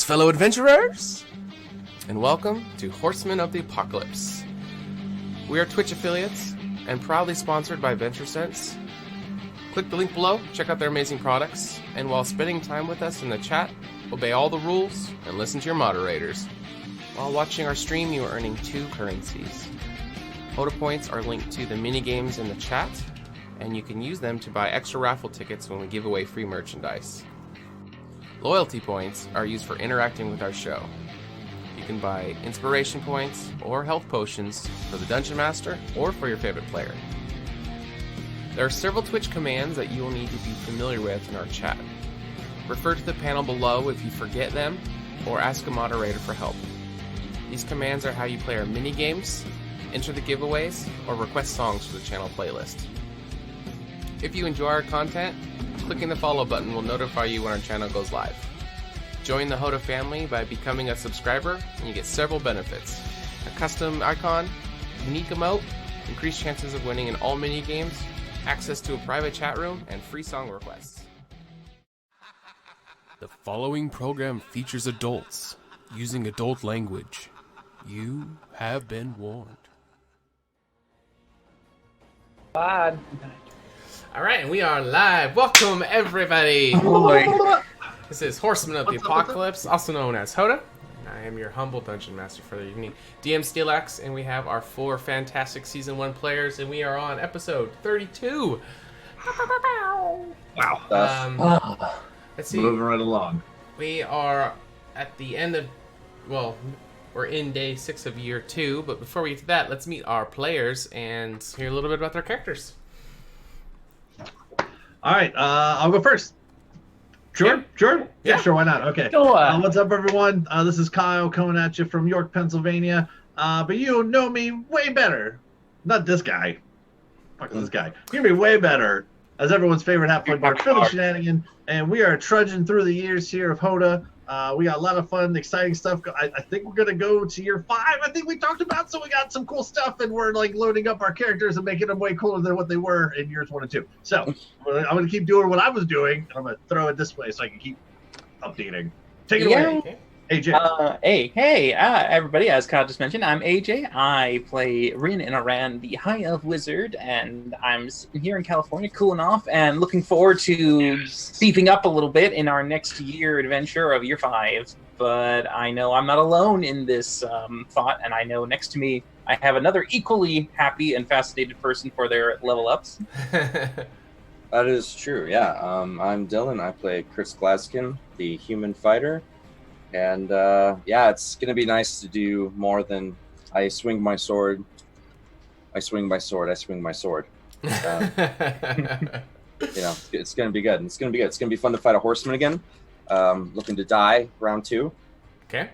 fellow adventurers, and welcome to Horsemen of the Apocalypse. We are Twitch affiliates and proudly sponsored by VentureSense. Click the link below, check out their amazing products, and while spending time with us in the chat, obey all the rules and listen to your moderators. While watching our stream, you are earning 2 currencies. HotA points are linked to the minigames in the chat, and you can use them to buy extra raffle tickets when we give away free merchandise. Loyalty points are used for interacting with our show. You can buy inspiration points or health potions for the Dungeon Master or for your favorite player. There are several Twitch commands that you will need to be familiar with in our chat. Refer to the panel below if you forget them, or ask a moderator for help. These commands are how you play our mini-games, enter the giveaways, or request songs for the channel playlist. If you enjoy our content, clicking the follow button will notify you when our channel goes live. Join the HotA family by becoming a subscriber, and you get several benefits. A custom icon, unique emote, increased chances of winning in all mini-games, access to a private chat room, and free song requests. The following program features adults using adult language. You have been warned. Bye. All right, and we are live. Welcome, everybody. This is Horsemen of the Apocalypse, also known as HotA. I am your humble Dungeon Master for the evening, DM Steelax, and we have our 4 fantastic Season 1 players, and we are on episode 32. Wow. Let's see. Moving right along. We are at the end of, well, we're in day 6 of year 2, but before we get to that, let's meet our players and hear a little bit about their characters. All right, I'll go first. Sure? Yeah, sure, why not? Okay. What's up, everyone? This is Kyle coming at you from York, Pennsylvania. But you know me way better. Not this guy. Fuck this guy. You know me way better as everyone's favorite half-point bard, Philly Shenanigan. And we are trudging through the years here of HotA. We got a lot of fun, exciting stuff. I think we're going to go to year 5. I think we talked about, so we got some cool stuff, and we're like loading up our characters and making them way cooler than what they were in years 1 and 2. So I'm going to keep doing what I was doing, and I'm going to throw it this way so I can keep updating. Take it away, AJ. Hey, everybody. As Kyle just mentioned, I'm AJ. I play Rin and Aran, the High Elf Wizard, and I'm sitting here in California cooling off and looking forward to beefing up a little bit in our next year adventure of year 5. But I know I'm not alone in this thought, and I know next to me I have another equally happy and fascinated person for their level ups. That is true, yeah. I'm Dylan. I play Chris Glaskin, the human fighter. And yeah, it's going to be nice to do more than I swing my sword. I swing my sword. You know, it's going to be good. It's going to be good. It's going to be fun to fight a horseman again. Looking to die round 2. Okay.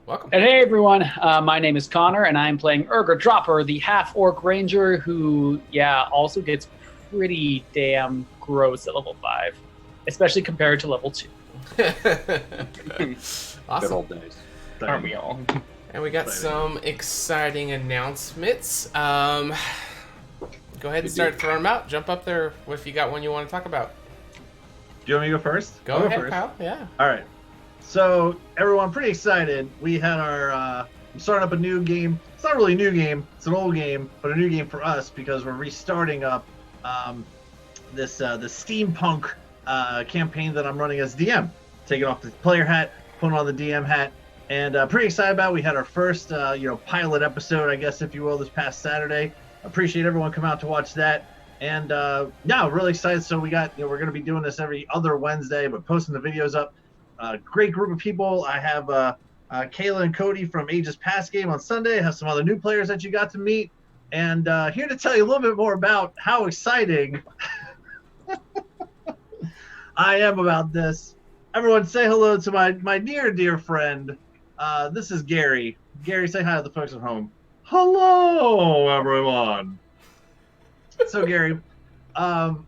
Welcome. And hey everyone, my name is Connor, and I'm playing Urga Dropper, the half-orc ranger who, also gets pretty damn gross at level 5, especially compared to level 2. Awesome. Good old days. Aren't we all? And we got some exciting announcements. Go ahead and start throwing them out. Jump up there if you got one you want to talk about. Do you want me to go first? Go ahead, Kyle. Yeah. All right. So, everyone, pretty excited. We had our, I'm starting up a new game. It's not really a new game. It's an old game, but a new game for us because we're restarting up the steampunk campaign that I'm running as DM. Taking off the player hat, putting on the DM hat, and pretty excited about it. We had our first, pilot episode, I guess, if you will, this past Saturday. Appreciate everyone coming out to watch that. And, really excited. So we got, we're going to be doing this every other Wednesday, but posting the videos up. Great group of people. I have Kayla and Cody from Ages Past game on Sunday. I have some other new players that you got to meet. And here to tell you a little bit more about how exciting I am about this. Everyone say hello to my near dear friend. This is Gary. Gary, say hi to the folks at home. Hello, everyone. So, Gary, So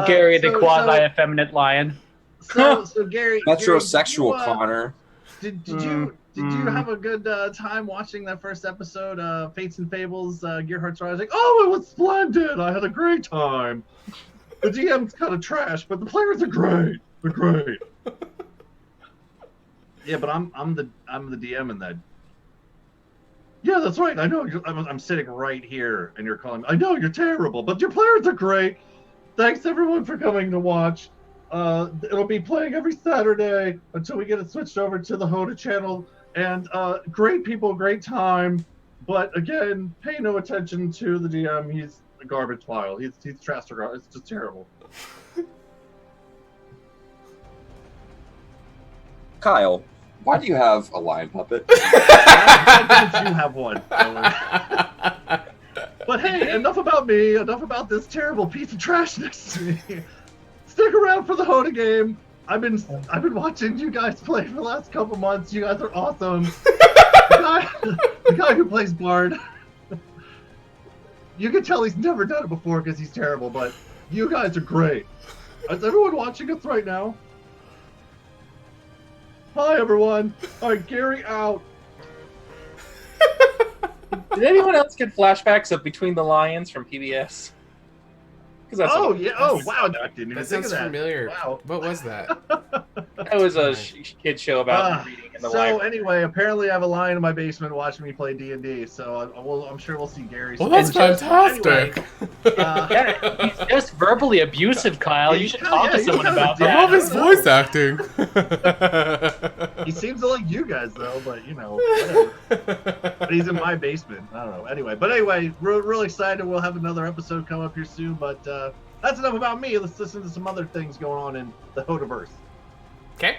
Gary, the quasi-effeminate lion. So Gary, Metrosexual Connor. Did you have a good time watching that first episode of Fates and Fables, Gearhart's Rising? Oh, it was splendid. I had a great time. The DM's kind of trash, but the players are great. They're great. Yeah, but I'm the DM in that. Yeah, that's right. I know. I'm sitting right here, and you're calling me. I know you're terrible, but your players are great. Thanks everyone for coming to watch. It'll be playing every Saturday until we get it switched over to the HotA channel. And great people, great time. But again, pay no attention to the DM. He's a garbage pile. He's trash. It's just terrible. Kyle, why do you have a lion puppet? I think you have one. But hey, enough about me. Enough about this terrible piece of trash next to me. Stick around for the HotA game. I've been watching you guys play for the last couple months. You guys are awesome. The guy who plays Bard. You can tell he's never done it before because he's terrible, but you guys are great. Is everyone watching us right now? Hi, everyone. All right, Gary out. Did anyone else get flashbacks of Between the Lions from PBS? Oh, yeah. Oh, wow. I didn't even That think sounds of that. familiar. Wow. What was that? That was a kid show about reading in the So library. anyway, apparently I have a lion in my basement watching me play D&D, so I'm sure we'll see Gary Well, soon. that's fantastic. Anyway, Yeah, he's just verbally abusive, Kyle. You should talk to he's someone kind of about a I love that. his voice acting. he seems to like you guys, though, but, you know, whatever. But he's in my basement. I don't know. Anyway, we're really excited. We'll have another episode come up here soon, but that's enough about me. Let's listen to some other things going on in the HotAverse. Okay.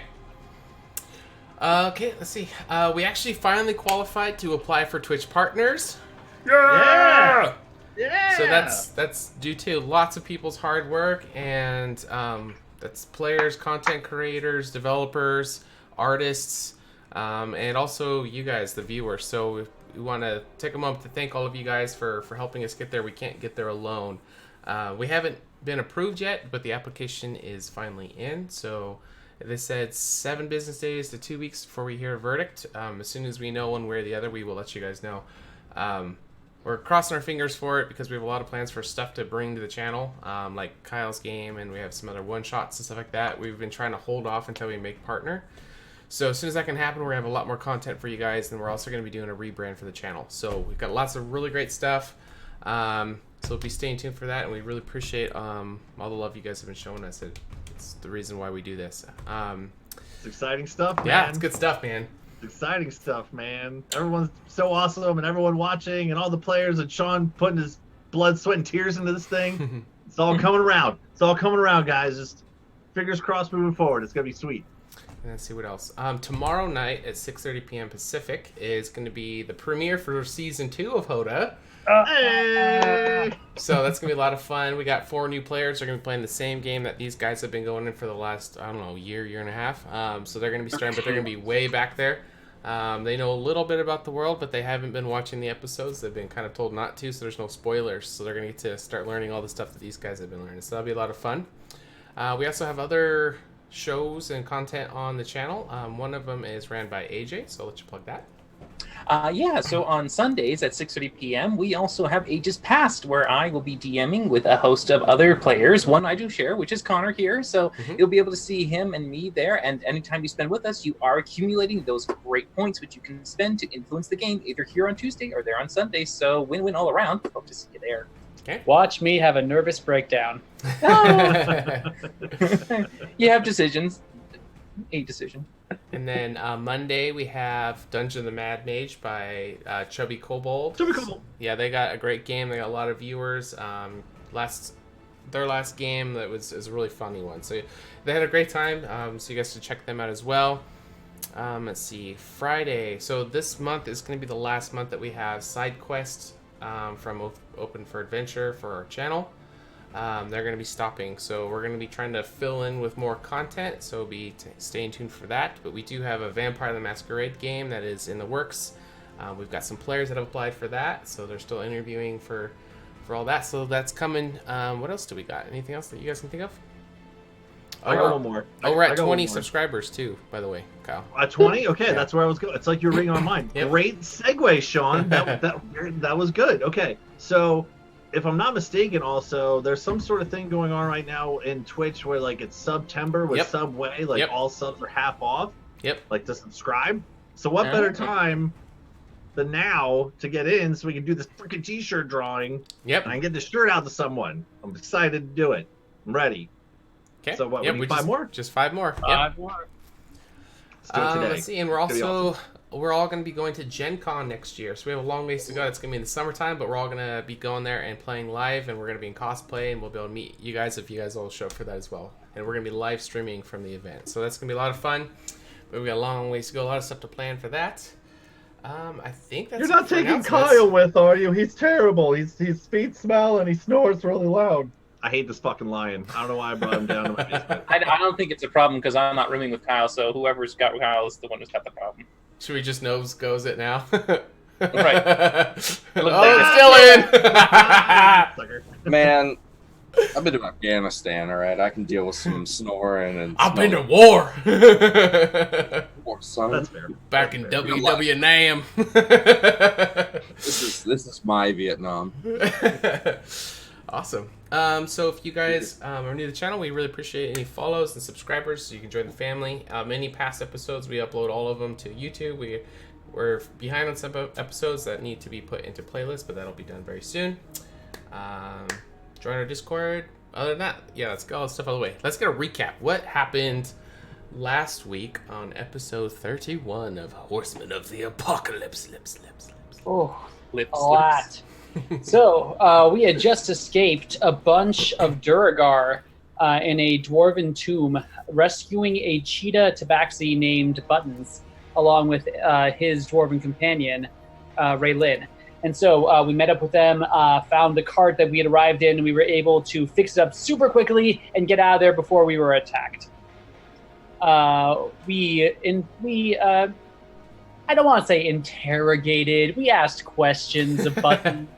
Okay, let's see. We actually finally qualified to apply for Twitch partners. Yeah! Yeah! So that's due to lots of people's hard work, and that's players, content creators, developers, artists, and also you guys, the viewers. So we want to take a moment to thank all of you guys for helping us get there. We can't get there alone. We haven't been approved yet, but the application is finally in. So they said 7 business days to 2 weeks before we hear a verdict. As soon as we know one way or the other, we will let you guys know. We're crossing our fingers for it because we have a lot of plans for stuff to bring to the channel, like Kyle's game, and we have some other one-shots and stuff like that. We've been trying to hold off until we make partner. So as soon as that can happen, we're going to have a lot more content for you guys, and we're also going to be doing a rebrand for the channel. So we've got lots of really great stuff. So be staying tuned for that, and we really appreciate all the love you guys have been showing us. It's the reason why we do this. It's exciting stuff, man. Yeah, it's good stuff, man. It's exciting stuff, man. Everyone's so awesome, and everyone watching, and all the players, and Sean putting his blood, sweat, and tears into this thing. It's all coming around. It's all coming around, guys. Just fingers crossed moving forward. It's going to be sweet. And let's see what else. Tomorrow night at 6:30 p.m. Pacific is going to be the premiere for Season 2 of HotA. Hey! So that's going to be a lot of fun. We got 4 new players. They're going to be playing the same game that these guys have been going in for the last, I don't know, year and a half. So they're going to be starting, but they're going to be way back there. They know a little bit about the world, but they haven't been watching the episodes. They've been kind of told not to, so there's no spoilers. So they're going to get to start learning all the stuff that these guys have been learning. So that'll be a lot of fun. We also have other shows and content on the channel. One of them is ran by AJ, so I'll let you plug that. So on Sundays at 6:30 p.m., we also have Ages Past, where I will be DMing with a host of other players. One I do share, which is Connor here, so you'll be able to see him and me there, and anytime you spend with us, you are accumulating those great points, which you can spend to influence the game, either here on Tuesday or there on Sunday, so win-win all around. Hope to see you there. Okay. Watch me have a nervous breakdown. You have decisions. A decision. And then Monday we have Dungeon of the Mad Mage by Chubby Kobold. Chubby Kobold. Yeah, they got a great game. They got a lot of viewers. Their last game that was a really funny one. So they had a great time. So you guys should check them out as well. Let's see, Friday. So this month is going to be the last month that we have side quests from Open for Adventure for our channel. They're going to be stopping, so we're going to be trying to fill in with more content, so staying tuned for that. But we do have a Vampire the Masquerade game that is in the works. We've got some players that have applied for that, so they're still interviewing for all that. So that's coming. What else do we got? Anything else that you guys can think of? I got one more. We're at I got 20 one more. subscribers too, by the way, Kyle. At 20? Okay, Yeah. that's where I was going. It's like you're reading on mine. Yep. Great segue, Sean. That was good. Okay, so if I'm not mistaken, also there's some sort of thing going on right now in Twitch where like it's September with Yep. Subway, like Yep. all subs are half off. Yep. Like to subscribe. So what better time than now to get in so we can do this freaking T-shirt drawing Yep. and I can get the shirt out to someone. I'm excited to do it. I'm ready. Okay. So what? Yep, We we need 5 more? Just 5 more. Yep. 5 more. Let's do it today. Let's see, and we're It's gonna be also we're all going to be going to Gen Con next year, so we have a long ways to go. It's going to be in the summertime, but we're all going to be going there and playing live, and we're going to be in cosplay, and we'll be able to meet you guys if you guys all show up for that as well. And we're going to be live streaming from the event, so that's going to be a lot of fun. But we got a long ways to go, a lot of stuff to plan for that. I think that's You're it not for taking announcements. Kyle with, are you? He's terrible. His feet smell and he snores really loud. I hate this fucking lion. I don't know why I brought him down to my basement. I don't think it's a problem because I'm not rooming with Kyle, so whoever's got Kyle is the one who's got the problem. Should we just goes it now? Right. Oh, it's still in! Sucker. Man, I've been to Afghanistan, all right? I can deal with some snoring and I've been to war! war, son. That's fair. Back in That's fair. WW This is my Vietnam. Awesome. So if you guys are new to the channel, we really appreciate any follows and subscribers so you can join the family. Any past episodes, we upload all of them to YouTube. We're behind on some episodes that need to be put into playlists, but that'll be done very soon. Join our Discord. Other than that, yeah, let's get all the stuff out of the way. Let's get a recap. What happened last week on episode 31 of Horsemen of the Apocalypse? Oh, Lips, a lot. So, we had just escaped a bunch of Duragar in a dwarven tomb, rescuing a cheetah tabaxi named Buttons, along with his dwarven companion, Raylin. And so we met up with them, found the cart that we had arrived in, and we were able to fix it up super quickly and get out of there before we were attacked. I don't want to say interrogated. We asked questions of Buttons.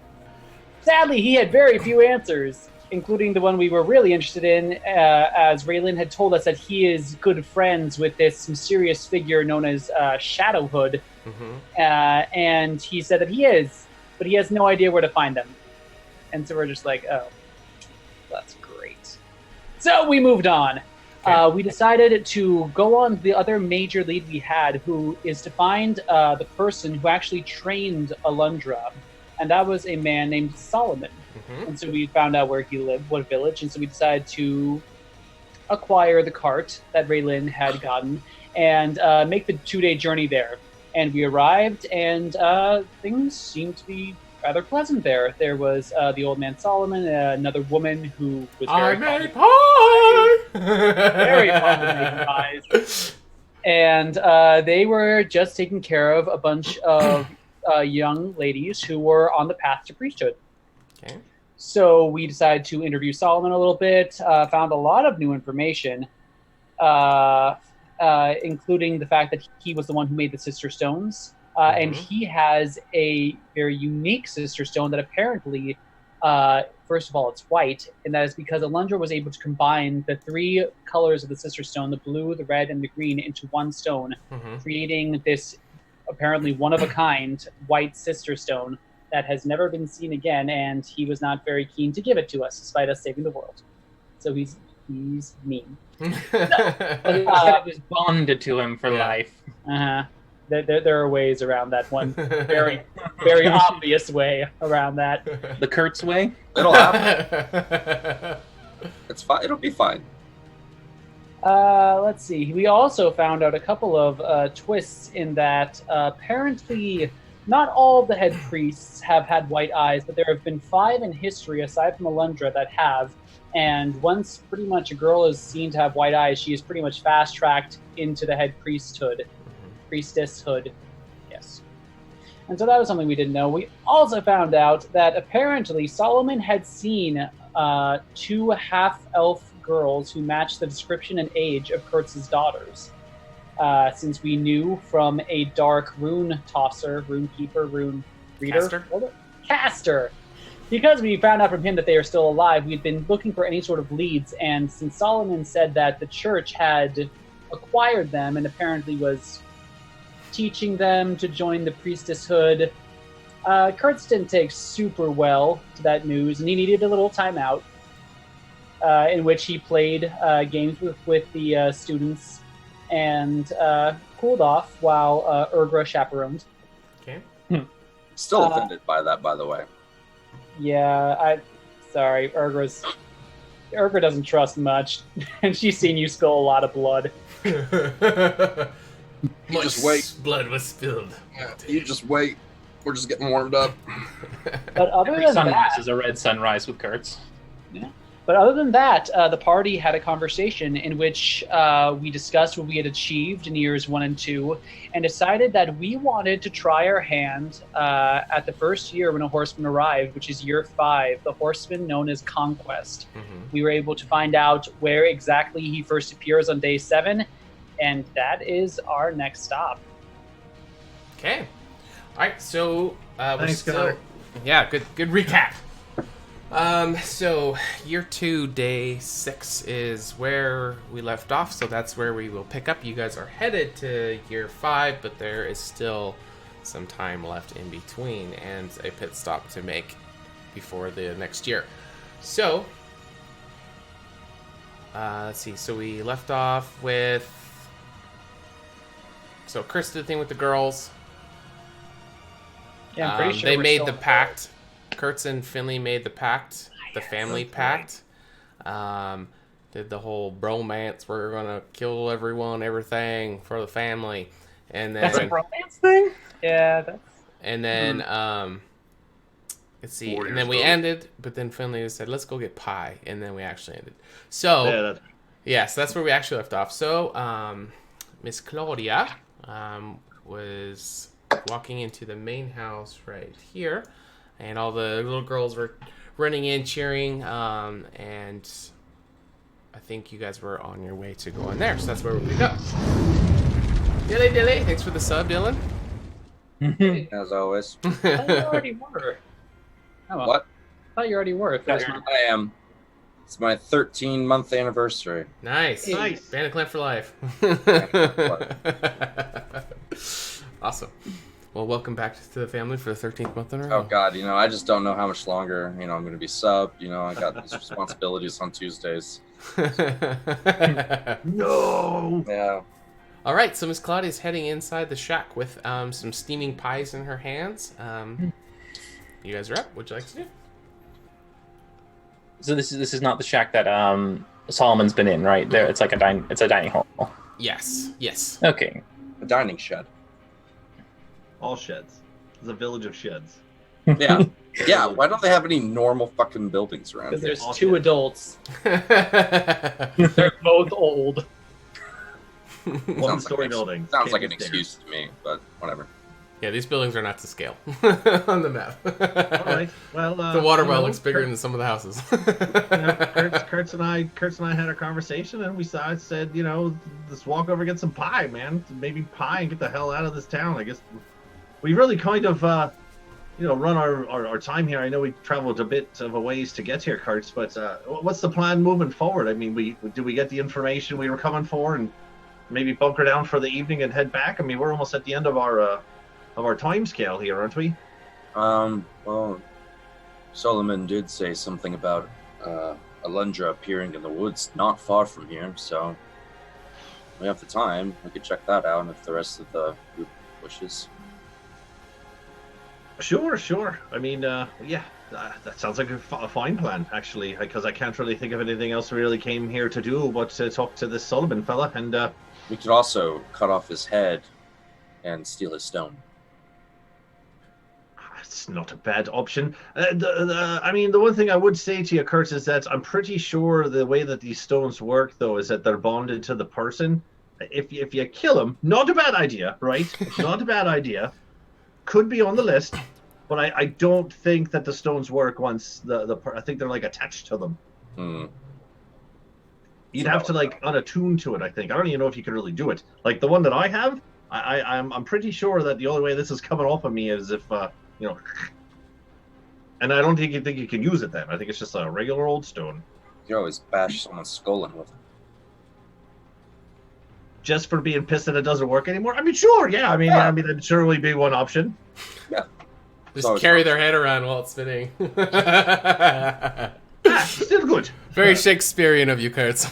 Sadly, he had very few answers, including the one we were really interested in, as Raylin had told us that he is good friends with this mysterious figure known as Shadowhood. Mm-hmm. And he said that he is, but he has no idea where to find them. And so we're just like, oh, that's great. So we moved on. Okay. We decided to go on the other major lead we had, who is to find the person who actually trained Alundra. And that was a man named Solomon. Mm-hmm. And so we found out where he lived, what village, and so we decided to acquire the cart that Raylin had gotten and make the 2-day journey there. And we arrived, and things seemed to be rather pleasant there. There was the old man Solomon, another woman who was I very made very pie! fond of making pies. And they were just taking care of a bunch of young ladies who were on the path to priesthood. Okay. So we decided to interview Solomon a little bit, found a lot of new information, including the fact that he was the one who made the Sister Stones. And he has a very unique Sister Stone that apparently, first of all, it's white, and that is because Alundra was able to combine the 3 colors of the Sister Stone, the blue, the red, and the green, into one stone, creating this apparently one-of-a-kind white Sister Stone that has never been seen again, and he was not very keen to give it to us, despite us saving the world. So he's mean. It was bonded to him for life. Uh-huh. There are ways around that one. Very, very obvious way around that. The Kurtz way? It'll happen. It's fine. It'll be fine. Let's see. We also found out a couple of twists in that apparently not all of the head priests have had white eyes, but there have been 5 in history, aside from Alundra, that have. And once pretty much a girl is seen to have white eyes, she is pretty much fast-tracked into the head priestesshood. Yes. And so that was something we didn't know. We also found out that apparently Solomon had seen 2 half-elf girls who matched the description and age of Kurtz's daughters. Since we knew from a dark rune tosser, rune keeper, rune reader, caster. Because we found out from him that they are still alive, we'd been looking for any sort of leads, and since Solomon said that the church had acquired them and apparently was teaching them to join the priestesshood, Kurtz didn't take super well to that news, and he needed a little timeout in which he played games with the students and cooled off while Urgra chaperoned. Okay. Still offended by that, by the way. Yeah, sorry, Urgra doesn't trust much, and she's seen you spill a lot of blood. You just wait. Blood was spilled. You just wait. We're just getting warmed up. But other Every than sunrise that, is a red sunrise with Kurtz. the party had a conversation in which we discussed what we had achieved in years 1 and 2, and decided that we wanted to try our hand at the first year when a horseman arrived, which is year 5, the horseman known as Conquest. Mm-hmm. We were able to find out where exactly he first appears on day 7, and that is our next stop. Okay. All right. So we're Thanks, still. Connor. Yeah. Good recap. So year 2, day 6 is where we left off. So that's where we will pick up. You guys are headed to year 5, but there is still some time left in between and a pit stop to make before the next year. So let's see. So we left off with. So Chris did the thing with the girls. Yeah, I'm pretty sure they we're made still the in pact. Kurtz and Finley made the pact, the family that's pact. Did the whole bromance. We're gonna kill everyone, everything for the family, and then That's a romance thing? Yeah, that's... and then let's see, Warriors and then we vote. ended. But then Finley said, "Let's go get pie," and then we actually ended. So Yeah, that's yes, that's where we actually left off. So Miss Claudia was walking into the main house right here, and all the little girls were running in, cheering, and I think you guys were on your way to go in there, so that's where we pick up. Dilly, thanks for the sub, Dylan. As always. I thought you already were. Oh, well. What? I thought you already were. First month. I am. It's my 13-month anniversary. Nice. Nice. Bandit Clan for life. Awesome. Well, welcome back to the family for the 13th month in a row. Oh God, I just don't know how much longer. I'm going to be subbed. I got these responsibilities on Tuesdays. no. Yeah. All right, so Miss Claudia's heading inside the shack with some steaming pies in her hands. You guys are up. What'd you like to do? So this is not the shack that Solomon's been in, right? There, it's like a dining hall. Yes. Okay. A dining shed. All sheds. It's a village of sheds. Yeah. Yeah. Why don't they have any normal fucking buildings around Because here? there's All 2 shit. adults. They're both old. One story building. Sounds like an Can't be excuse to me, but whatever. Yeah, these buildings are not to scale on the map. stairs. All right. Well, The water well looks bigger than some of the houses. Kurtz and I had a conversation, and we said, let's walk over and get some pie, man. Maybe pie and get the hell out of this town. I guess we really kind of, run our time here. I know we traveled a bit of a ways to get here, Kurtz, but what's the plan moving forward? I mean, did we get the information we were coming for, and maybe bunker down for the evening and head back? I mean, we're almost at the end of our time scale here, aren't we? Well, Solomon did say something about Alundra appearing in the woods not far from here, so we have the time. We could check that out if the rest of the group wishes. Sure. I mean, yeah, that sounds like a fine plan, actually, because I can't really think of anything else we really came here to do but to talk to this Sullivan fella, and We could also cut off his head and steal his stone. it's not a bad option. I mean, the one thing I would say to you, Kurt, is that I'm pretty sure the way that these stones work, though, is that they're bonded to the person. If you kill them, not a bad idea, right? Not a bad idea. Could be on the list, but I don't think that the stones work once I think they're like attached to them. You'd have to like unattune to it. I think I don't even know if you could really do it. Like the one that I have, I'm pretty sure that the only way this is coming off of me is if and I don't think you can use it then. I think it's just a regular old stone. You always bash someone's skull in with it. Just for being pissed that it doesn't work anymore. I mean, sure, yeah. I mean, that'd surely be one option. Yeah. Just always carry fun. their head around while it's spinning. Still good. Very Shakespearean of you, Kurtz.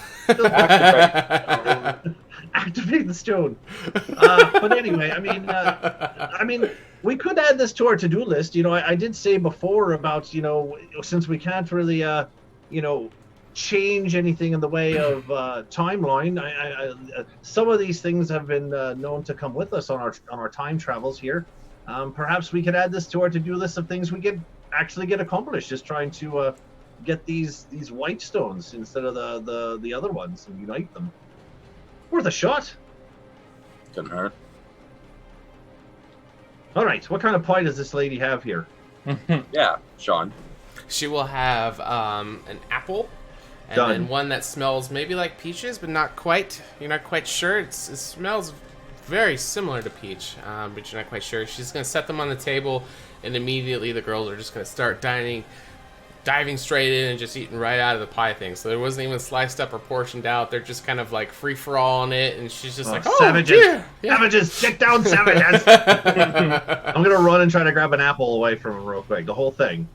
Activate the stone. But anyway, I mean, we could add this to our to-do list. You know, I did say before about, you know, since we can't really, you know, change anything in the way of timeline. Some of these things have been known to come with us on our time travels here. Perhaps we could add this to our to-do list of things we could actually get accomplished. Just trying to get these white stones instead of the other ones and unite them. Worth a shot. Couldn't hurt. All right, what kind of pie does this lady have here? Yeah, Sean. She will have an apple, and Done. then one that smells maybe like peaches, but not quite. You're not quite sure. It smells very similar to peach, but you're not quite sure. She's going to set them on the table, and immediately the girls are just going to start diving straight in and just eating right out of the pie thing. So there wasn't even sliced up or portioned out. They're just kind of like free for all on it, and she's just like, "Oh, savages! yeah. Savages! Get down, savages!" I'm gonna run and try to grab an apple away from him real quick. The whole thing.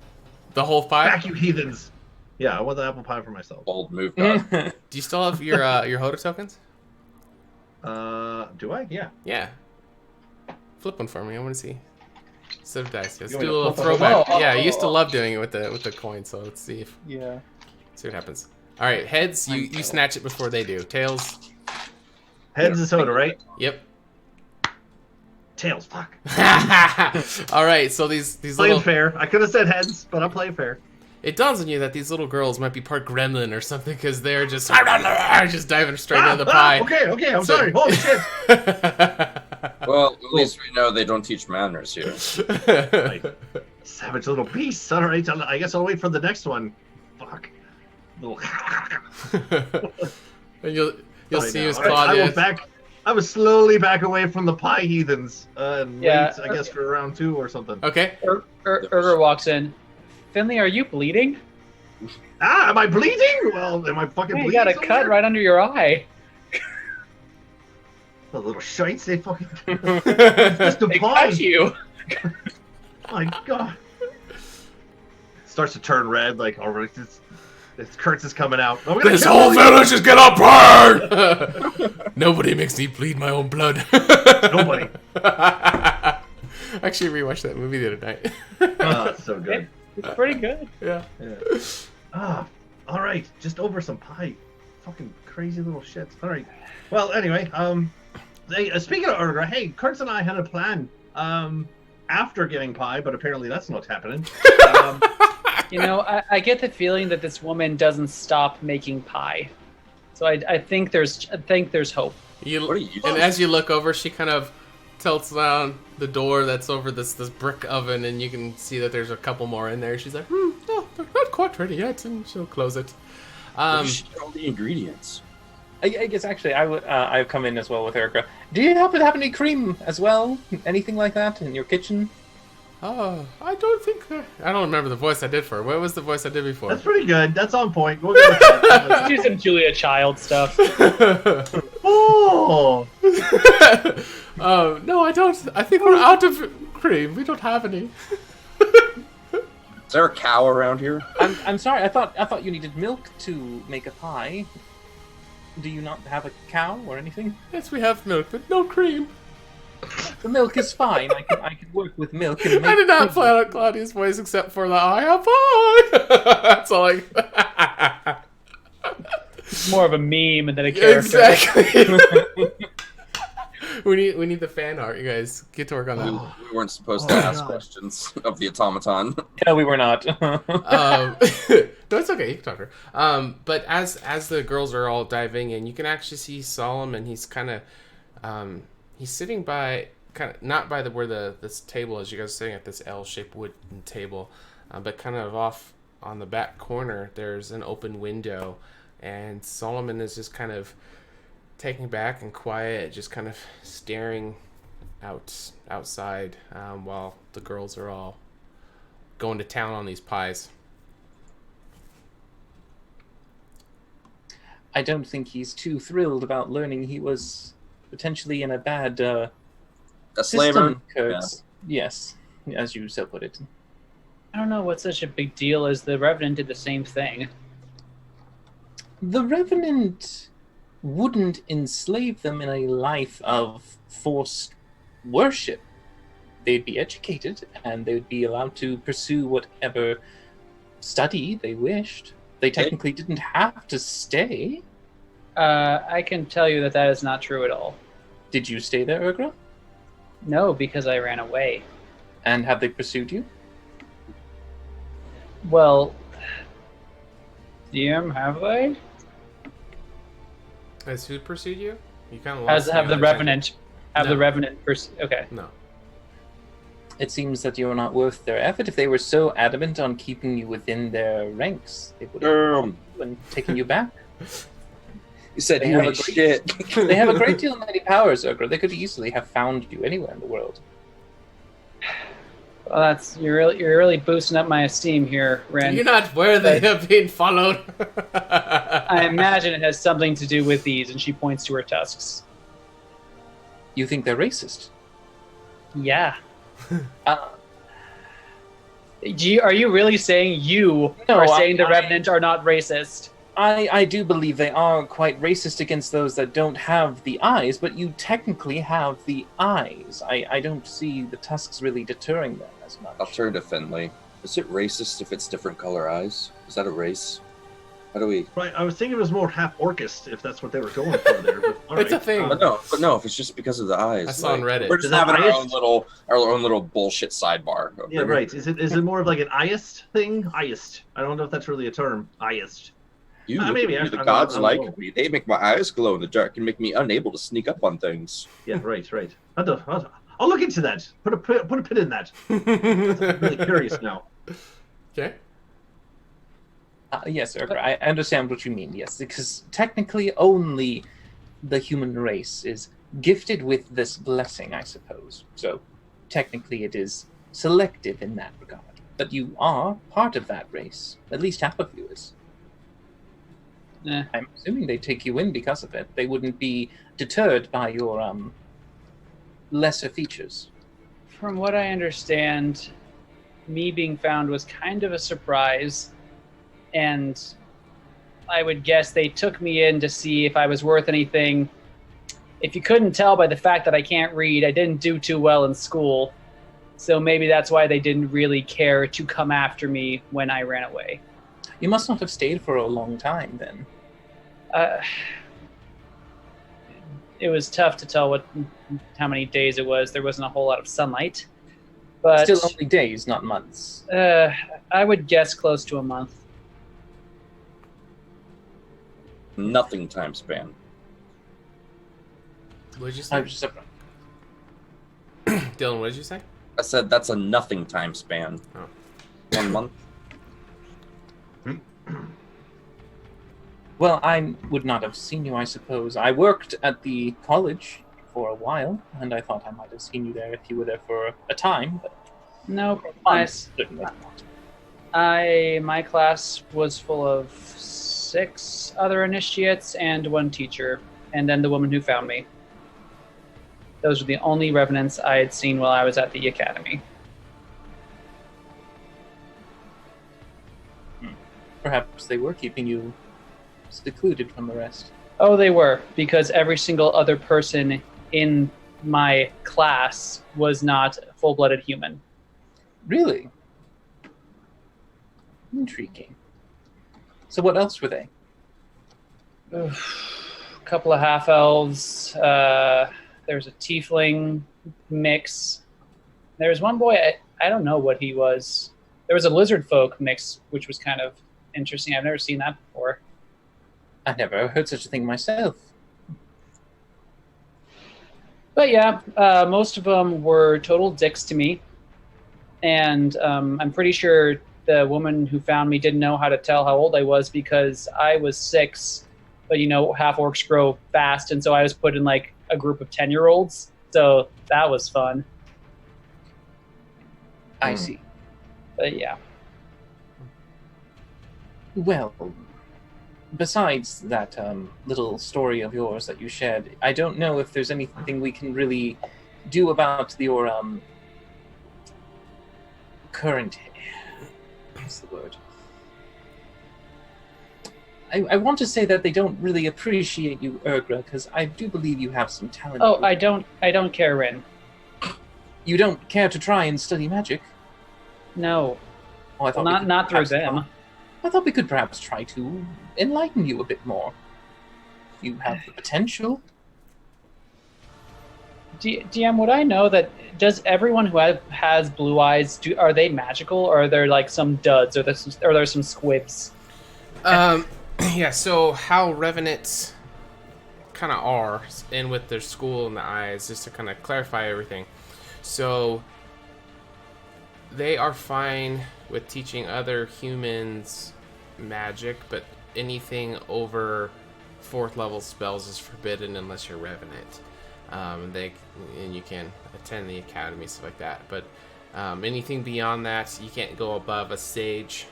The whole pie. Back, you heathens! Yeah, I want the apple pie for myself. Bold move, God. Do you still have your HotA tokens? Do I? Yeah. Yeah. Flip one for me. I want to see. Set of dice. Let's You do a want little to flip throwback. one? Yeah, I used to love doing it with the coin. So let's see Yeah. what happens. All right, heads. You snatch it before they do. Tails. Heads is soda, right? Yep. Tails, fuck. All right. So these Playing little. fair. I could have said heads, but I'm playing fair. It dawns on you that these little girls might be part gremlin or something because they're just diving straight into the pie. Okay, I'm So- sorry. Holy shit. Well, at least we know they don't teach manners here. Savage little beasts. All right, I guess I'll wait for the next one. Fuck. Little. And you'll see as All right, I will Claudia. I was slowly back away from the pie heathens. And Yeah. wait, I guess for round 2 or something. Okay. Urger walks in. Finley, are you bleeding? Am I bleeding? Well, am I fucking Hey, bleeding? you got a cut somewhere? right under your eye. The little shites, they fucking. It's just a They pie. cut you. My God. Starts to turn red, like, oh, it's Kurtz is coming out. Oh, we're gonna This kill whole him. village is gonna burn! Nobody makes me bleed my own blood. Nobody. Actually, rewatched that movie the other night. Oh, it's so good. It's pretty good. Yeah. All right, just over some pie. Fucking crazy little shits. All right. Well, anyway, speaking of Urgra, hey, Kurtz and I had a plan after getting pie, but apparently that's not happening. You know, I get the feeling that this woman doesn't stop making pie. So I think there's hope. What are you And doing? as you look over, she kind of tilts down the door that's over this brick oven, and you can see that there's a couple more in there. She's like, no, they're not quite ready yet, and she'll close it. Where does she get all the ingredients? I guess actually I've come in as well with Erica. Do you happen to have any cream as well? Anything like that in your kitchen? Oh, I don't think. I don't remember the voice I did for her. What was the voice I did before? That's pretty good. That's on point. We'll go with that. Do some Julia Child stuff. Oh! No, I don't. I think we're out of cream. We don't have any. Is there a cow around here? I'm sorry. I thought you needed milk to make a pie. Do you not have a cow or anything? Yes, we have milk, but no cream. The milk is fine. I can work with milk. And make I did not cream. plan on Claudia's voice except for the I have pie. That's all I. It's more of a meme than a character. Exactly. we need the fan art. You guys get to work on that. We weren't supposed to ask questions of the automaton. No, we were not. No, it's okay. You can talk to her. But as the girls are all diving in, you can actually see Solomon. He's kind of, he's sitting by not by where this table is. You guys are sitting at this L-shaped wooden table, but kind of off on the back corner. There's an open window, and Solomon is just taking back and quiet, just kind of staring outside while the girls are all going to town on these pies. I don't think he's too thrilled about learning he was potentially in a bad A slaver? system, Kurtz. Yes. as you so put it. I don't know what's such a big deal as the Revenant did the same thing. The Revenant wouldn't enslave them in a life of forced worship. They'd be educated, and they would be allowed to pursue whatever study they wished. They technically didn't have to stay. I can tell you that is not true at all. Did you stay there, Urgra? No, because I ran away. And have they pursued you? Well, DM, have they? Has who pursued you? You kind of Have lost the Revenant? Have No. the Revenant Okay. No. It seems that you're not worth their effort. If they were so adamant on keeping you within their ranks, they would have been taking you back. You said They you have ain't a great- shit. They have a great deal of many powers, Urgra. They could easily have found you anywhere in the world. Well, you're really boosting up my esteem here, Ren. You're not worthy of being followed. I imagine it has something to do with these, and she points to her tusks. You think they're racist? Yeah. Uh, Are you really saying No, are saying the I- Revenant are not racist? I do believe they are quite racist against those that don't have the eyes, but you technically have the eyes. I don't see the tusks really deterring them as much. I'll turn to Finley. Is it racist if it's different color eyes? Is that a race? How do we? Right, I was thinking it was more half orcist if that's what they were going for there. But all It's a right. thing. But no, if it's just because of the eyes. I saw on Reddit. We're just Is that having our biased? own little bullshit sidebar. over Yeah, here. right. Is it more of like an eyist thing? Eyist. I don't know if that's really a term. Eyist. You, Maybe, the I don't gods know. like me. They make my eyes glow in the dark and make me unable to sneak up on things. Yeah, right. I'll look into that. Put a pin in that. I'm really curious now. Okay. Yes, Urgra, I understand what you mean, yes, because technically only the human race is gifted with this blessing, I suppose. So technically it is selective in that regard. But you are part of that race. At least half of you is. Eh. I'm assuming they take you in because of it. They wouldn't be deterred by your lesser features. From what I understand, me being found was kind of a surprise, and I would guess they took me in to see if I was worth anything. If you couldn't tell by the fact that I can't read, I didn't do too well in school, so maybe that's why they didn't really care to come after me when I ran away. You must not have stayed for a long time then. It was tough to tell how many days it was. There wasn't a whole lot of sunlight, but Still only days, not months. I would guess close to a month. Nothing time span. What did you I say? was just Dylan, what did you say? I said that's a nothing time span. Oh. 1 month. Well, I would not have seen you, I suppose. I worked at the college for a while, and I thought I might have seen you there if you were there for a time, but Nope. months, certainly not. My class was full of 6 other initiates and 1 teacher, and then the woman who found me. Those were the only revenants I had seen while I was at the academy. Perhaps they were keeping you secluded from the rest. Oh, they were, because every single other person in my class was not a full-blooded human. Really? Intriguing. So what else were they? A couple of half-elves. There was a tiefling mix. There was one boy, I don't know what he was. There was a lizard folk mix, which was kind of interesting. I've never seen that before. I never heard such a thing myself. But yeah, most of them were total dicks to me. And I'm pretty sure the woman who found me didn't know how to tell how old I was because I was 6, but half-orcs grow fast, and so I was put in like a group of 10-year-olds. So that was fun. I see. But yeah. Well, besides that little story of yours that you shared, I don't know if there's anything we can really do about your current. What's the word? I want to say that they don't really appreciate you, Urgra, because I do believe you have some talent. Oh, I don't care, Rin. You don't care to try and study magic? No, Oh, I thought we not could not through perhaps them. I thought we could perhaps try to enlighten you a bit more. You have the potential. DM, would I know that? Does everyone who has blue eyes are they magical, or are there like some duds, or are there some squibs? Yeah, so how Revenants kind of are, and with their school and the eyes, just to kind of clarify everything. So they are fine with teaching other humans magic, but anything over 4th level spells is forbidden unless you're Revenant. And you can attend the academy, stuff like that. But anything beyond that, you can't go above a stage.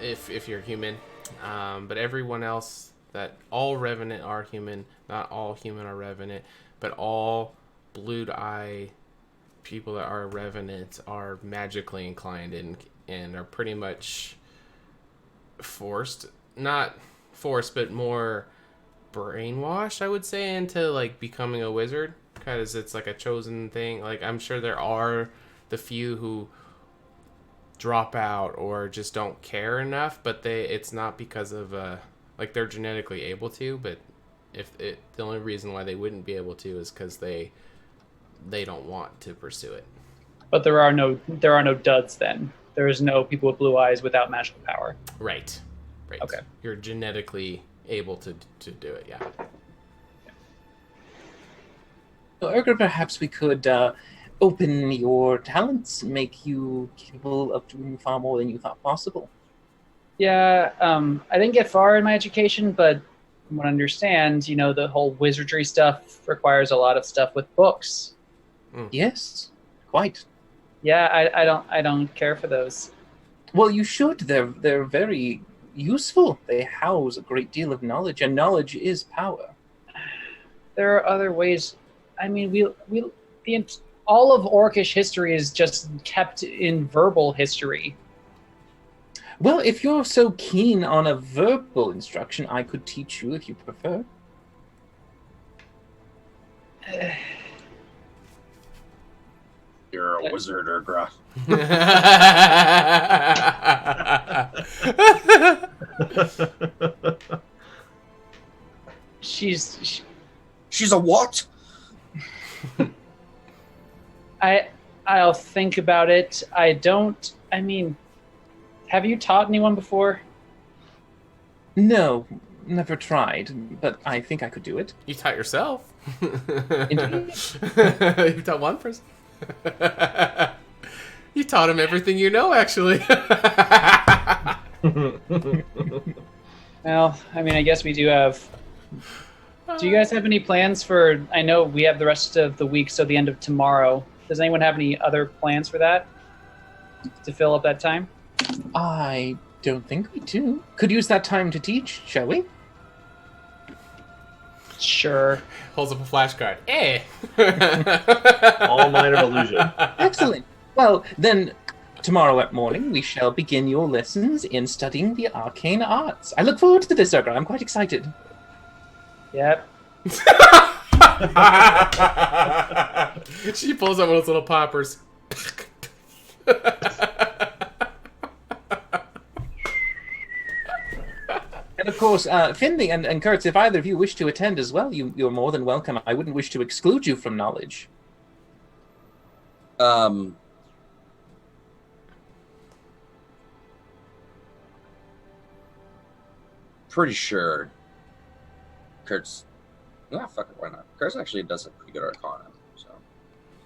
If you're human, but everyone else, that all Revenant are human. Not all human are Revenant, but all blued eye people that are Revenant are magically inclined and are pretty much not forced, but more brainwashed, I would say, into like becoming a wizard, because it's like a chosen thing. Like, I'm sure there are the few who drop out or just don't care enough, but it's not because of like they're genetically able to, but the only reason why they wouldn't be able to is because they don't want to pursue it. But there are no duds then. There is no people with blue eyes without magical power. Right. Okay. You're genetically able to do it, yeah. Well, Urgra, perhaps we could open your talents, make you capable of doing far more than you thought possible. Yeah, I didn't get far in my education, but from what I understand, the whole wizardry stuff requires a lot of stuff with books. Yes, quite. Yeah, I don't care for those. Well, you should. They're very useful. They house a great deal of knowledge, and knowledge is power. There are other ways. I mean, all of Orcish history is just kept in verbal history. Well, if you're so keen on a verbal instruction, I could teach you if you prefer. You're a wizard, Urgra. She's She's a what? I'll think about it. I mean, have you taught anyone before? No, never tried, but I think I could do it. You taught yourself. Indeed. You taught one person. You taught him everything you know, actually. Well, I mean, I guess we do have... Do you guys have any plans for... I know we have the rest of the week, so the end of tomorrow. Does anyone have any other plans for that? To fill up that time? I don't think we do. Could use that time to teach, shall we? Sure. Holds up a flashcard. Hey! All minor illusion. Excellent. Well, then, tomorrow at morning, we shall begin your lessons in studying the arcane arts. I look forward to this, Urgra. I'm quite excited. Yep. She pulls out one of those little poppers. And of course, Finley and Kurtz, if either of you wish to attend as well, you're more than welcome. I wouldn't wish to exclude you from knowledge. Pretty sure Kurt's... Nah, fuck it, why not? Kurt's actually does a pretty good Arcana, so...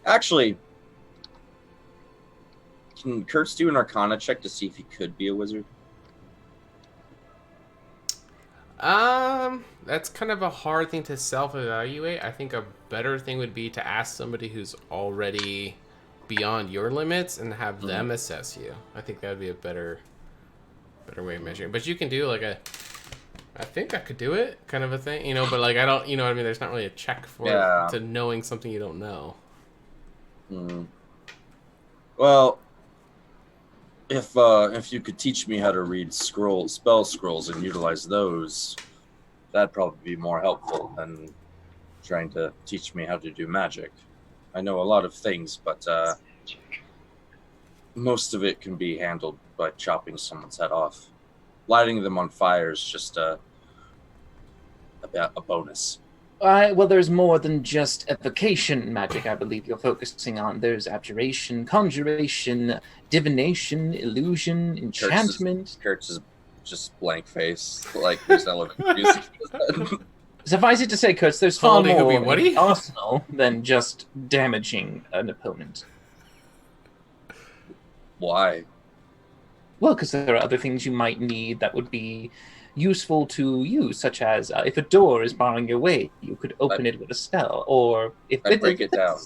Actually, can Kurtz do an Arcana check to see if he could be a wizard? That's kind of a hard thing to self-evaluate. I think a better thing would be to ask somebody who's already beyond your limits and have them assess you. I think that would be a better way of measuring. But you can do like I think I could do it kind of a thing, but like I don't, what I mean? There's not really a check for to knowing something you don't know. Well, if you could teach me how to read spell scrolls and utilize those, that'd probably be more helpful than trying to teach me how to do magic. I know a lot of things, but most of it can be handled by chopping someone's head off. Lighting them on fire is just a bonus. Well, there's more than just evocation magic, I believe you're focusing on. There's abjuration, conjuration, divination, illusion, enchantment. Kurtz is just blank face, like there's no living music. Suffice it to say, Kurtz, there's far Holiday more Hoopy, in Woody? the arsenal than just damaging an opponent. Why? Well, because there are other things you might need that would be useful to you, such as if a door is barring your way, you could open it with a spell, or if I'd break it down.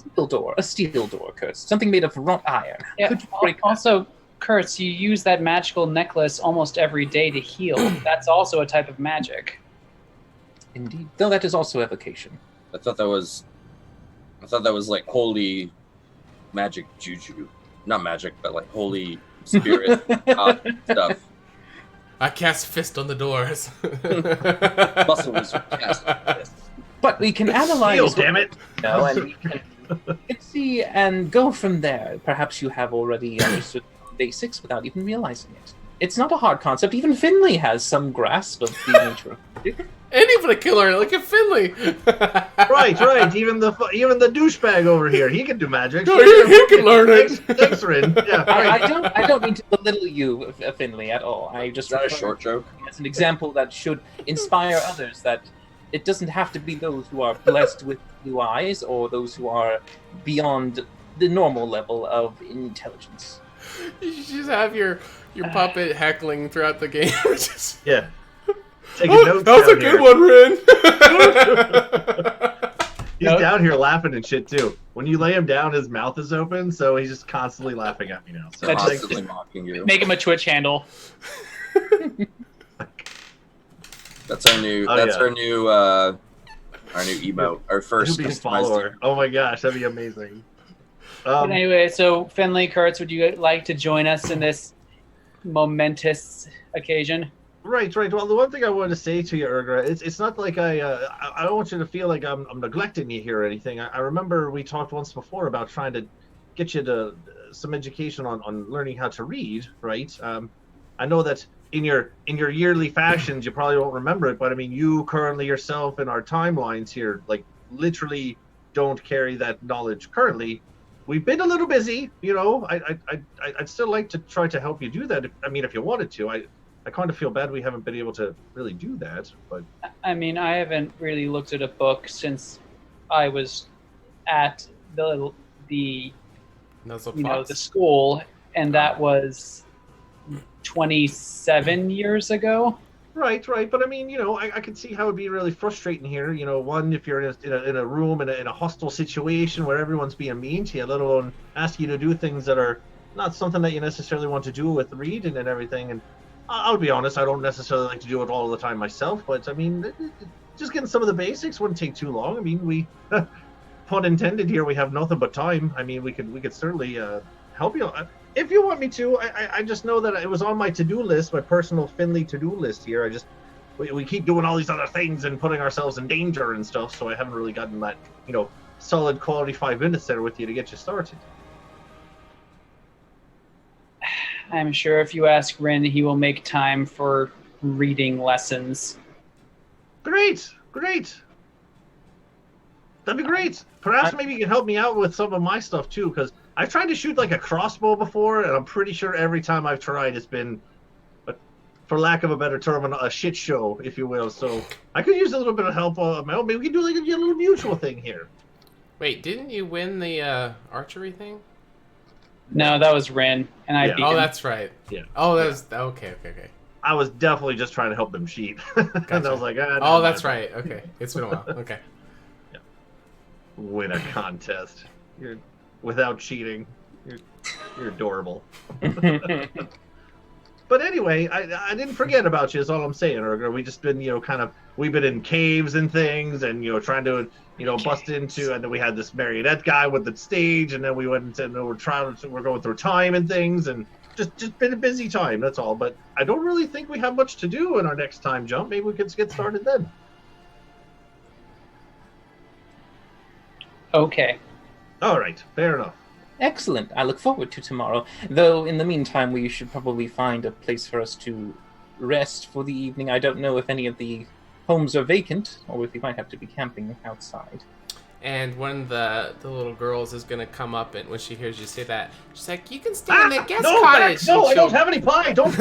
a steel door, Kurtz, something made of wrought iron. Yeah. Could you break that? Also, Kurtz, you use that magical necklace almost every day to heal. That's also a type of magic. Indeed, though that is also evocation. I thought that was like holy magic juju, not magic, but like holy spirit stuff. I cast fist on the doors. Muscle wizard cast this. But we can analyze. Heal, damn it! And we can see and go from there. Perhaps you have already understood basics without even realizing it. It's not a hard concept. Even Finley has some grasp of the nature of magic. Anybody can learn it. Look at Finley. Right. Even the douchebag over here, he can do magic. No, he can learn it. Thanks, Rin. Yeah, right. I don't mean to belittle you, Finley, at all. I just Is that a refer short joke? as an example that should inspire others that it doesn't have to be those who are blessed with blue eyes or those who are beyond the normal level of intelligence. You should just have your puppet heckling throughout the game. Just... Yeah. Taking notes that was a down good here. one, Rin. He's down here laughing and shit too. When you lay him down, his mouth is open, so he's just constantly laughing at me now. So That's just- Constantly mocking you. Make him a Twitch handle. That's our new. Oh, that's yeah. our new emote. Our first he'll be a customized follower. Oh my gosh, that'd be amazing. But anyway, so Finley, Kurtz, would you like to join us in this momentous occasion? Right. Well, the one thing I wanted to say to you, Ergra, it's not like I don't want you to feel like I'm neglecting you here or anything. I remember we talked once before about trying to get you to some education on learning how to read, right? I know that in your yearly fashions, you probably won't remember it, but I mean, you currently yourself in our timelines here, like literally don't carry that knowledge currently. We've been a little busy, you know. I'd still like to try to help you do that. I mean, if you wanted to, I kind of feel bad we haven't been able to really do that, but I mean, I haven't really looked at a book since I was at the the school, and that was 27 years ago. Right. But I mean, you know, I could see how it'd be really frustrating here. You know, one, if you're in a room in a hostile situation where everyone's being mean to you, let alone ask you to do things that are not something that you necessarily want to do with reading and everything. And I'll be honest, I don't necessarily like to do it all the time myself, but I mean, just getting some of the basics wouldn't take too long. I mean, we, pun intended here, we have nothing but time. I mean, we could certainly help you. If you want me to, I just know that it was on my to-do list, my personal Finley to-do list here. We keep doing all these other things and putting ourselves in danger and stuff, so I haven't really gotten that, you know, solid quality 5 minutes there with you to get you started. I'm sure if you ask Rin, he will make time for reading lessons. Great. That'd be great. Perhaps maybe you can help me out with some of my stuff too, because I've tried to shoot like a crossbow before, and I'm pretty sure every time I've tried, it's been, for lack of a better term, a shit show, if you will. So I could use a little bit of help. Maybe we can do like a little mutual thing here. Wait, didn't you win the archery thing? No, that was Rin, and I Yeah. beat Oh, him. that's right. Yeah. Oh, that was okay. I was definitely just trying to help them cheat. And I Gotcha. was like, Oh, that's right. Okay, it's been a while. Okay. Win a contest. You're without cheating. You're adorable. But anyway, I didn't forget about you. Is all I'm saying. Or we just been we've been in caves and things, and trying to bust into. And then we had this marionette guy with the stage, and then we went and we're going through time and things, and just been a busy time. That's all. But I don't really think we have much to do in our next time jump. Maybe we could get started then. Okay. All right, fair enough. Excellent. I look forward to tomorrow. Though, in the meantime, we should probably find a place for us to rest for the evening. I don't know if any of the homes are vacant, or if we might have to be camping outside. And one of the little girls is going to come up, and when she hears you say that, she's like, you can stay in the guest cottage. No, I don't have any pie. Don't.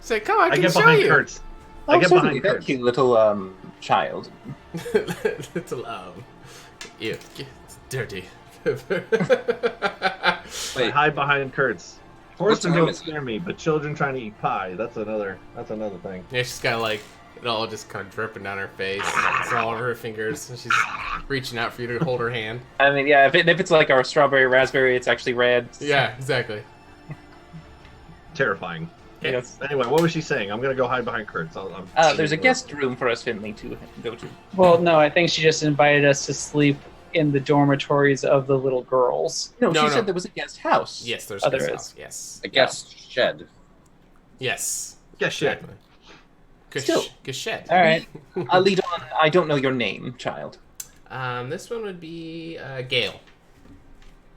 Say, come on, I can get show behind you. Kurtz. Oh, I get certainly. behind Thank you, little child. Little ew, it's dirty. I Wait, hide behind Kurtz. What Horsemen time don't is it? scare me, but children trying to eat pie, that's another thing. Yeah, she's got like it all just kind of dripping down her face. It's all over her fingers, and she's reaching out for you to hold her hand. I mean, yeah, if it's like our strawberry raspberry, it's actually red. Yeah, exactly. Terrifying. Yes. Anyway, what was she saying? I'm gonna go hide behind Kurtz. There's a guest room for us, Finley, to go to. Well, no, I think she just invited us to sleep in the dormitories of the little girls. No, No, she no. said there was a guest house. Yes, there's Oh, a there guest is. house. Yes. a guest shed. Yes. Yeah, shit. Exactly. Good Still. good shed. All right. I'll lead on. I don't know your name, child. This one would be Gail.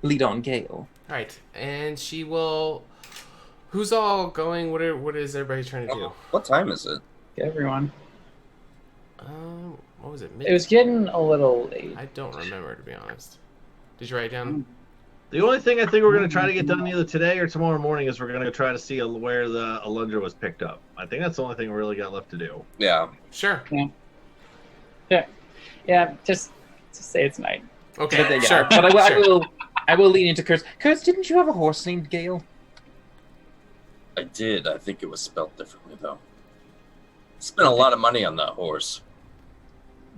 Lead on, Gale. All right, and she will. Who's all going? What is everybody trying to do? What time is it? Everyone. What was it? It was getting a little late. I don't remember, to be honest. Did you write it down? The only thing I think we're gonna try to get done either today or tomorrow morning is we're gonna try to see where the Alundra was picked up. I think that's the only thing we really got left to do. Yeah. Sure. Yeah, just say it's night. Okay. But then, yeah, Sure. But Sure. I will lean into Kurtz. Kurtz, didn't you have a horse named Gale? I did. I think it was spelled differently, though. Spent a lot of money on that horse.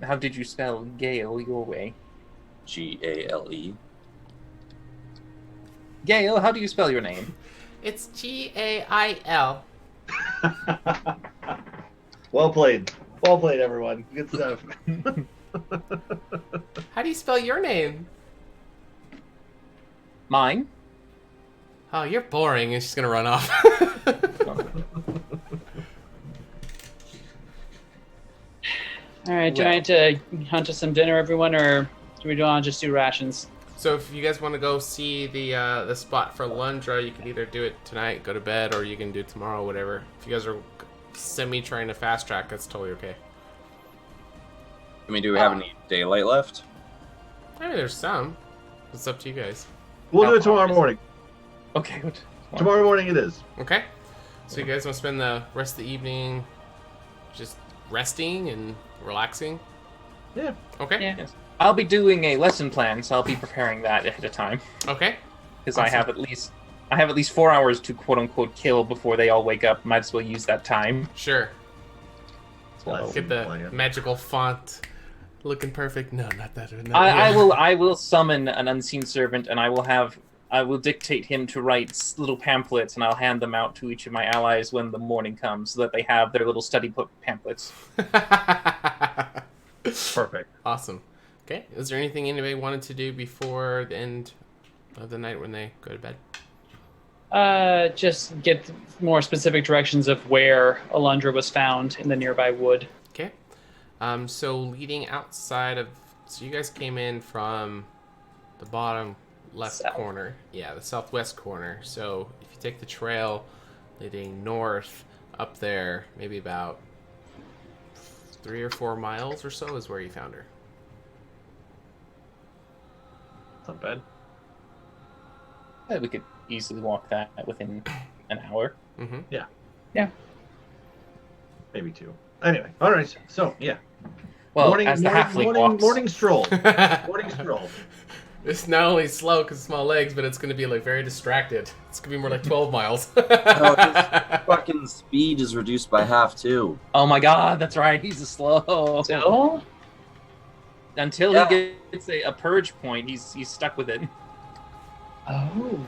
How did you spell Gale your way? Gale. Gale, how do you spell your name? It's Gail. Well played, everyone. Good stuff. How do you spell your name? Mine? Oh, you're boring, and she's gonna run off. All right, do I need to hunt us some dinner, everyone, or do we want to just do rations? So if you guys want to go see the spot for Lundra, you can either do it tonight, go to bed, or you can do it tomorrow, whatever. If you guys are trying to fast track, that's totally okay. I mean, do we have any daylight left? I mean, there's some. It's up to you guys. We'll do it tomorrow morning. Okay, good. Tomorrow morning it is. Okay. So you guys want to spend the rest of the evening just resting and relaxing? Yeah. Okay. Yeah. Yes. I'll be doing a lesson plan, so I'll be preparing that ahead of time. Okay. Because Awesome. I have at least 4 hours to quote unquote kill before they all wake up. Might as well use that time. Sure. Let's Get the plan. magical font looking perfect. No, not that. No, I will summon an unseen servant, and I will dictate him to write little pamphlets, and I'll hand them out to each of my allies when the morning comes, so that they have their little study book pamphlets. Perfect. Awesome. Okay. Is there anything anybody wanted to do before the end of the night when they go to bed? Just get more specific directions of where Alundra was found in the nearby wood. Okay. So leading outside of, so you guys came in from the bottom left South. corner. Yeah, the southwest corner. So if you take the trail leading north up there, maybe about 3 or 4 miles or so is where you found her. Not bad. We could easily walk that within an hour. Mm-hmm. Maybe 2. Anyway, all right. So yeah. Well, as the halfling walks. Morning stroll. Morning stroll. It's not only slow because small legs, but it's going to be like very distracted. It's going to be more like 12 miles. Oh, his fucking speed is reduced by half, too. Oh my god, that's right, he's a slow. Still? Until Yeah. he gets a purge point, he's stuck with it. Oh.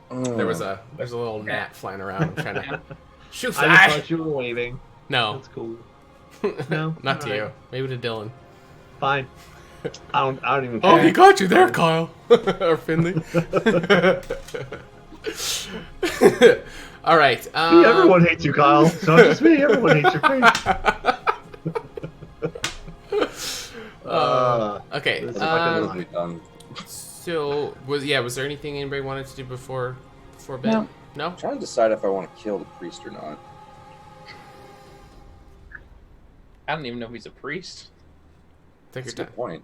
There's a little gnat flying around. I'm trying to shoot I just that. thought you were waving. No, That's cool. No, not to alright. you. Maybe to Dylan. Fine. I don't even care. Oh, he got you there, Kyle. Or Finley. All right. See, everyone hates you, Kyle. It's not just me. Everyone hates your face. Okay. This is That'll fucking be done. So was there anything anybody wanted to do before bed? No. No. I'm trying to decide if I want to kill the priest or not. I don't even know if he's a priest. Take That's a your good time. point.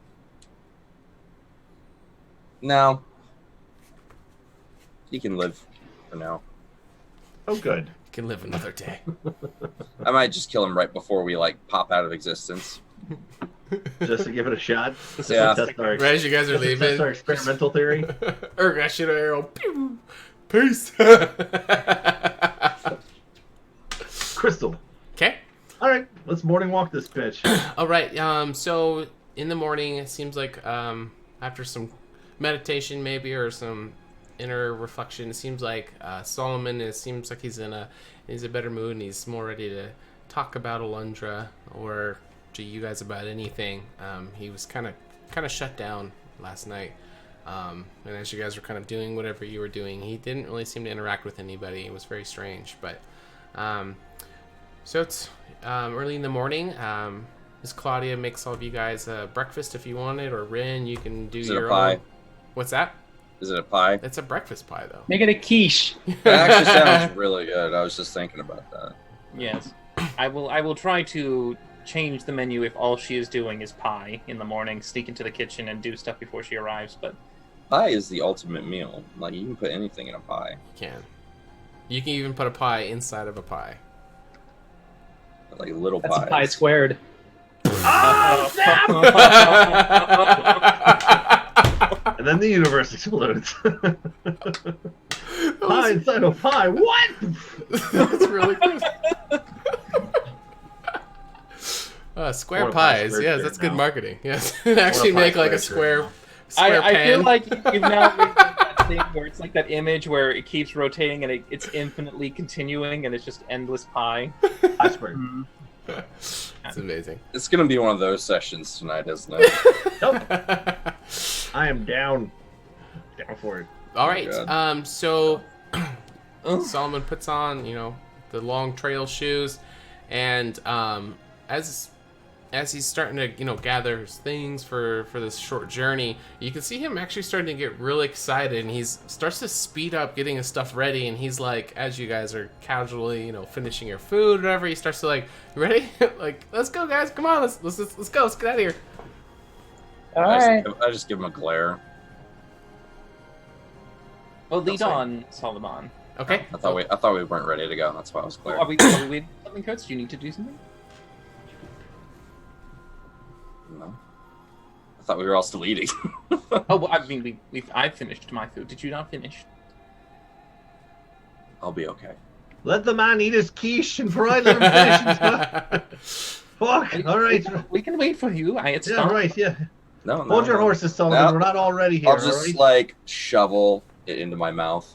No. He can live for now. Oh, good. You can live another day. I might just kill him right before we pop out of existence. Just to give it a shot. Yeah. That's our, Right as you guys are leaving. that's our experimental theory. I shoot an arrow. Pew! Peace. Crystal. Okay. All right, let's morning walk this bitch. All right. So in the morning, it seems like after some meditation, maybe, or some inner reflection, it seems like Solomon. It seems like he's in a better mood, and he's more ready to talk about Alundra or to you guys about anything. He was kind of shut down last night, and as you guys were kind of doing whatever you were doing, he didn't really seem to interact with anybody. It was very strange, but. So it's early in the morning. Miss Claudia makes all of you guys breakfast if you want it, or Rin, you can do Is it your a pie? own. What's that? Is it a pie? It's a breakfast pie, though. Make it a quiche. That actually sounds really good. I was just thinking about that. Yes. I will try to change the menu if all she is doing is pie in the morning, sneak into the kitchen and do stuff before she arrives, but Pie is the ultimate meal. You can put anything in a pie. You can even put a pie inside of a pie. Little That's pies. a pie squared. And then the universe explodes. Pie inside a pie. What? That's really good. Square Or a pie pies. square Yes, shit that's good now. marketing. Yes, actually pie make like a square square I pan. feel like you've now made that thing where it's like that image where it keeps rotating and it's infinitely continuing and it's just endless pie. I swear. It's amazing. It's gonna be one of those sessions tonight, isn't it? Nope. I am down. Down for it. All right. God. So Solomon puts on, the long trail shoes, and as he's starting to, gather his things for this short journey, you can see him actually starting to get really excited, and he starts to speed up getting his stuff ready, and he's like, as you guys are casually, finishing your food, or whatever, he starts to you ready? Let's go, guys, come on, let's go, let's get out of here. All right. I just give him a glare. Well, lead That's right. on, Solomon. Okay. I thought we weren't ready to go. That's why I was Are glaring. we waiting for something, Kurtz? Do you need to do something? No. I thought we were all still eating. Oh, well, I mean, I finished my food. Did you not finish? I'll be okay. Let the man eat his quiche and let him finish his stuff. Fuck. All right. We can wait for you. It's Yeah, fine. right. Yeah. No, Hold your horses, Solomon. No. We're not all ready here. I'll just all right? shovel it into my mouth.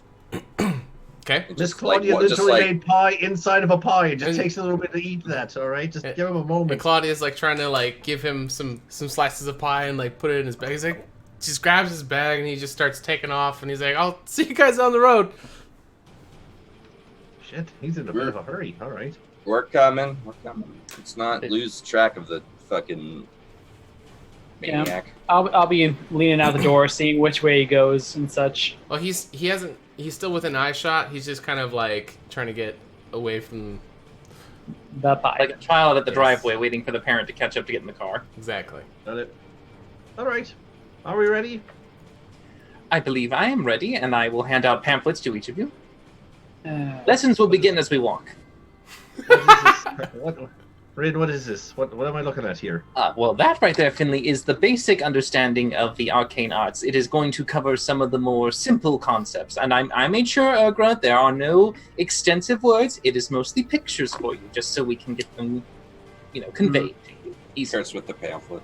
Okay. And Miss just, Claudia just literally made pie inside of a pie. It just And- takes a little bit to eat that. All right. Just And- give him a And moment. Claudia's trying to give him some slices of pie and put it in his bag. He's like, just grabs his bag and he just starts taking off, and he's like, I'll see you guys on the road. Shit. He's in a bit of a hurry. All right. We're coming. Let's not lose track of the fucking maniac. I'll be leaning out the door, seeing which way he goes and such. Well, he's still within eye shot. He's just kind of trying to get away from. The pie. Like a child at the Yes. driveway waiting for the parent to catch up to get in the car. Exactly. Got it. All right. Are we ready? I believe I am ready, and I will hand out pamphlets to each of you. Lessons Lessons will begin as we walk. What is this? What is this? What am I looking at here? Well, that right there, Finley, is the basic understanding of the arcane arts. It is going to cover some of the more simple concepts, and I made sure, Urgra, there are no extensive words. It is mostly pictures for you, just so we can get them, conveyed to you He easily. starts with the pamphlet.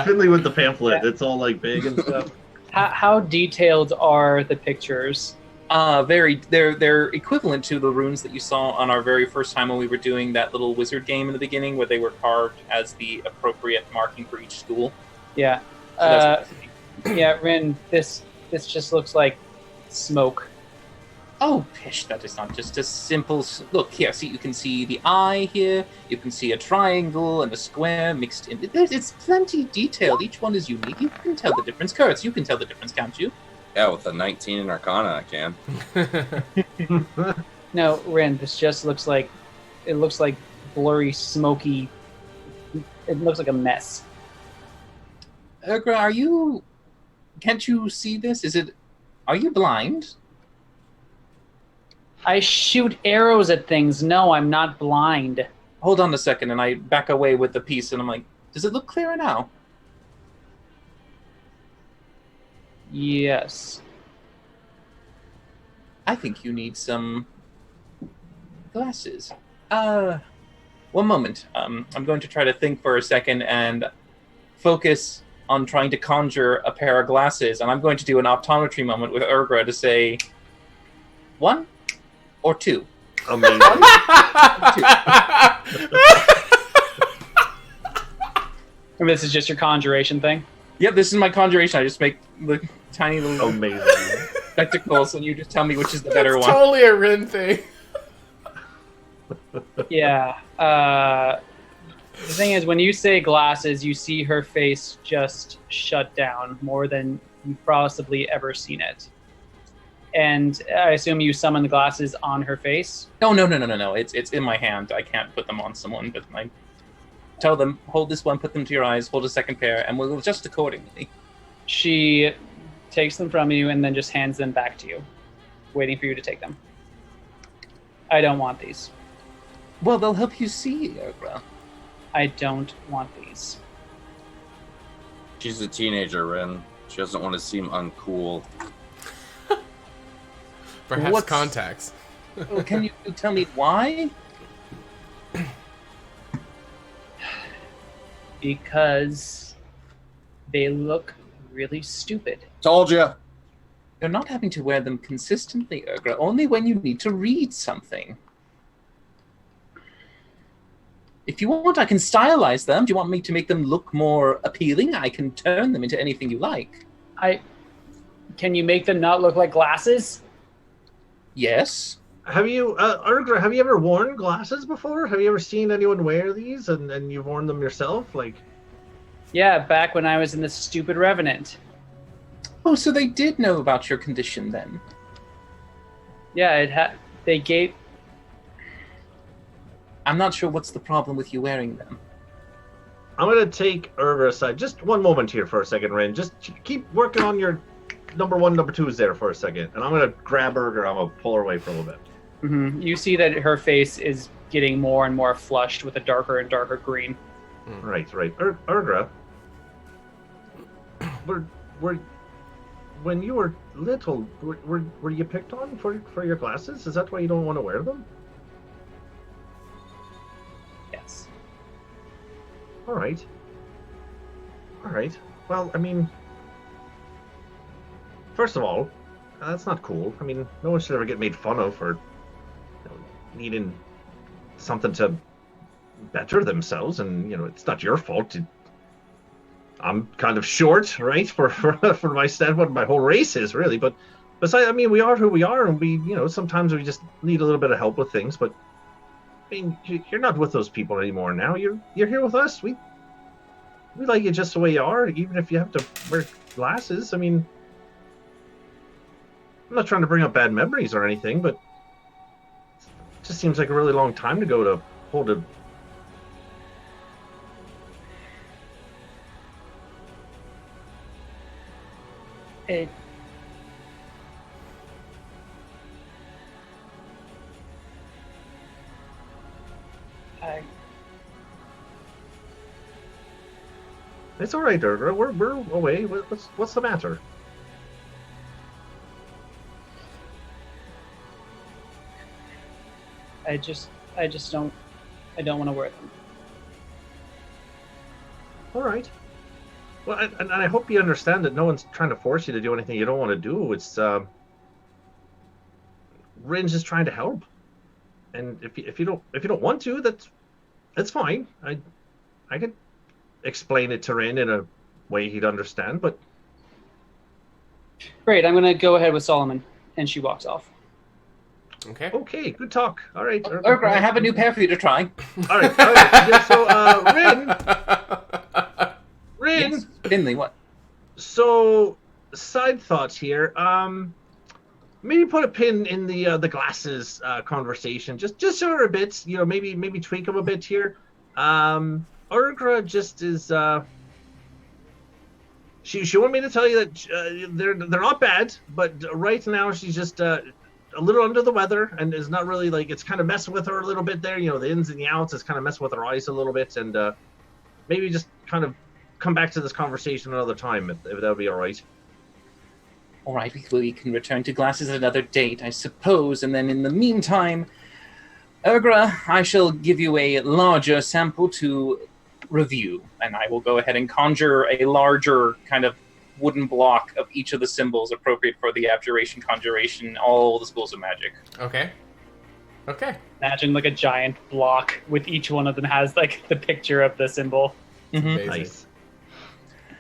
Finley with the pamphlet. It's all big and stuff. How detailed are the pictures? They're equivalent to the runes that you saw on our very first time when we were doing that little wizard game in the beginning, where they were carved as the appropriate marking for each school. Yeah. So that's what you see. Yeah, Rin, this just looks like smoke. Oh, pish, that is not just a simple... Look, here, see, you can see the eye here, you can see a triangle and a square mixed in. It's plenty detailed. Each one is unique. You can tell the difference. Kurtz, you can tell the difference, can't you? Yeah, with a 19 in Arcana, I can. No, Rin, this just looks like... It looks like blurry, smoky... It looks like a mess. Ergra, are you... Can't you see this? Are you blind? I shoot arrows at things. No, I'm not blind. Hold on a second, and I back away with the piece, and I'm like, does it look clearer now? Yes. I think you need some glasses. One moment. I'm going to try to think for a second and focus on trying to conjure a pair of glasses, and I'm going to do an optometry moment with Ergra to say 1 or 2. Amazing. And this is just your conjuration thing? Yep, this is my conjuration. I just make the tiny little Amazing. spectacles, and you just tell me which is the better That's one. totally a Rin thing. Yeah. The thing is, when you say glasses, you see her face just shut down more than you've possibly ever seen it. And I assume you summon the glasses on her face? No. It's in my hand. I can't put them on someone, but I tell them, hold this one, put them to your eyes, hold a second pair, and we'll adjust accordingly. She takes them from you and then just hands them back to you, waiting for you to take them. I don't want these. Well, they'll help you see, Ergra. I don't want these. She's a teenager, Ren. She doesn't want to seem uncool. Perhaps What's- contacts. Well, can you tell me why? Because they look really stupid. Told you. You're not having to wear them consistently, Ergra, only when you need to read something. If you want, I can stylize them. Do you want me to make them look more appealing? I can turn them into anything you like. Can you make them not look like glasses? Yes. Have you, Ergra, have you ever worn glasses before? Have you ever seen anyone wear these and you've worn them yourself? Like, Yeah, back when I was in the stupid Revenant. Oh, so they did know about your condition then. Yeah, they gave... I'm not sure what's the problem with you wearing them. I'm going to take Ergra aside. Just one moment here for a second, Ren. Just keep working on your number 1, number 2s there for a second. And I'm going to grab Ergra. I'm going to pull her away for a little bit. Mm-hmm. You see that her face is getting more and more flushed with a darker and darker green. Right. Ergra, when you were little, were you picked on for your glasses? Is that why you don't want to wear them? Yes. All right. Well, I mean, first of all, that's not cool. I mean, no one should ever get made fun of for needing something to better themselves, and it's not your fault. I'm kind of short, right? For my standpoint, my whole race is really, but besides, I mean, we are who we are, and we, sometimes we just need a little bit of help with things. But I mean, you're not with those people anymore now. You're here with us. We like you just the way you are, even if you have to wear glasses. I mean, I'm not trying to bring up bad memories or anything, but it just seems like a really long time to go to hold a. It's all right, Ergra. We're away. What's the matter? I don't want to wear them. All right. Well, and I hope you understand that no one's trying to force you to do anything you don't want to do. It's Rin's just trying to help, and if you don't want to, that's fine. I could explain it to Rin in a way he'd understand, but Great, I'm gonna go ahead with Solomon, and she walks off. okay, good talk. All right, Urgra, I have a new pair for you to try. All right. Yeah, so Rin. Yes, Finley, what? So, side thoughts here. Maybe put a pin in the glasses conversation, just for a bit. You know, maybe tweak them a bit here. Urgra just is. She wanted me to tell you that they're not bad, but right now she's just a little under the weather and is not really like it's kind of messing with her a little bit there. You know, the ins and the outs is kind of messing with her eyes a little bit, and maybe just kind of come back to this conversation another time if that would be all right. All right, we can return to glasses at another date, I suppose, and then in the meantime, Urgra, I shall give you a larger sample to review, and I will go ahead and conjure a larger kind of wooden block of each of the symbols appropriate for the abjuration, conjuration, all the schools of magic. Okay. Imagine like a giant block with each one of them has like the picture of the symbol. Mm-hmm. Amazing. Nice.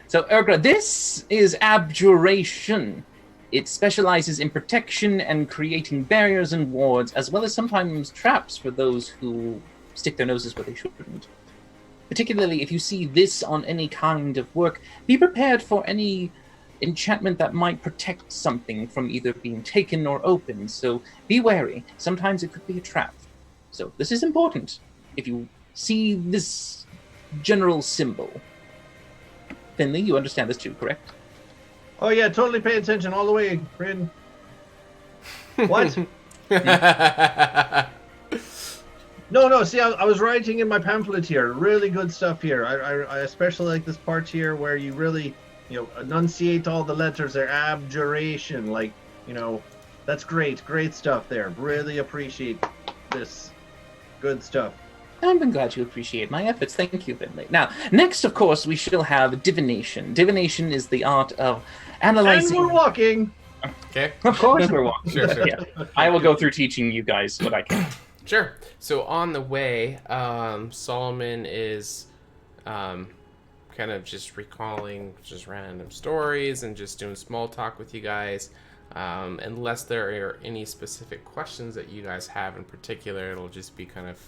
So, Urgra, this is abjuration. It specializes in protection and creating barriers and wards, as well as sometimes traps for those who stick their noses where they shouldn't. Particularly if you see this on any kind of work, be prepared for any enchantment that might protect something from either being taken or opened, so be wary. Sometimes it could be a trap. So this is important. If you see this general symbol. Finley, you understand this too, correct? Oh yeah, totally pay attention all the way, Rin. What? No. See, I was writing in my pamphlet here. Really good stuff here. I especially like this part here where you really, enunciate all the letters. There, abjuration. Like, that's great. Great stuff there. Really appreciate this. Good stuff. I'm glad you appreciate my efforts. Thank you, Finley. Now, next, of course, we shall have divination. Divination is the art of analyzing. And we're walking. Okay. Of course, we're walking. Sure. Yeah. I will go through teaching you guys what I can. Sure. So on the way, Solomon is kind of just recalling just random stories and just doing small talk with you guys. Unless there are any specific questions that you guys have in particular, it'll just be kind of,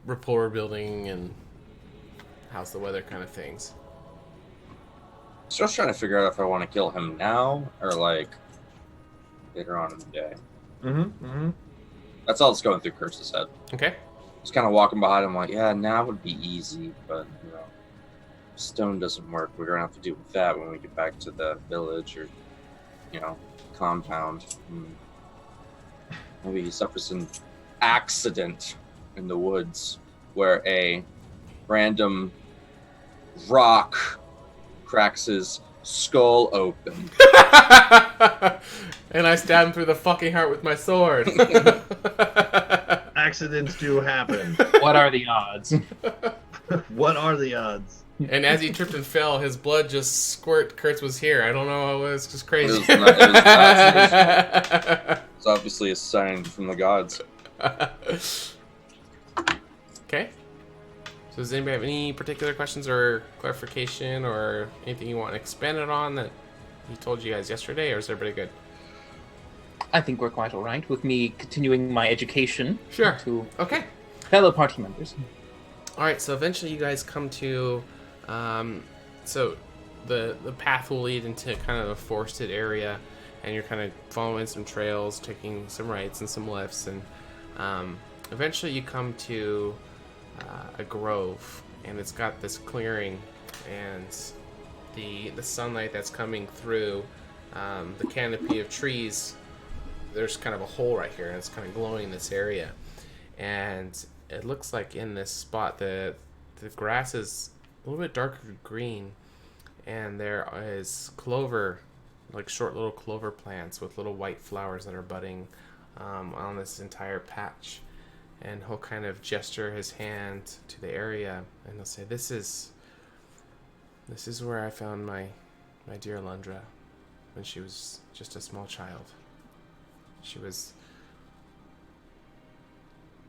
rapport building and how's the weather kind of things. So I was trying to figure out if I want to kill him now or like later on in the day. That's all that's going through Kurtz's head. Okay. Just kind of walking behind him like, yeah, now would be easy, but stone doesn't work. We're gonna have to deal with that when we get back to the village or compound. Maybe he suffers an accident in the woods where a random rock cracks his skull open. And I stab him through the fucking heart with my sword. Accidents do happen. What are the odds? What are the odds? And as he tripped and fell, his blood just squirt. Kurtz was here. I don't know. It was just crazy. It's obviously a sign from the gods. Okay. So does anybody have any particular questions or clarification or anything you want expanded on that he told you guys yesterday, or is everybody good? I think we're quite all right with me continuing my education. Sure. To Okay. fellow party members. All right. So eventually, you guys come to, so the path will lead into kind of a forested area, and you're kind of following some trails, taking some rights and some lefts, and eventually you come to a grove, and it's got this clearing, and the sunlight that's coming through the canopy of trees. There's kind of a hole right here, and it's kind of glowing in this area, and it looks like in this spot the grass is a little bit darker green, and there is clover, like short little clover plants with little white flowers that are budding on this entire patch. And he'll kind of gesture his hand to the area, and he'll say, this is This is where I found my dear Alundra when she was just a small child. She was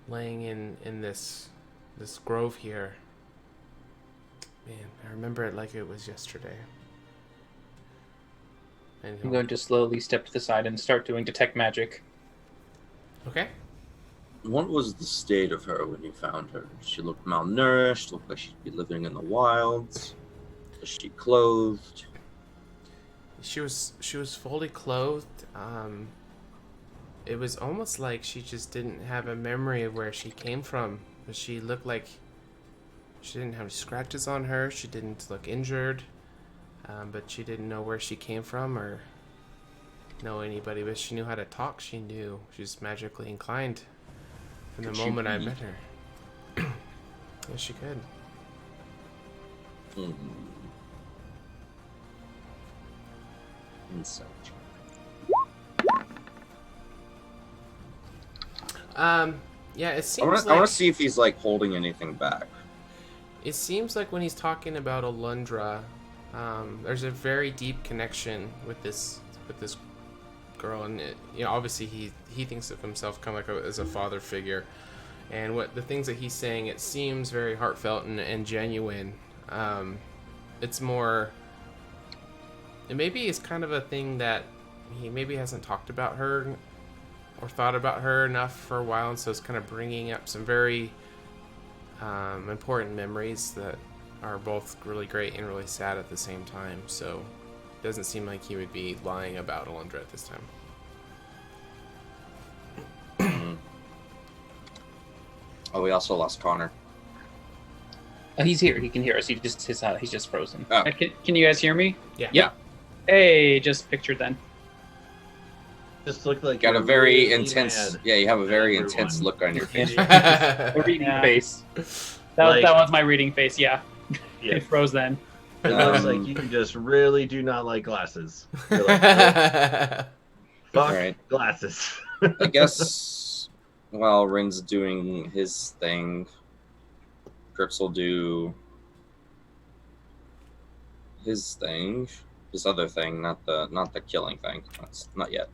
laying in this grove here. Man, I remember it like it was yesterday. And I'm going to slowly step to the side and start doing detect magic. Okay. What was the state of her when you found her? She looked malnourished, looked like she'd be living in the wilds. Was she clothed? She was fully clothed. It was almost like she just didn't have a memory of where she came from. But she looked like she didn't have scratches on her. She didn't look injured. But she didn't know where she came from or know anybody. But she knew how to talk. She knew she was magically inclined from the moment I met her. Yes, she could. Insight. Yeah, it I seems want like to see if he's like holding anything back. it seems like when he's talking about Alundra, there's a very deep connection with this girl, and obviously he thinks of himself kind of like as a father figure, and what the things that he's saying, it seems very heartfelt and genuine. It's more, it maybe is kind of a thing that he maybe hasn't talked about her or thought about her enough for a while, and so it's kind of bringing up some very important memories that are both really great and really sad at the same time. So it doesn't seem like he would be lying about Alundra at this time. Oh, we also lost Connor. He's here. He can hear us. He's just frozen. Oh. Can you guys hear me? Yeah. Yep. Hey, just pictured then. Just looked like Got a you're very really intense. mad. Yeah, you have a very Everyone. intense look on your face. A reading Yeah. face. That Like- was my reading face. Yeah, Yeah. it froze then. It looks like Um, you just really do not like glasses. You're like, fuck Right. glasses. I guess while Rin's doing his thing, Crips will do his thing, his other thing, not the killing thing. That's not yet.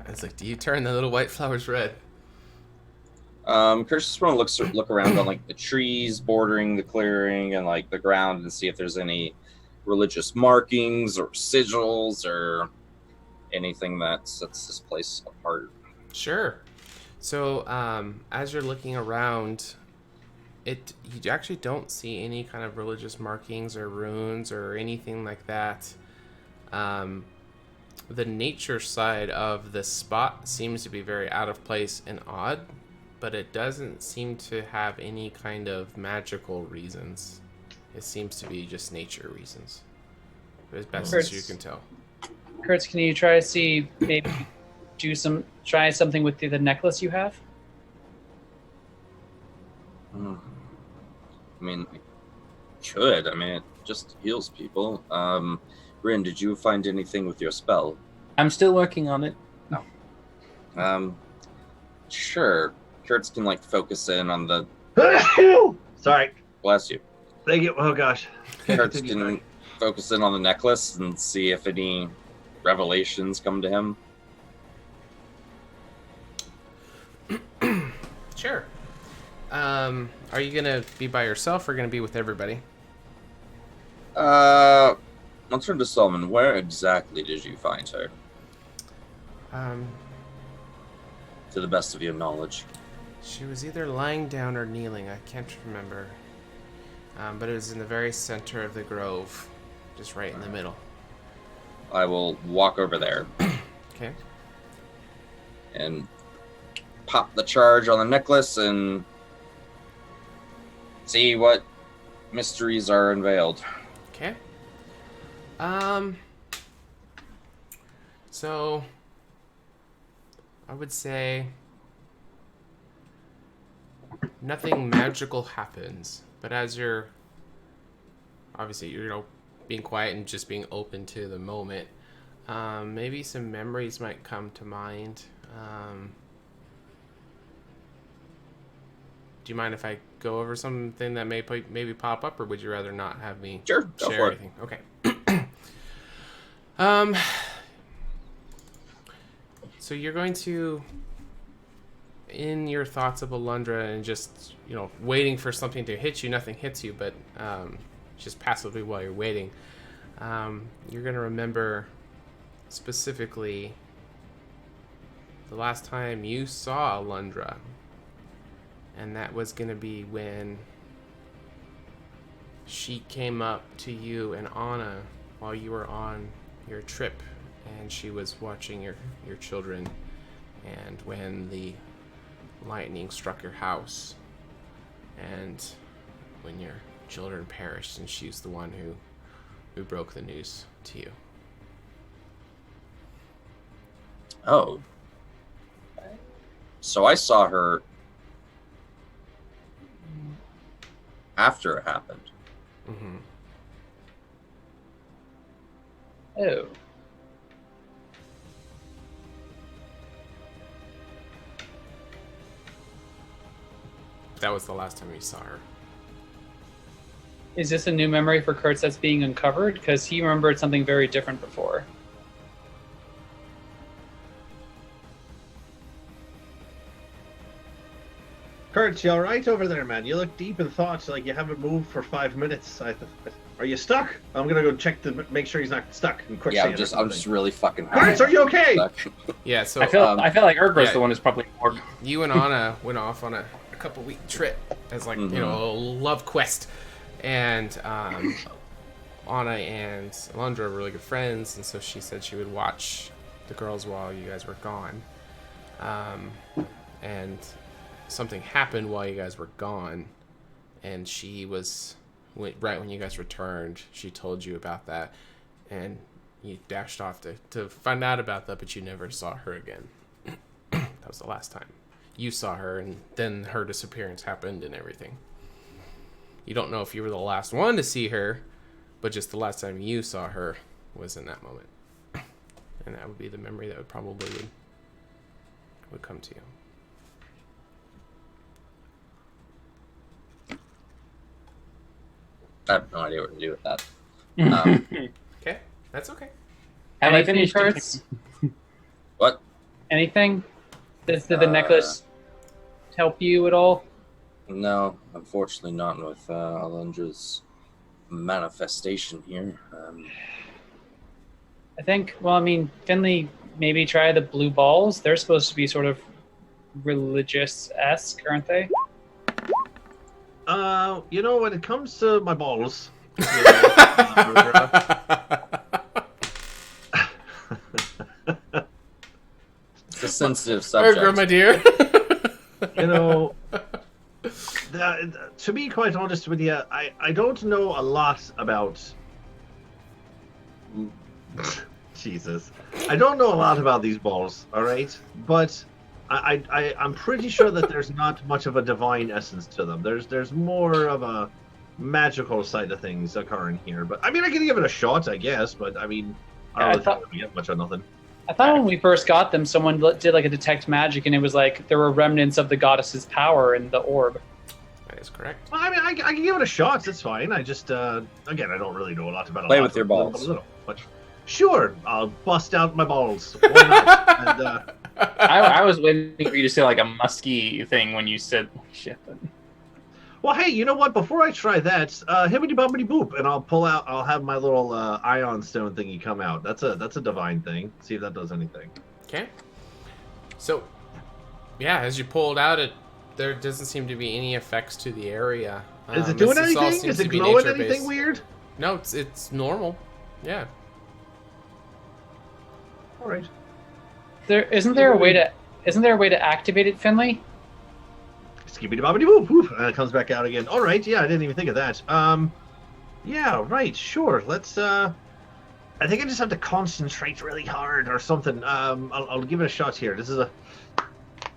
It's like, do you turn the little white flowers red? Chris just want to look around on like the trees bordering the clearing and like the ground and see if there's any religious markings or sigils or anything that sets this place apart. Sure. So, as you're looking around, you actually don't see any kind of religious markings or runes or anything like that. The nature side of the spot seems to be very out of place and odd, but it doesn't seem to have any kind of magical reasons. It seems to be just nature reasons, as best as you can tell. Kurtz, can you try to see maybe try something with the necklace you have? I mean, I could. I mean, it just heals people. Rin, did you find anything with your spell? I'm still working on it. Sure. Kurtz can like focus in on the. Sorry. Bless you. Thank you. Oh gosh. Kurtz can focus in on the necklace and see if any revelations come to him. Sure. Are you gonna be by yourself or gonna be with everybody? I'll turn to Solomon. Where exactly did you find her? To the best of your knowledge. She was either lying down or kneeling. I can't remember. But it was in the very center of the grove, just right in the middle. I will walk over there Okay. and pop the charge on the necklace and see what mysteries are unveiled. Okay. So I would say nothing magical happens, but as you're obviously being quiet and just being open to the moment, maybe some memories might come to mind. you mind if I go over something that maybe pop up, or would you rather not have me Sure, go share for it. anything? Okay. So you're going to, in your thoughts of Alundra and just, waiting for something to hit you, nothing hits you, but just passively while you're waiting, you're going to remember specifically the last time you saw Alundra. And that was going to be when she came up to you and Anna while you were on your trip, and she was watching your children, and when the lightning struck your house, and when your children perished, and she's the one who broke the news to you. Oh. So I saw her after it happened. Mm-hmm. Oh. That was the last time you saw her. Is this a new memory for Kurtz that's being uncovered? Because he remembered something very different before. Kurt, you all right over there, man? You look deep in thought, like you haven't moved for 5 minutes. Are you stuck? I'm gonna go check to make sure he's not stuck. In Yeah, quicksand I'm just really fucking Kurt, are you okay? stuck. Yeah, so I feel like Urgra's yeah. the one who's probably more. you and Anna went off on a couple-week trip as a love quest, and Anna and Alundra are really good friends, and so she said she would watch the girls while you guys were gone, and something happened while you guys were gone, and she was right when you guys returned, she told you about that, and you dashed off to find out about that, but you never saw her again. That was the last time you saw her, and then her disappearance happened and everything. You don't know if you were the last one to see her, but just the last time you saw her was in that moment. And that would be the memory that would come to you. I have no idea what to do with that. Okay, that's okay. Have I Anything, finished? Kurtz? What? Anything? Did the necklace help you at all? No, unfortunately not with Alundra's manifestation here. I think, Finley, maybe try the blue balls. They're supposed to be sort of religious-esque, aren't they? When it comes to my balls, It's a sensitive subject. Urgra, my dear. to be quite honest with you, I don't know a lot about. Jesus, I don't know a lot about these balls. All right, but I'm pretty sure that there's not much of a divine essence to them. There's more of a magical side of things occurring here. But I can give it a shot, I guess. But I don't really think we get much of nothing. I thought when we first got them, someone did like a detect magic, and it was like there were remnants of the goddess's power in the orb. That is correct. Well, I can give it a shot. It's fine. I just again, I don't really know a lot about it. Play with your balls. But sure, I'll bust out my balls. Why not? And, I was waiting for you to say like a musky thing when you said shit. well, hey, you know what? Before I try that, hibbity bobbity boop, and I'll have my little ion stone thingy come out. That's a divine thing. See if that does anything. Okay. So, yeah, as you pulled out, there doesn't seem to be any effects to the area. Is it doing this all anything? seems Is it to be glowing nature-based. anything weird? No, it's normal. Yeah. All right. Isn't there a way to activate it, Finley? Skibbity bobbity boop, woof, and it comes back out again. All right, yeah, I didn't even think of that. Yeah, right, sure. Let's. I think I just have to concentrate really hard or something. I'll give it a shot here. This is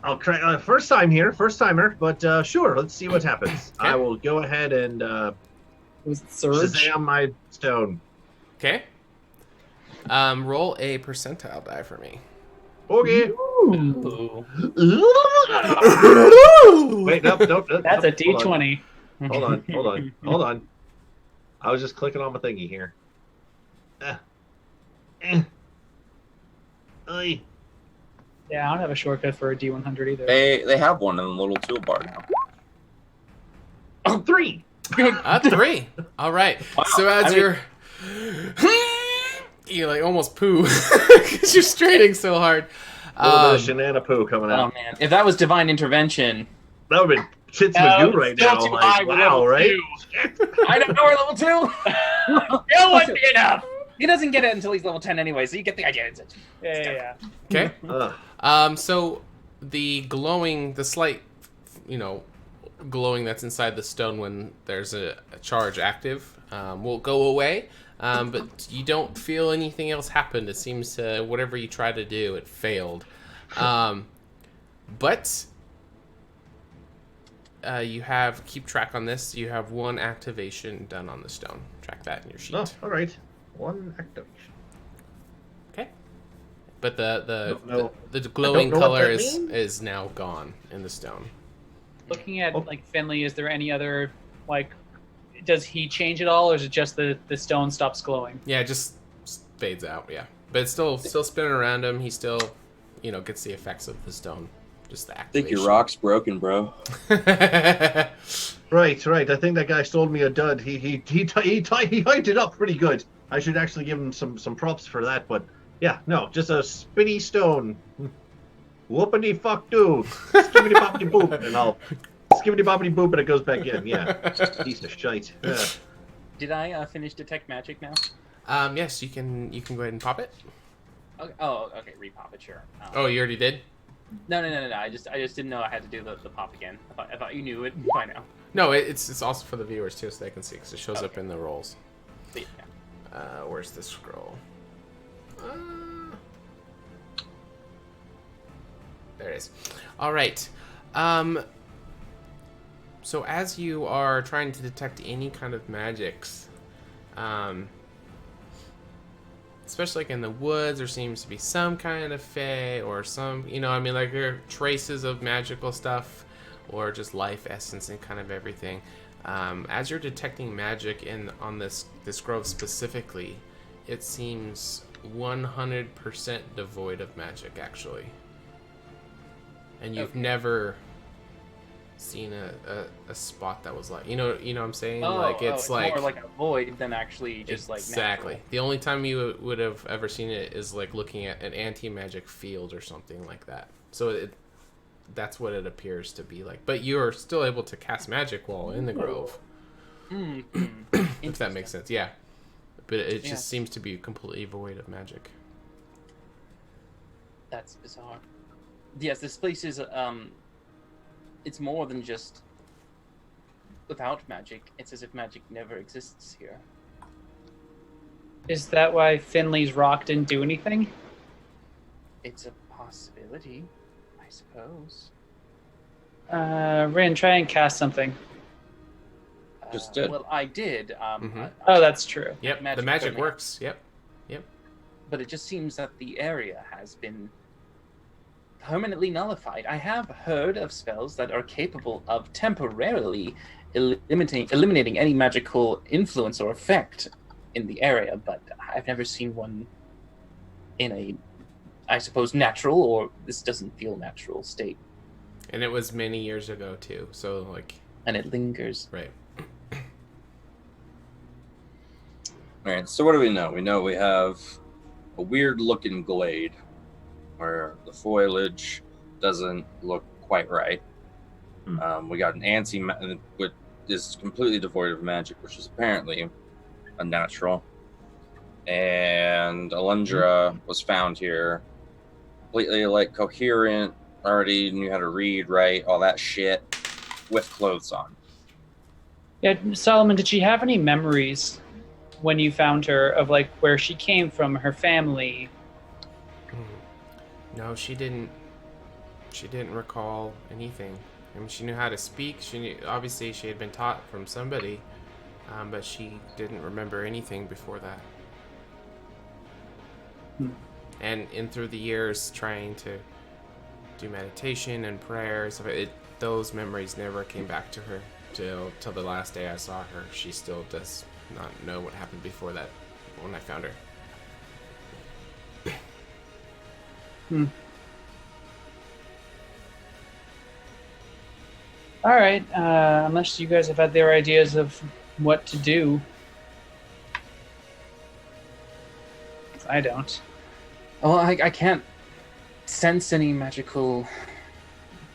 I'll try first timer, but sure. Let's see what happens. Okay. I will go ahead and Was it Surge? Shazam my stone. Okay. Roll a percentile die for me. Okay. Ooh. Wait, nope. That's a hold on. D20. Hold on. I was just clicking on my thingy here. Oy. Yeah, I don't have a shortcut for a D100 either. They have one in the little toolbar now. Oh, 3. 3. All right. So as you're like almost poo because you're straining so hard. A little bit of shenana poo coming Oh out. man, if that was divine intervention, That would have been shits No, magoo it's right still now. too Like, high with wow, level right? 2. I don't know where level 2. It wouldn't be enough. He doesn't get it until he's level 10 anyway, so you get the idea. Yeah. Okay. Ugh. So the slight, glowing that's inside the stone when there's a charge active will go away. But you don't feel anything else happen. It seems whatever you try to do, it failed. But keep track on this. You have 1 activation done on the stone. Track that in your sheet. Oh, all right. 1 activation. Okay. But the No. glowing know what color that is means. now gone in the stone. Looking at like Finley, is there any other like? Does he change at all, or is it just the stone stops glowing? Yeah, it just fades out. Yeah, but it's still spinning around him. He still, gets the effects of the stone. Just the I activation. think your rock's broken, bro. Right. I think that guy sold me a dud. He hyped it up pretty good. I should actually give him some props for that. But yeah, no, just a spinny stone. Whoopity fuck do. Skibbity boppity boop, and I'll skibbity boppity boop, and it goes back in. Yeah, piece of shite. Yeah. Did I finish detect magic now? Yes, you can go ahead and pop it. Okay. Oh, okay. Repop it, sure. Oh, you already did. No. I just didn't know I had to do the pop again. I thought you knew it by now. No, it's also for the viewers too, so they can see because it shows up in the rolls. Yeah. Where's the scroll? There it is. All right. So as you are trying to detect any kind of magics, especially like in the woods, there seems to be some kind of fae or some, like there are traces of magical stuff or just life essence and kind of everything. As you're detecting magic on this grove specifically, it seems 100% devoid of magic, actually. And you've never seen a spot that was like, you know what I'm saying? It's more like a void than actually just exactly. natural. The only time you would have ever seen it is like looking at an anti-magic field or something like that. So that's what it appears to be like. But you're still able to cast magic while in the grove. If that makes sense, yeah. But it just seems to be completely void of magic. That's bizarre. Yes, this place is it's more than just without magic. It's as if magic never exists here. Is that why Finley's rock didn't do anything? It's a possibility, I suppose. Rin, try and cast something. Just did. Well, I did. Oh, that's true. Yep, the magic magic works. Yep. But it just seems that the area has been permanently nullified. I have heard of spells that are capable of temporarily eliminating any magical influence or effect in the area, but I've never seen one in a, I suppose, natural, or this doesn't feel natural state. And it was many years ago too, so like. And it lingers. Right. All right. So what do we know? We know we have a weird-looking glade where the foliage doesn't look quite right. We got an which is completely devoid of magic, which is apparently unnatural. And Alundra was found here, completely like coherent, already knew how to read, write, all that shit, with clothes on. Yeah, Solomon, did she have any memories when you found her of like where she came from, her family? No, she didn't recall anything. I mean, she knew how to speak. Obviously she had been taught from somebody, but she didn't remember anything before that. And through the years trying to do meditation and prayers. Those memories never came back to her till the last day I saw her. She still does not know what happened before that when I found her. All right. Unless you guys have had their ideas of what to do. I don't. Well, I can't sense any magical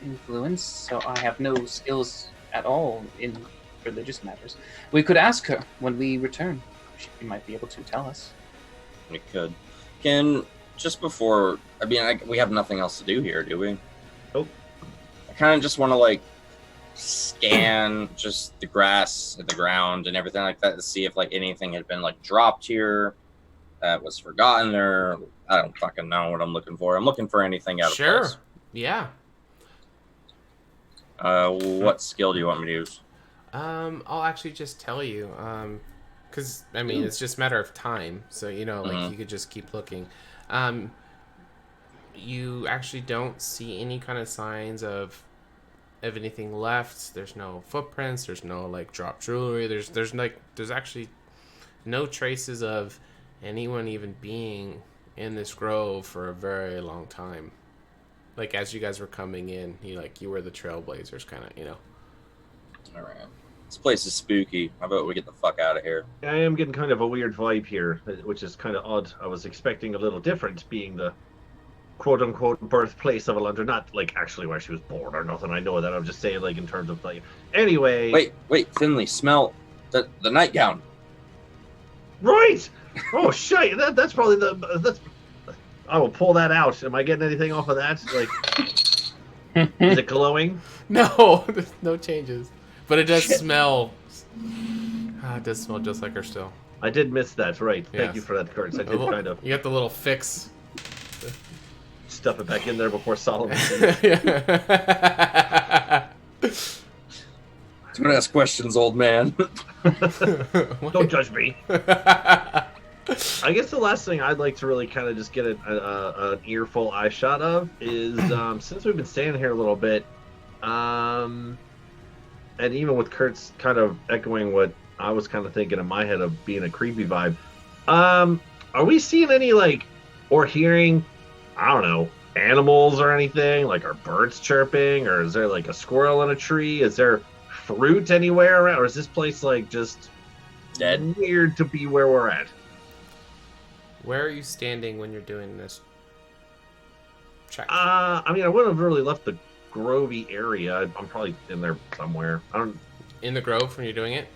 influence, so I have no skills at all in religious matters. We could ask her when we return. She might be able to tell us. We could. Just before, we have nothing else to do here, do we? Nope. I kind of just want to, scan just the grass and the ground and everything like that to see if, anything had been, dropped here that was forgotten, or I don't fucking know what I'm looking for. I'm looking for anything out of place. Sure. Yeah. What skill do you want me to use? I'll actually just tell you. Because, it's just a matter of time. So, you could just keep looking. You actually don't see any kind of signs of anything left. There's no footprints. There's no, dropped jewelry. There's actually no traces of anyone even being in this grove for a very long time. As you guys were coming in, you were the trailblazers, kind of, All right. This place is spooky. How about we get the fuck out of here? I am getting kind of a weird vibe here, which is kind of odd. I was expecting a little different, being the quote-unquote birthplace of Alundra. Not, actually where she was born or nothing. I know that. I'm just saying, in terms of, Anyway... Wait, Finley, smell the nightgown. Right! Oh, shit! That's probably that's... I will pull that out. Am I getting anything off of that? Is it glowing? No, there's no changes. But it does smell. It does smell just like her still. I did miss that, right. Yes. Thank you for that, Curtis. I did kind of You got the little fix. stuff it back in there before Solomon. Don't ask questions, old man. Don't judge me. I guess the last thing I'd like to really kind of just get an earful eye shot of is since we've been staying here a little bit, and even with Kurt's kind of echoing what I was kind of thinking in my head of being a creepy vibe, are we seeing any or hearing, I don't know, animals or anything? Are birds chirping, or is there a squirrel in a tree? Is there fruit anywhere around, or is this place just Dead? Weird to be where we're at? Where are you standing when you're doing this check? I wouldn't have really left the Grovey area. I'm probably in there somewhere. In the grove when you're doing it?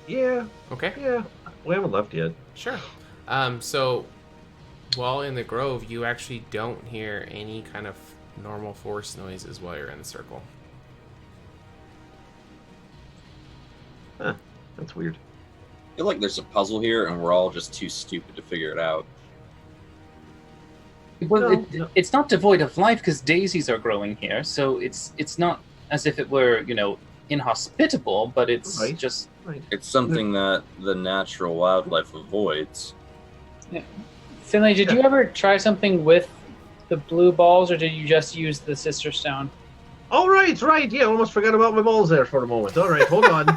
Yeah. Okay. Yeah. We haven't left yet. Sure. So while in the grove, you actually don't hear any kind of normal forest noises while you're in the circle. Huh. That's weird. I feel like there's a puzzle here, and we're all just too stupid to figure it out. Well, No. it's not devoid of life because daisies are growing here, so it's not as if it were, inhospitable, but it's Right. just... Right. It's something that the natural wildlife avoids. Finley, did you ever try something with the blue balls, or did you just use the sister stone? Oh, right. Yeah, I almost forgot about my balls there for a moment. All right, hold on.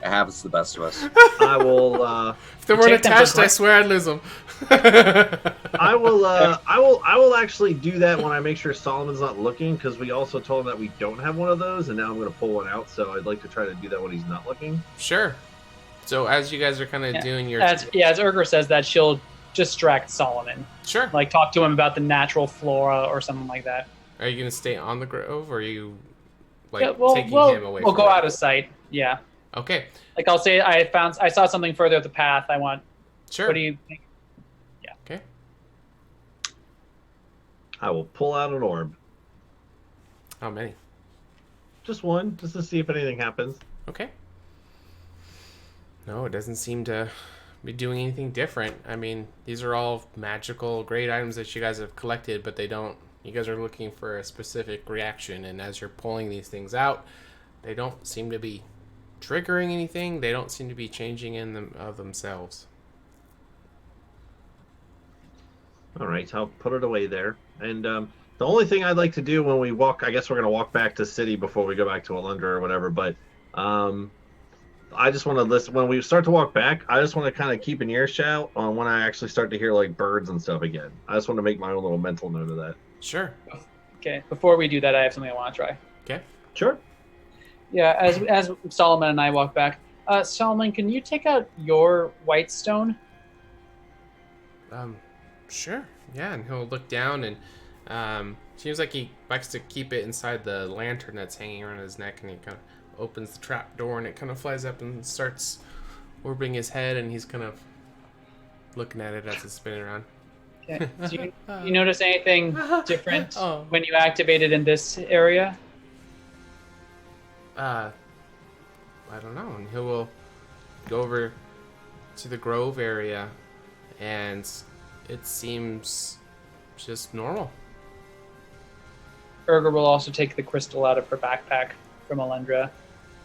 It happens to the best of us. I will. If they weren't Take them for attached, I swear I'd lose them. I will actually do that when I make sure Solomon's not looking, because we also told him that we don't have one of those, and now I'm going to pull one out. So I'd like to try to do that when he's not looking. Sure. So as you guys are kind of doing your... As Urger says that, she'll distract Solomon. Sure. Talk to him about the natural flora or something like that. Are you going to stay on the grove, or are you Yeah, taking him away we'll from go it? out of sight. Yeah. Okay. I'll say I saw something further up the path. I want. Sure. What do you think? Okay. I will pull out an orb. How many? Just one, just to see if anything happens. Okay. No, it doesn't seem to be doing anything different. These are all magical, great items that you guys have collected, but they don't... You guys are looking for a specific reaction, and as you're pulling these things out, they don't seem to be triggering anything. They don't seem to be changing in them of themselves. All right, I'll put it away there. And The only thing I'd like to do when we walk, I guess we're gonna walk back to city before we go back to Alundra or whatever. But I just want to listen when we start to walk back. I just want to kind of keep an earshot on when I actually start to hear like birds and stuff again. I just want to make my own little mental note of that. Sure. Okay, before we do that, I have something I want to try. Okay. Sure. Yeah, as Solomon and I walk back, Solomon, can you take out your white stone? Sure. Yeah, and he'll look down and seems like he likes to keep it inside the lantern that's hanging around his neck, and he kind of opens the trap door and it kind of flies up and starts orbiting his head, and he's kind of looking at it as it's spinning around. Okay. Do you notice anything different Oh. when you activate it in this area? I don't know. And he will go over to the grove area, and it seems just normal. Urga will also take the crystal out of her backpack from Alundra.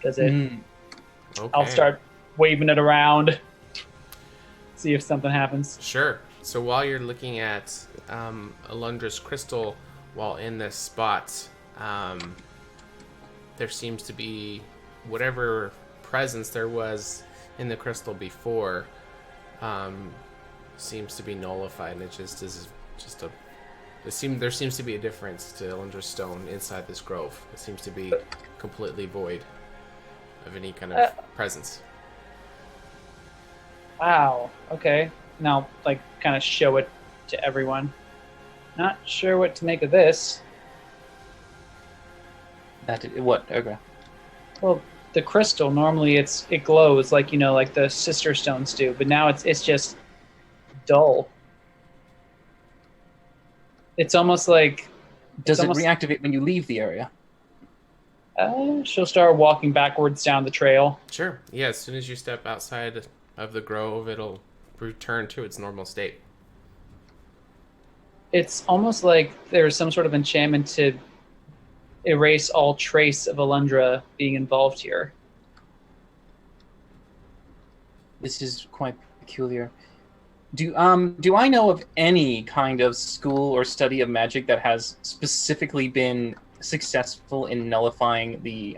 Does it? Okay. I'll start waving it around. See if something happens. Sure. So while you're looking at Alundra's crystal while in this spot, there seems to be whatever presence there was in the crystal before seems to be nullified, and it just is just a. There seems to be a difference to Alundra's stone inside this grove. It seems to be completely void of any kind of presence. Wow. Okay. Now, like, kind of show it to everyone. Not sure what to make of this. What? Okay. Well, the crystal normally it glows like like the sister stones do, but now it's just dull. It's almost like Does it reactivate when you leave the area? she'll start walking backwards down the trail. Sure. Yeah. As soon as you step outside of the grove, it'll return to its normal state. It's almost like there's some sort of enchantment to erase all trace of Alundra being involved here. This is quite peculiar. Do I know of any kind of school or study of magic that has specifically been successful in nullifying the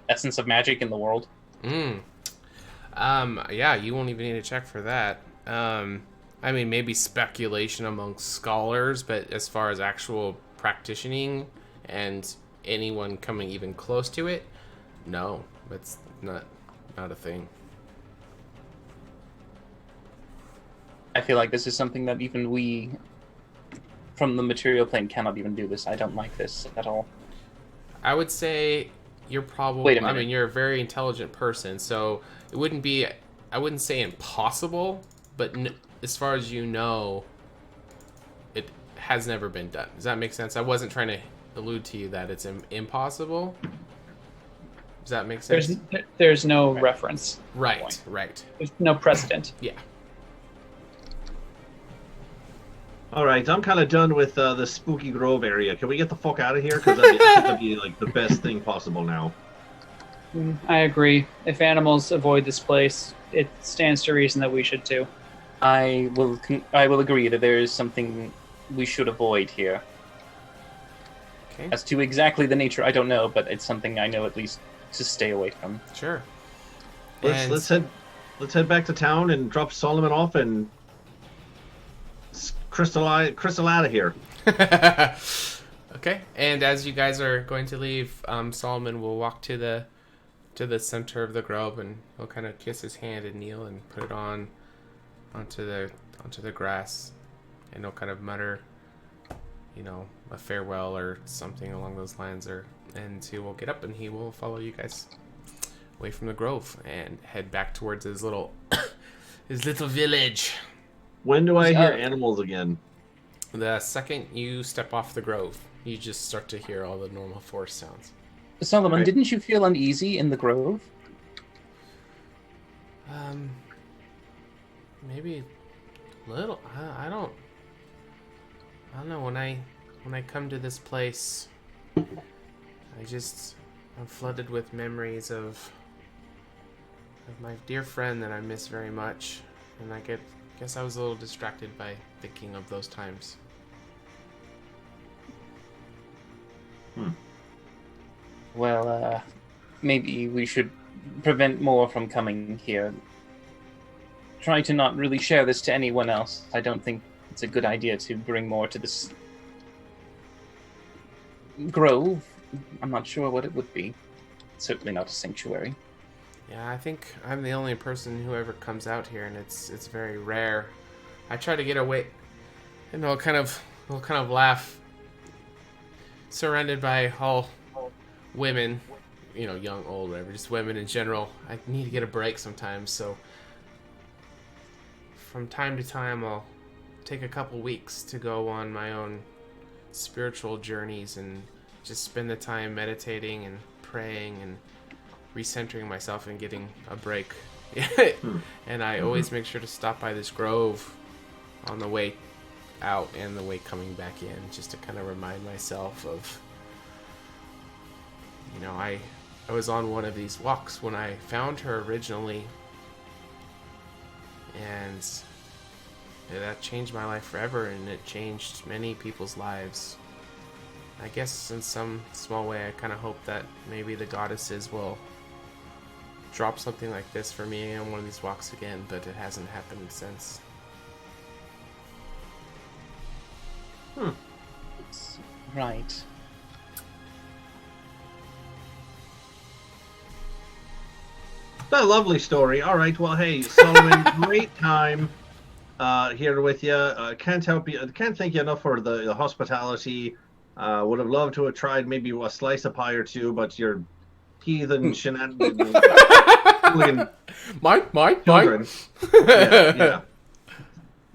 essence of magic in the world? Yeah, you won't even need to check for that. I mean, maybe speculation among scholars, but as far as actual practicing and anyone coming even close to it, no, it's not a thing. I feel like this is something that even we, from the material plane, cannot even do this. I don't like this at all. I would say you're probably. Wait a minute. I mean, you're a very intelligent person, so it wouldn't be. I wouldn't say impossible, but as far as you know, it has never been done. Does that make sense? I wasn't trying to allude to you that it's impossible. Does that make sense? There's no reference. Right. There's no precedent. Yeah. All right, I'm kind of done with the spooky grove area. Can we get the fuck out of here? Because I think that'd be like the best thing possible now. I agree. If animals avoid this place, it stands to reason that we should too. I will agree that there is something we should avoid here. Okay. As to exactly the nature, I don't know, but it's something I know at least to stay away from. Sure. Let's head back to town and drop Solomon off and crystal out of here. Okay. And as you guys are going to leave, Solomon will walk to the center of the grove, and he'll kind of kiss his hand and kneel and put it onto the grass, and he'll kind of mutter, a farewell or something along those lines, and he will get up and he will follow you guys away from the grove and head back towards his little village. When do I hear animals again? The second you step off the grove, you just start to hear all the normal forest sounds. Solomon, Right. didn't you feel uneasy in the grove? Maybe a little. I don't know. When I come to this place, I'm flooded with memories of my dear friend that I miss very much, and I guess I was a little distracted by thinking of those times. Well, maybe we should prevent more from coming here. Try to not really share this to anyone else. I don't think it's a good idea to bring more to this grove. I'm not sure what it would be. Certainly not a sanctuary. Yeah, I think I'm the only person who ever comes out here, and it's very rare. I try to get away, and I'll kind of laugh. Surrounded by all women, young, old, whatever, just women in general. I need to get a break sometimes, so from time to time I'll take a couple weeks to go on my own spiritual journeys and just spend the time meditating and praying and recentering myself and getting a break. And I always make sure to stop by this grove on the way out and the way coming back in, just to kind of remind myself of, I was on one of these walks when I found her originally, and that changed my life forever, and it changed many people's lives. I guess in some small way I kind of hope that maybe the goddesses will drop something like this for me on one of these walks again, but it hasn't happened since. Right. A lovely story. All right. Well, hey, Solomon, great time here with you. Can't help you. Can't thank you enough for the hospitality. Would have loved to have tried maybe a slice of pie or two, but your heathen shenanigans. Mine. Yeah.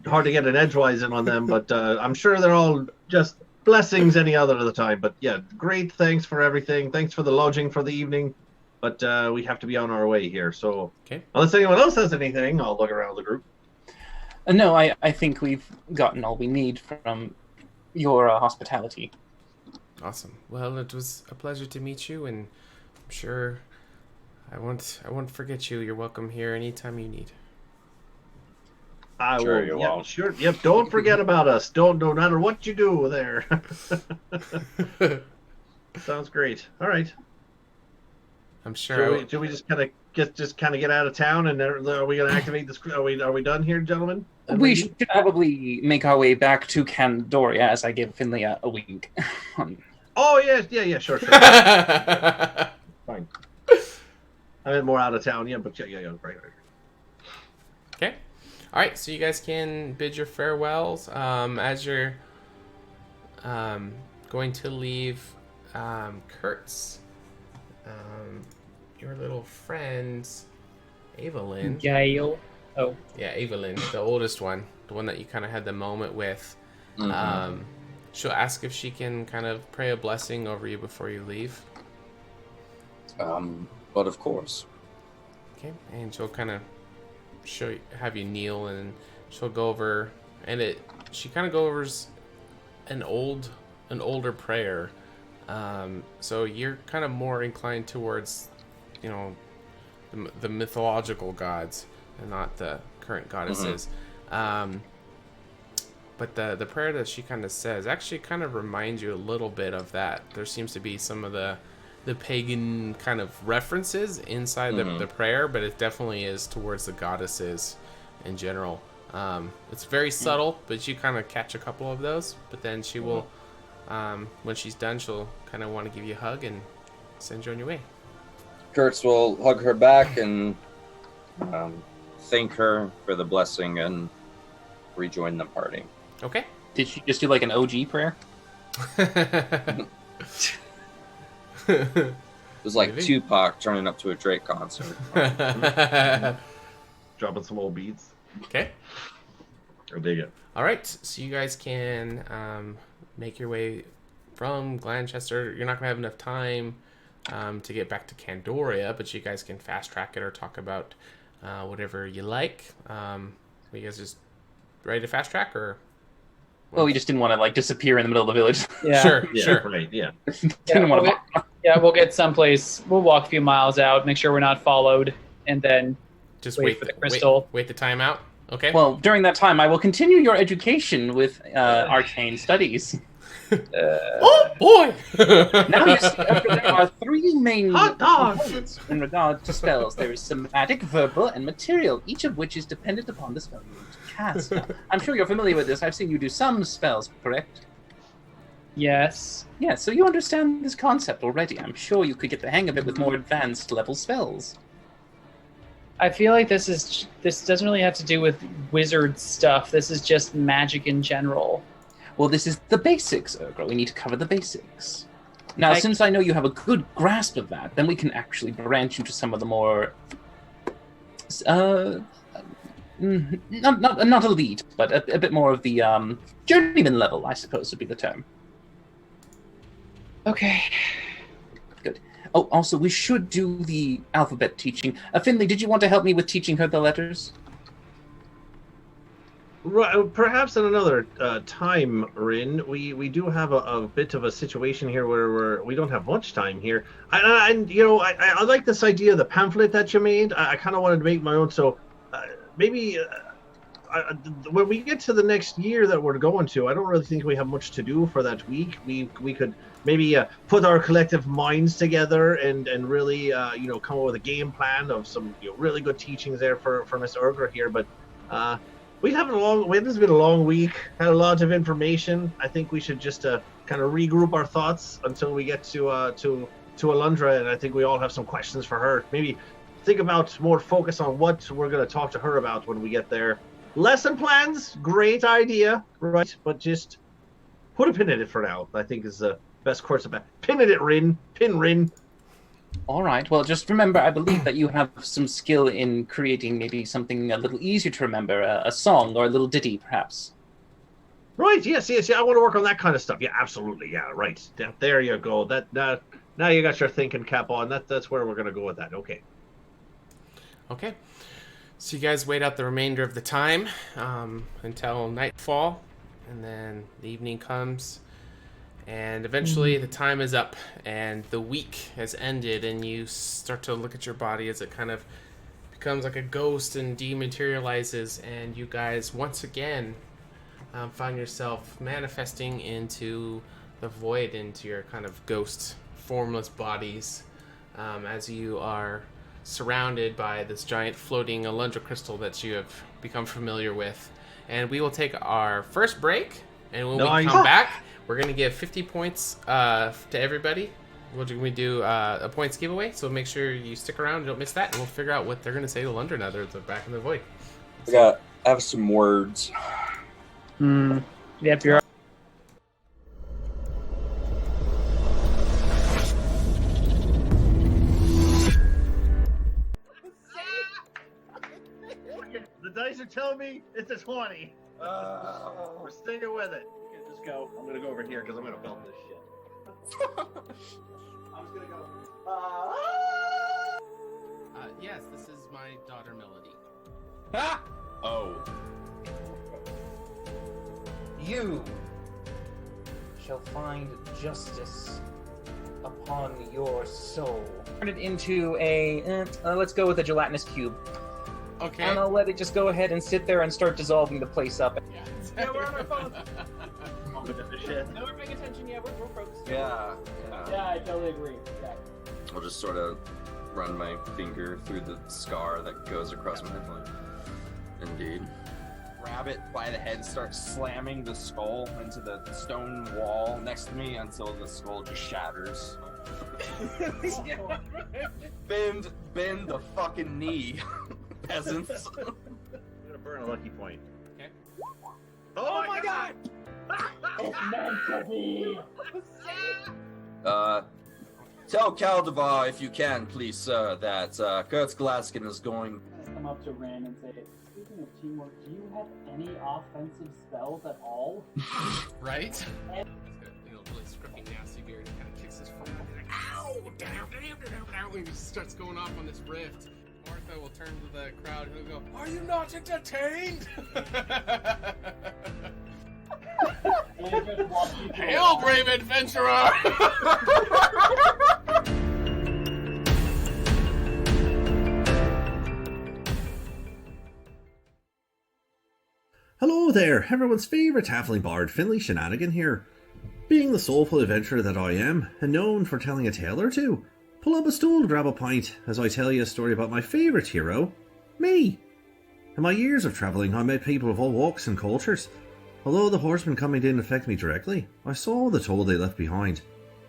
Hard to get an edgewise in on them, but I'm sure they're all just blessings any other of the time. But yeah, great. Thanks for everything. Thanks for the lodging for the evening. But we have to be on our way here. So okay. Unless anyone else has anything, I'll look around the group. No, I think we've gotten all we need from your hospitality. Awesome. Well, it was a pleasure to meet you, and I'm sure I won't forget you. You're welcome here anytime you need. I Sure, will. you're Yep, welcome. sure. Yep. Don't forget about us. Don't. No matter what you do there. Sounds great. All right. I'm sure. Should we just kind of get out of town, and are we going to activate this? Are we done here, gentlemen? We should probably make our way back to Candoria as I give Finley a wink. Oh yeah, sure. Fine. I meant more out of town, yeah, but yeah, right. Okay. All right, so you guys can bid your farewells as you're going to leave Kurt's. Your little friend, Evelyn. Gail. Oh. Yeah, Evelyn, the oldest one, the one that you kind of had the moment with. Mhm. She'll ask if she can kind of pray a blessing over you before you leave. But of course. Okay, and she'll kind of have you kneel, and she'll go over, and she kind of goes over an older prayer. So you're kind of more inclined towards, the mythological gods and not the current goddesses. But the prayer that she kind of says actually kind of reminds you a little bit of that. There seems to be some of the pagan kind of references inside the prayer, but it definitely is towards the goddesses in general. It's very subtle, but you kind of catch a couple of those. But then she will, when she's done, she'll kind of want to give you a hug and send you on your way. Kurtz will hug her back and thank her for the blessing and rejoin the party. Okay. Did she just do like an OG prayer? It was like Maybe. Tupac turning up to a Drake concert. Dropping some old beats. Okay. I dig it. All right. So you guys can make your way from Glanchester. You're not gonna have enough time to get back to Candoria, but you guys can fast track it or talk about whatever you like. Are you guys just ready to fast track, or? Well, we just didn't want to like disappear in the middle of the village. Yeah. Sure. Yeah, Sure. right. Yeah. Didn't want to. We'll get someplace. We'll walk a few miles out, make sure we're not followed, and then Just Wait wait for the crystal. Wait the time out. Okay. Well, during that time, I will continue your education with arcane studies. Oh boy! Now you see, there are three main Hot dogs! components in regard to spells. There is somatic, verbal, and material, each of which is dependent upon the spell you want to cast. Now, I'm sure you're familiar with this. I've seen you do some spells, correct? Yes. Yeah, so you understand this concept already. I'm sure you could get the hang of it with more advanced level spells. I feel like this doesn't really have to do with wizard stuff. This is just magic in general. Well, this is the basics, Urgra. We need to cover the basics. Now, since I know you have a good grasp of that, then we can actually branch you to some of the more... not elite, but a bit more of the journeyman level, I suppose would be the term. Okay. Good. Oh, also, we should do the alphabet teaching. Finley, did you want to help me with teaching her the letters? Right, perhaps at another time, Rin. We do have a bit of a situation here where we don't have much time here. And you know, I like this idea of the pamphlet that you made. I kind of wanted to make my own. So maybe when we get to the next year that we're going to, I don't really think we have much to do for that week. We could maybe put our collective minds together and really you know, come up with a game plan of some, you know, really good teachings there for Miss Urgra here. But this has been a long week, had a lot of information. I think we should just kind of regroup our thoughts until we get to Alundra, and I think we all have some questions for her. Maybe think about more focus on what we're going to talk to her about when we get there. Lesson plans, great idea, right? But just put a pin in it for now, I think is the best course of action. Pin in it, Rin. Pin Rin. All right. Well, just remember, I believe that you have some skill in creating maybe something a little easier to remember, a song or a little ditty, perhaps. Right. Yes. I want to work on that kind of stuff. Yeah, absolutely. Yeah. Right. There you go. That now you got your thinking cap on. That's where we're gonna go with that. Okay. Okay. So you guys wait out the remainder of the time until nightfall, and then the evening comes. And eventually the time is up and the week has ended, and you start to look at your body as it kind of becomes like a ghost and dematerializes, and you guys once again find yourself manifesting into the void, into your kind of ghost formless bodies, as you are surrounded by this giant floating Alundra crystal that you have become familiar with. And we will take our first break, and when we come back, we're going to give 50 points to everybody. We're going to do a points giveaway, so make sure you stick around and don't miss that, and we'll figure out what they're going to say to Alundra now they're back in the void. I have some words. Yep, you're... The dice are telling me it's a 20. We're sticking with it. Just go. I'm gonna go over here because I'm gonna belt this shit. I'm just gonna go. Yes, this is my daughter Melody. Ah! Oh. You shall find justice upon your soul. Turn it into a, let's go with a gelatinous cube. Okay. And I'll let it just go ahead and sit there and start dissolving the place up. Yeah, we're on our phones. No, we're paying attention. Yeah, we're focused. Yeah. Yeah, I totally agree. Yeah. I'll just sort of run my finger through the scar that goes across my head. Indeed. Grab it by the head, start slamming the skull into the stone wall next to me until the skull just shatters. Bend the fucking knee, peasants. I'm gonna burn a lucky point. Okay. Oh my god! It's meant to be. Tell Caldevar, if you can, please, sir, that Kurtz Glaskin is going... Come up to Ran and say, speaking of teamwork, do you have any offensive spells at all? Right? Really scruffy, nasty beard, and kind of kicks his foot. Like, ow! Down! And he just starts going off on this rift. Martha will turn to the crowd and he'll go, "Are you not entertained?" Hail, brave adventurer! Hello there, everyone's favourite halfling bard, Finley Shenanigan here. Being the soulful adventurer that I am, and known for telling a tale or two, pull up a stool to grab a pint as I tell you a story about my favourite hero, me. In my years of travelling, I met people of all walks and cultures. Although the horsemen coming didn't affect me directly, I saw the toll they left behind.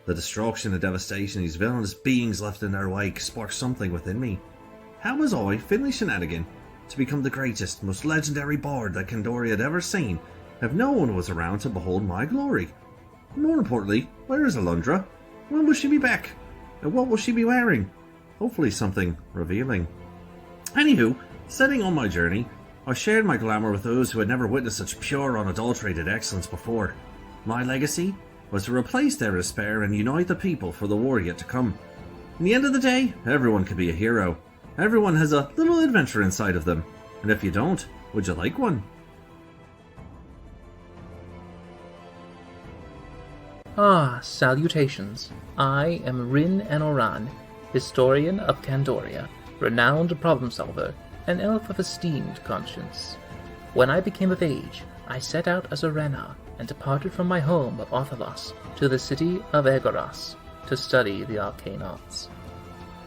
The destruction and devastation these villainous beings left in their wake sparked something within me. How was I, Finley Shenanigan, to become the greatest, most legendary bard that Candoria had ever seen, if no one was around to behold my glory? More importantly, where is Alundra? When will she be back? And what will she be wearing? Hopefully something revealing. Anywho, setting on my journey, I shared my glamour with those who had never witnessed such pure, unadulterated excellence before. My legacy was to replace their despair and unite the people for the war yet to come. In the end of the day, everyone can be a hero. Everyone has a little adventure inside of them. And if you don't, would you like one? Ah, salutations. I am Rin Enoran, historian of Candoria, renowned problem solver, an elf of esteemed conscience. When I became of age, I set out as a Rena and departed from my home of Othalos to the city of Egoras to study the arcane arts.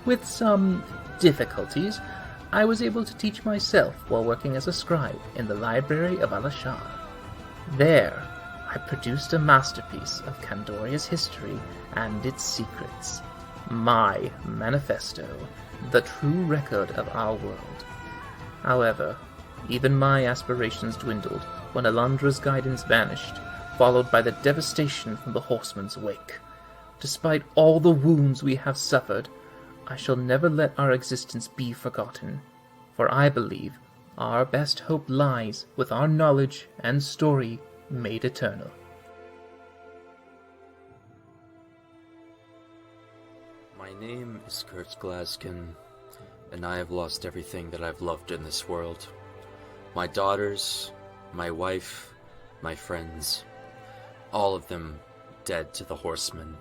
With some difficulties, I was able to teach myself while working as a scribe in the library of Alashar. There, I produced a masterpiece of Candoria's history and its secrets. My manifesto, the true record of our world. However, even my aspirations dwindled when Alundra's guidance vanished, followed by the devastation from the horseman's wake. Despite all the wounds we have suffered, I shall never let our existence be forgotten, for I believe our best hope lies with our knowledge and story made eternal. My name is Kurt Glaskin, and I have lost everything that I've loved in this world. My daughters, my wife, my friends, all of them dead to the horsemen.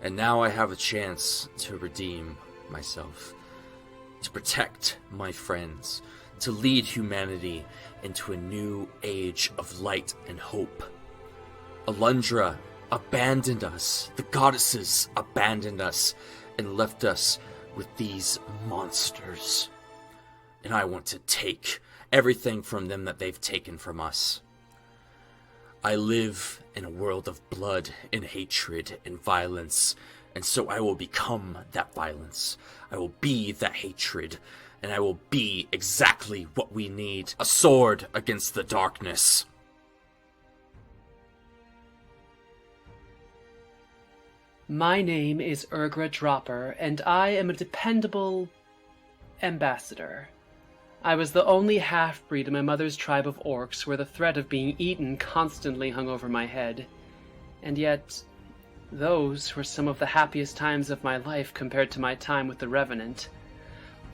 And now I have a chance to redeem myself, to protect my friends, to lead humanity into a new age of light and hope. Alundra abandoned us, the goddesses abandoned us, and left us with these monsters. And I want to take everything from them that they've taken from us. I live in a world of blood and hatred and violence, and so I will become that violence. I will be that hatred, and I will be exactly what we need, a sword against the darkness. My name is Urgra Dropper, and I am a dependable ambassador. I was the only half-breed in my mother's tribe of orcs where the threat of being eaten constantly hung over my head. And yet, those were some of the happiest times of my life compared to my time with the Revenant.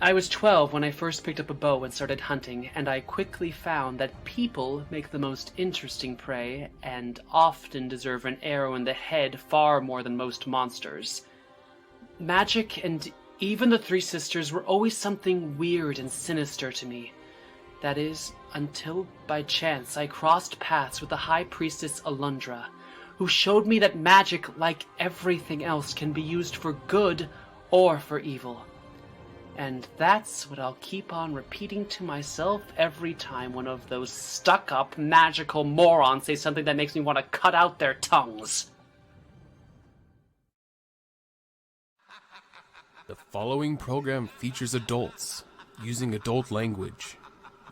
I was 12 when I first picked up a bow and started hunting, and I quickly found that people make the most interesting prey and often deserve an arrow in the head far more than most monsters. Magic and even the Three Sisters were always something weird and sinister to me. That is, until by chance I crossed paths with the High Priestess Alundra, who showed me that magic, like everything else, can be used for good or for evil. And that's what I'll keep on repeating to myself every time one of those stuck-up magical morons say something that makes me want to cut out their tongues. The following program features adults using adult language.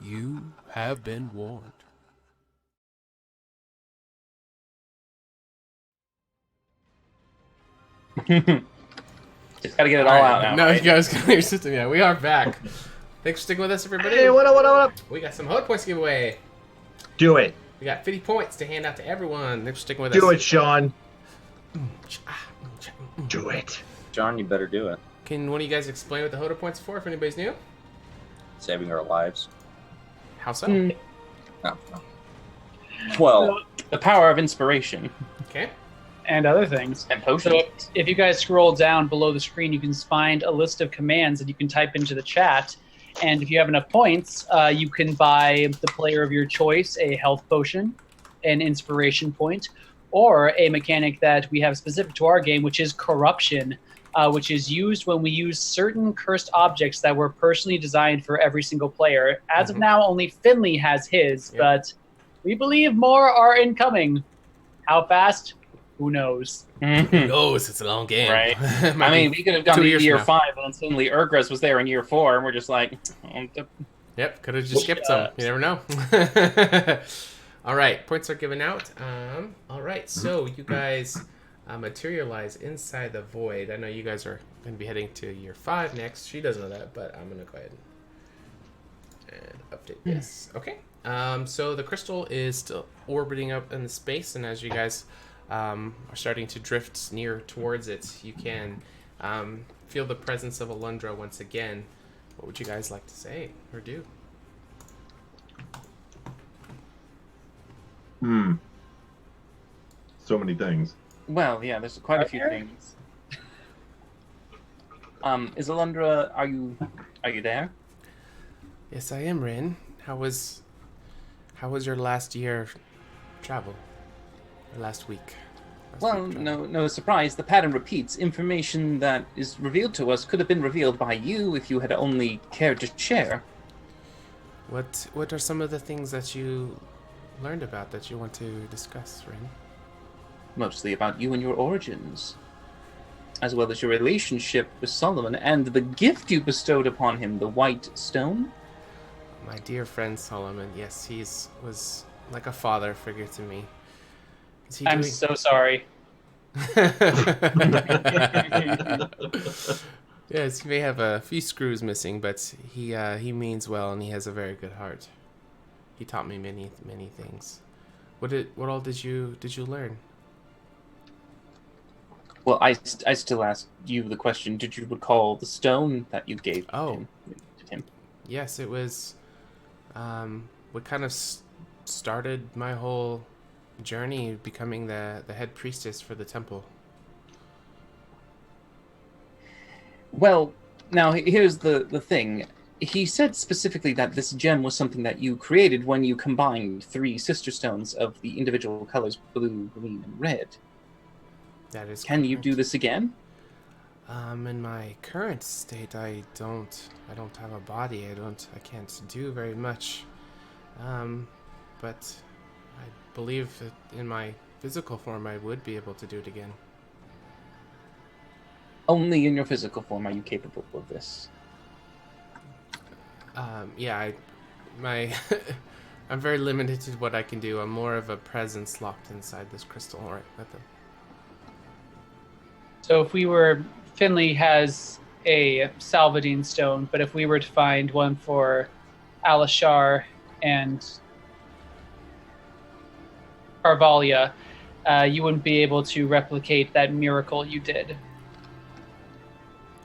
You have been warned. Just gotta get it all out now. No, right? you guys got your system. Yeah, we are back. Thanks for sticking with us, everybody. Hey, what up, what up, what up? We got some HotA points to give away. Do it. We got 50 points to hand out to everyone. Thanks for sticking with us. Do it, Sean. Do it. John, you better do it. Can one of you guys explain what the HotA points are for, if anybody's new? Saving our lives. How so? No. Well, The power of inspiration Okay. And other things. and potions. So if you guys scroll down below the screen, you can find a list of commands that you can type into the chat. And if you have enough points, you can buy the player of your choice a health potion, an inspiration point, or a mechanic that we have specific to our game, which is corruption, which is used when we use certain cursed objects that were personally designed for every single player. As of now, only Finley has his, but we believe more are incoming. How fast? Who knows? Who knows? It's a long game. Right. Might be we could have gone 2 to years year from now. 5, and then suddenly Urgra's was there in year 4, and we're just like, Yep, could have just skipped some. You never know. All right, points are given out. All right, so you guys materialize inside the void. I know you guys are going to be heading to year 5 next. She doesn't know that, but I'm going to go ahead and update this. Okay. So the crystal is still orbiting up in the space, and as you guys are starting to drift near towards it, you can feel the presence of Alundra once again. What would you guys like to say or do? So many things. well, yeah, there's quite a few things. Is Alundra, are you there? Yes, I am, Rin. How was your last year travel? Or last week? Well, no surprise. The pattern repeats. Information that is revealed to us could have been revealed by you if you had only cared to share. What are some of the things that you learned about that you want to discuss, Rin? Mostly about you and your origins, as well as your relationship with Solomon and the gift you bestowed upon him, the white stone. My dear friend Solomon, yes, was like a father figure to me. I'm so sorry. Yes, he may have a few screws missing, but he means well, and he has a very good heart. He taught me many things. What all did you learn? Well, I still ask you the question. Did you recall the stone that you gave to him? Yes, it was what kind of started my whole journey becoming the head priestess for the temple. Well, now here's the thing. He said specifically that this gem was something that you created when you combined 3 sister stones of the individual colors blue, green, and red. That is Can you correct. do this again? In my current state, I don't have a body. I can't do very much. But I believe that in my physical form, I would be able to do it again. Only in your physical form are you capable of this. Yeah, I'm very limited to what I can do. I'm more of a presence locked inside this crystal, right? So if we were, Finley has a Salvadine stone, but if we were to find one for Alishar and Carvalia, you wouldn't be able to replicate that miracle you did.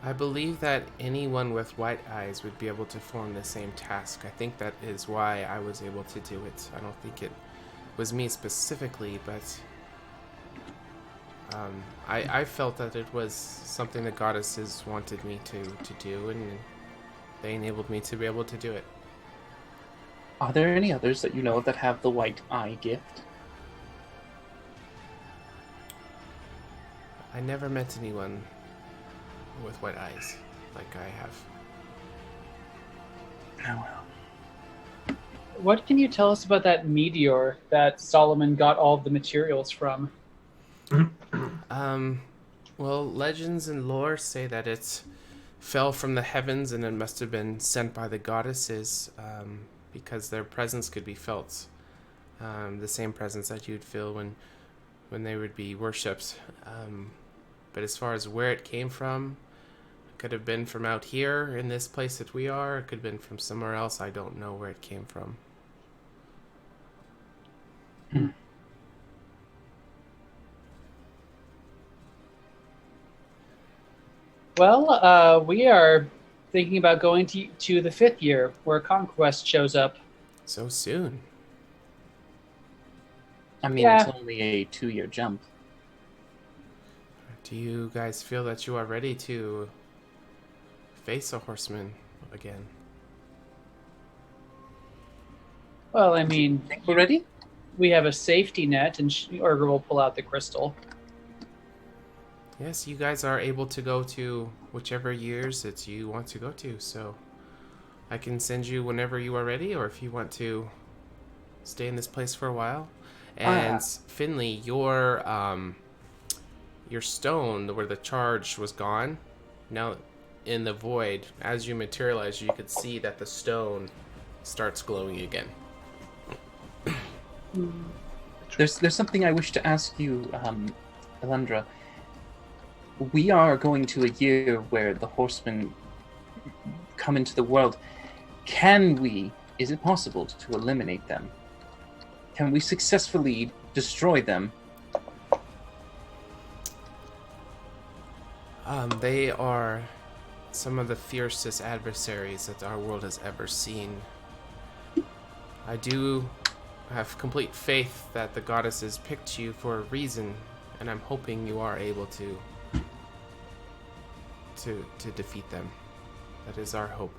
I believe that anyone with white eyes would be able to form the same task. I think that is why I was able to do it. I don't think it was me specifically, but I felt that it was something the goddesses wanted me to do, and they enabled me to be able to do it. Are there any others that you know of that have the white eye gift? I never met anyone with white eyes like I have. Oh well. What can you tell us about that meteor that Solomon got all of the materials from? Well, legends and lore say that it fell from the heavens and it must have been sent by the goddesses because their presence could be felt. The same presence that you'd feel when they would be worshipped. But as far as where it came from, it could have been from out here in this place that we are. It could have been from somewhere else. I don't know where it came from. Well, we are thinking about going to the 5th year, where Conquest shows up. So soon. I mean, Yeah. It's only a 2-year jump. Do you guys feel that you are ready to face a horseman again? Well, I mean, Think we're ready? we have a safety net, and Urga will pull out the crystal. Yes, you guys are able to go to whichever years that you want to go to, so I can send you whenever you are ready, or if you want to stay in this place for a while. And Finley, your stone where the charge was gone, now in the void, as you materialize, you could see that the stone starts glowing again. There's something I wish to ask you, Elandra. We are going to a year where the horsemen come into the world. Is it possible to eliminate them? Can we successfully destroy them? They are some of the fiercest adversaries that our world has ever seen. I do have complete faith that the goddesses picked you for a reason, and I'm hoping you are able to defeat them. That is our hope.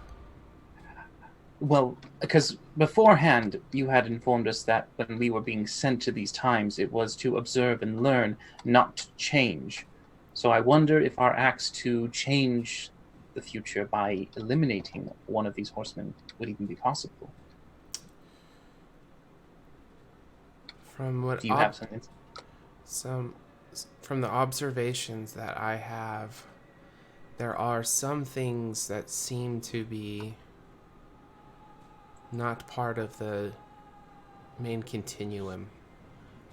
Well, because beforehand you had informed us that when we were being sent to these times, it was to observe and learn, not to change. So I wonder if our acts to change the future by eliminating one of these horsemen would even be possible. From what Do you have something? From the observations that I have, there are some things that seem to be not part of the main continuum.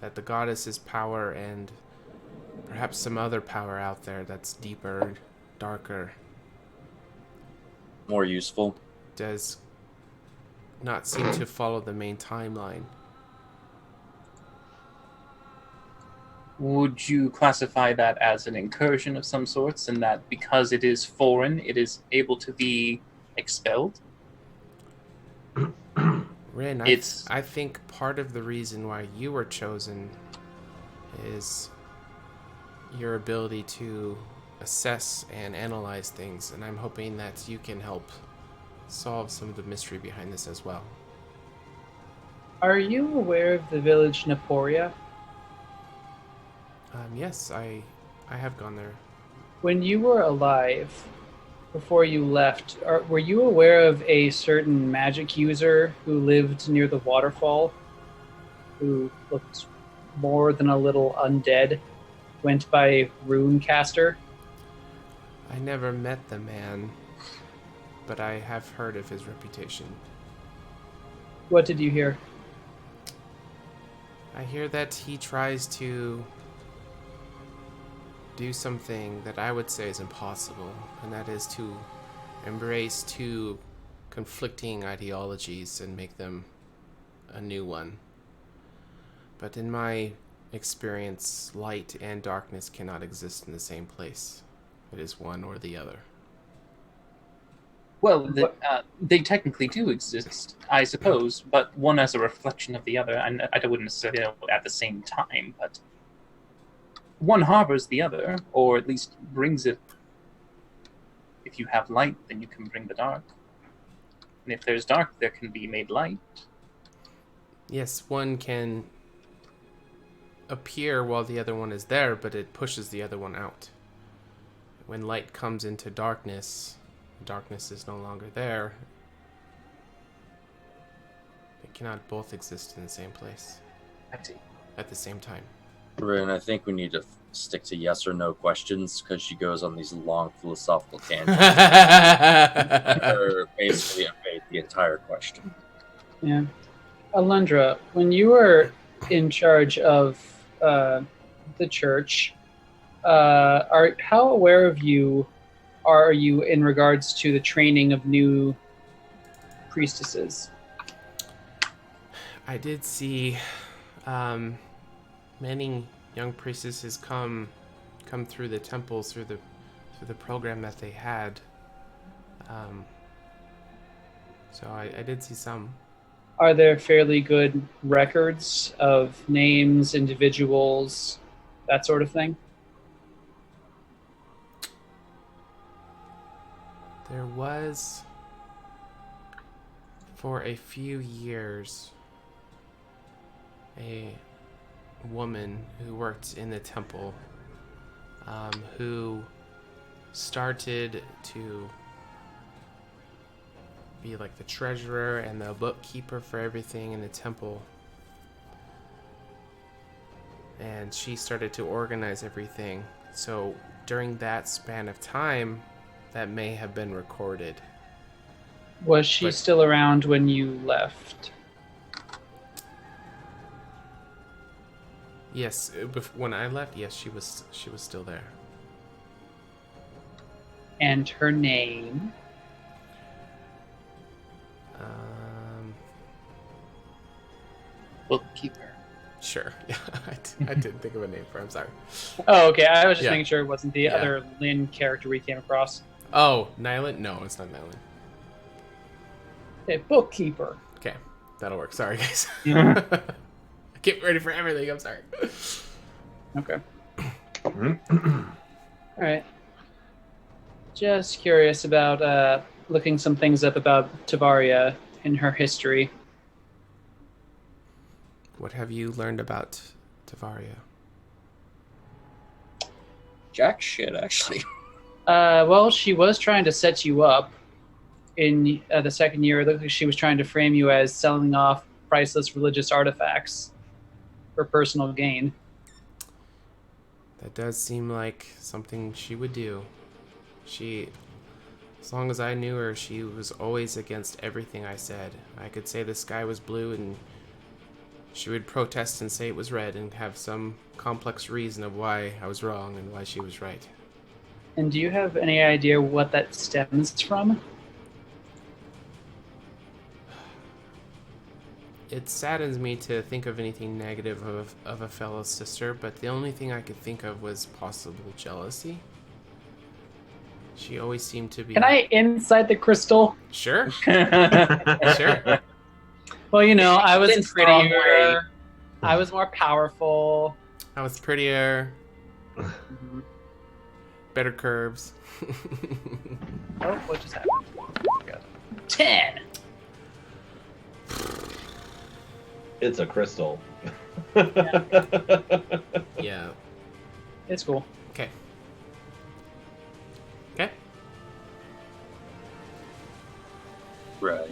That the goddess's power and perhaps some other power out there that's deeper, darker, More useful. does not seem to follow the main timeline. Would you classify that as an incursion of some sorts, and that because it is foreign, it is able to be expelled? Rin, I think part of the reason why you were chosen is your ability to assess and analyze things, and I'm hoping that you can help solve some of the mystery behind this as well. Are you aware of the village Naporia? Yes, I have gone there. When you were alive, before you left, were you aware of a certain magic user who lived near the waterfall, who looked more than a little undead, went by Runecaster? I never met the man, but I have heard of his reputation. What did you hear? I hear that he tries to do something that I would say is impossible, and that is to embrace two conflicting ideologies and make them a new one. But in my experience, light and darkness cannot exist in the same place. It is one or the other. Well, they technically do exist, I suppose, but one as a reflection of the other. I wouldn't necessarily know at the same time, but one harbors the other, or at least brings it. If you have light, then you can bring the dark. And if there's dark, there can be made light. Yes, one can appear while the other one is there, but it pushes the other one out. When light comes into darkness, darkness is no longer there. They cannot both exist in the same place. I see. At the same time. Rin, I think we need to stick to yes or no questions because she goes on these long philosophical tangents. Or basically evade the entire question. Yeah. Alundra, when you were in charge of the church, how aware of you are you in regards to the training of new priestesses? I did see many young priestesses come through the temples through the program that they had. So I did see some. Are there fairly good records of names, individuals, that sort of thing? There was, for a few years, a woman who worked in the temple, who started to be like the treasurer and the bookkeeper for everything in the temple. And she started to organize everything. So during that span of time, that may have been recorded. Was she But- still around when you left? Yes, when I left, yes, she was still there. And her name? Bookkeeper. Sure. Yeah, I didn't think of a name for her. I'm sorry. Oh, okay. I was just Yeah. making sure it wasn't the Yeah. other Lynn character we came across. Oh, Nyland? No, it's not Nyland. A bookkeeper. Okay, that'll work. Sorry, guys. Yeah. I get ready for everything. I'm sorry. Okay. All right. Just curious about looking some things up about Tavaria and her history. What have you learned about Tavaria? Jack shit, actually. Well, she was trying to set you up in the second year. It looked like she was trying to frame you as selling off priceless religious artifacts for personal gain. That does seem like something she would do. As long as I knew her, she was always against everything I said. I could say the sky was blue and she would protest and say it was red and have some complex reason of why I was wrong and why she was right. And do you have any idea what that stems from? It saddens me to think of anything negative of a fellow sister, but the only thing I could think of was possible jealousy. She always seemed to be... Can I insight the crystal? Sure. Sure. Well, you know, I was In some way. prettier. I was more powerful. I was prettier. Better curves. Oh, what just happened? 10. It's a crystal. Yeah. It's cool. Okay. Okay. Right.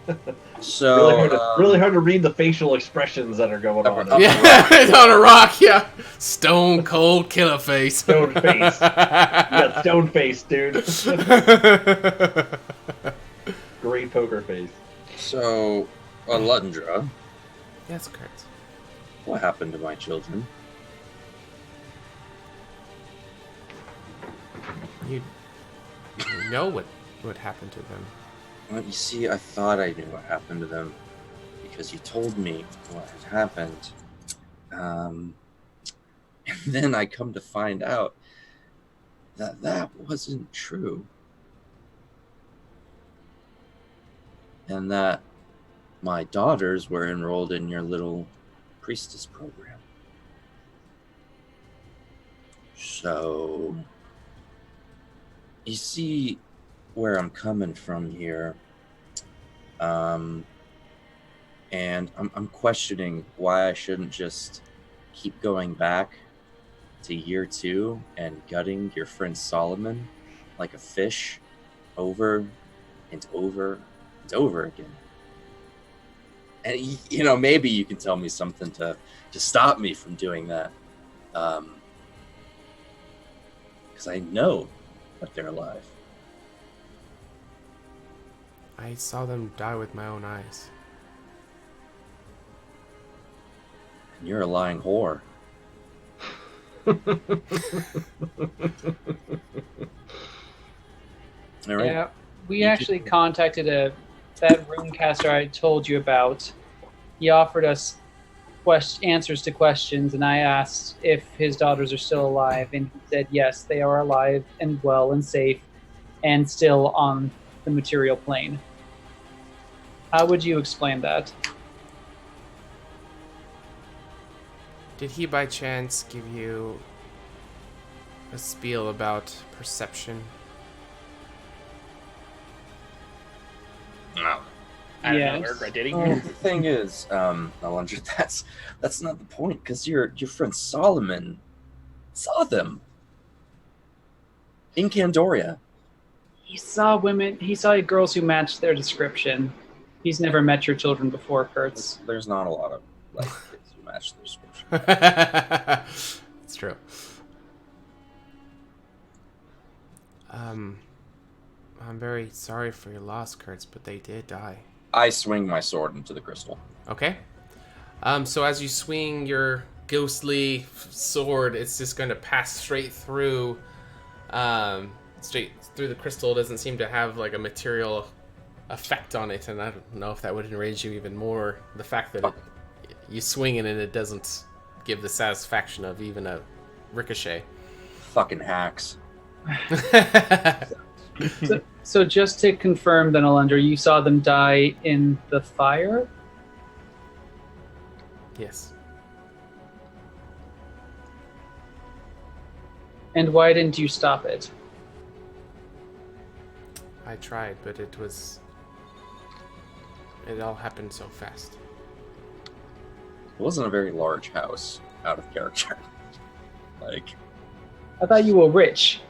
Really So, really hard to read the facial expressions that are going on. Up Yeah, it's on a rock, yeah. Stone cold killer face. Stone face. You got stone face, dude. Great poker face. so Alundra, Yes, correct. what happened to my children? You know what happened to them. Well, you see, I thought I knew what happened to them because you told me what had happened. And then I come to find out that that wasn't true. And that my daughters were enrolled in your little priestess program. So, you see where I'm coming from here. And I'm questioning why I shouldn't just keep going back to year 2 and gutting your friend Solomon like a fish over and over and over again. And you know, maybe you can tell me something to stop me from doing that. Because I know that they're alive. I saw them die with my own eyes. And you're a lying whore. All right. Yeah, we You actually do. contacted that runecaster I told you about. He offered us answers to questions, and I asked if his daughters are still alive, and he said yes, they are alive and well and safe, and still on the material plane. How would you explain that? Did he by chance give you a spiel about perception? No. I don't know, Yes. Urgra, did he? Oh, the thing is, Alundra, that's not the point, because your friend Solomon saw them in Candoria. He saw women. He saw girls who matched their description. He's never met your children before, Kurtz. There's not a lot of like kids who match the description. It's true. I'm very sorry for your loss, Kurtz, but they did die. I swing my sword into the crystal. Okay. So as you swing your ghostly sword, it's just going to pass straight through the crystal. It doesn't seem to have like a material effect on it, and I don't know if that would enrage you even more. The fact that you swing it and it doesn't give the satisfaction of even a ricochet. Fucking hacks. So just to confirm, then, Alundra, you saw them die in the fire? Yes. And why didn't you stop it? I tried, but it all happened so fast. It wasn't a very large house, out of character. Like, I thought you were rich.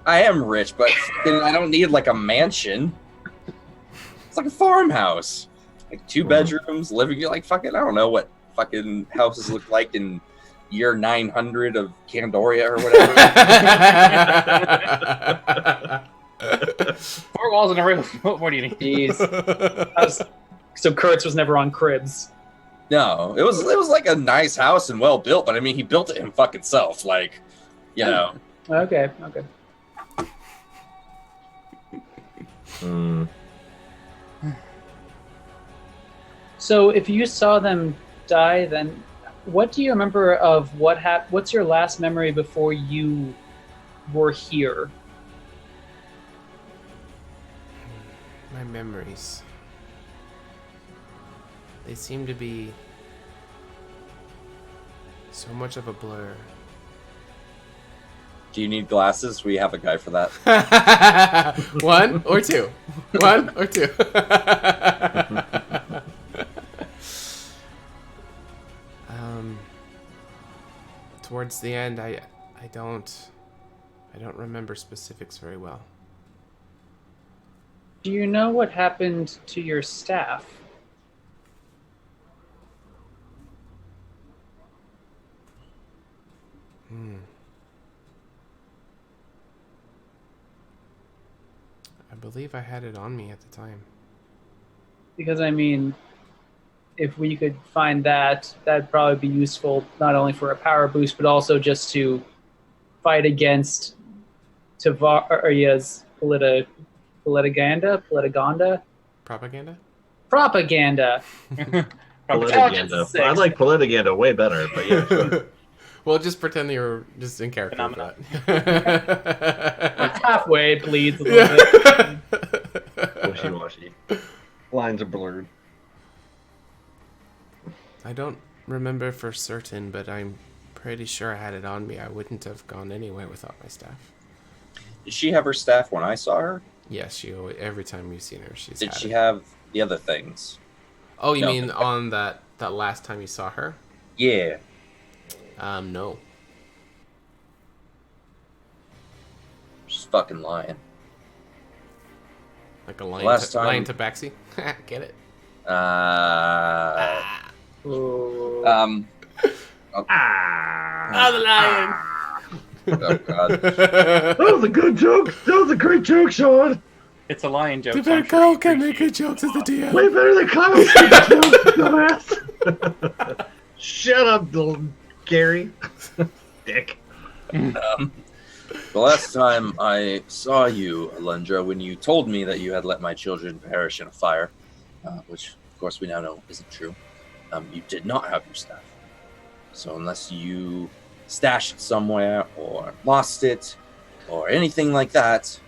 I am rich, but I don't need like a mansion. It's like a farmhouse. Like 2 bedrooms, living, like fucking, I don't know what fucking houses look like in year 900 of Candoria or whatever. 4 walls and a roof. What more do you need? Jeez. So Kurtz was never on cribs. No, it was like a nice house and well built, but I mean, he built it him fucking self. Like, you know. Okay. So if you saw them die, then what do you remember of what happened? What's your last memory before you were here? My memories. They seem to be so much of a blur. Do you need glasses? We have a guy for that. 1 or 2. 1 or 2. Towards the end, I don't remember specifics very well. Do you know what happened to your staff? I believe I had it on me at the time. Because, I mean, if we could find that, that'd probably be useful not only for a power boost, but also just to fight against Tavaria's Politiganda? Propaganda? Politiganda. I like Politiganda way better, but yeah, sure. Well, just pretend you were just in character for that. Halfway, it bleeds a little bit. Wishy-washy. Lines are blurred. I don't remember for certain, but I'm pretty sure I had it on me. I wouldn't have gone anywhere without my staff. Did she have her staff when I saw her? Yes, every time you've seen her, she's Did had she it. have the other things? Oh, you No. mean on that last time you saw her? Yeah. No. She's fucking lying. Like a lion, Last time- lion tabaxi? Get it? Ooh. the lion! Oh god. That was a good joke. That was a great joke, Sean. It's a lion joke. The so I'm bad sure girl you can make appreciate good jokes as the DM. Way better than Kyle's dumbass. Shut up, little Gary. Dick. The last time I saw you, Alundra, when you told me that you had let my children perish in a fire, which of course we now know isn't true, you did not have your staff. So unless you stashed it somewhere or lost it or anything like that,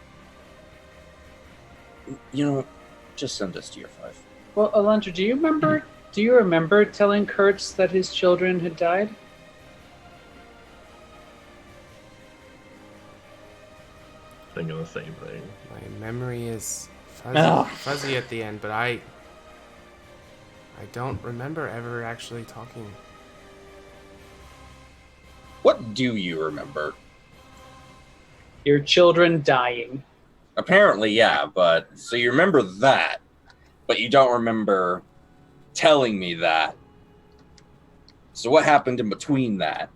just send us to year 5. Well, Alundra, do you remember telling Kurtz that his children had died? Thinking the same thing. My memory is Oh. fuzzy at the end, but I I don't remember ever actually talking. What do you remember? Your children dying. Apparently, yeah, but so you remember that, but you don't remember telling me that. So what happened in between that?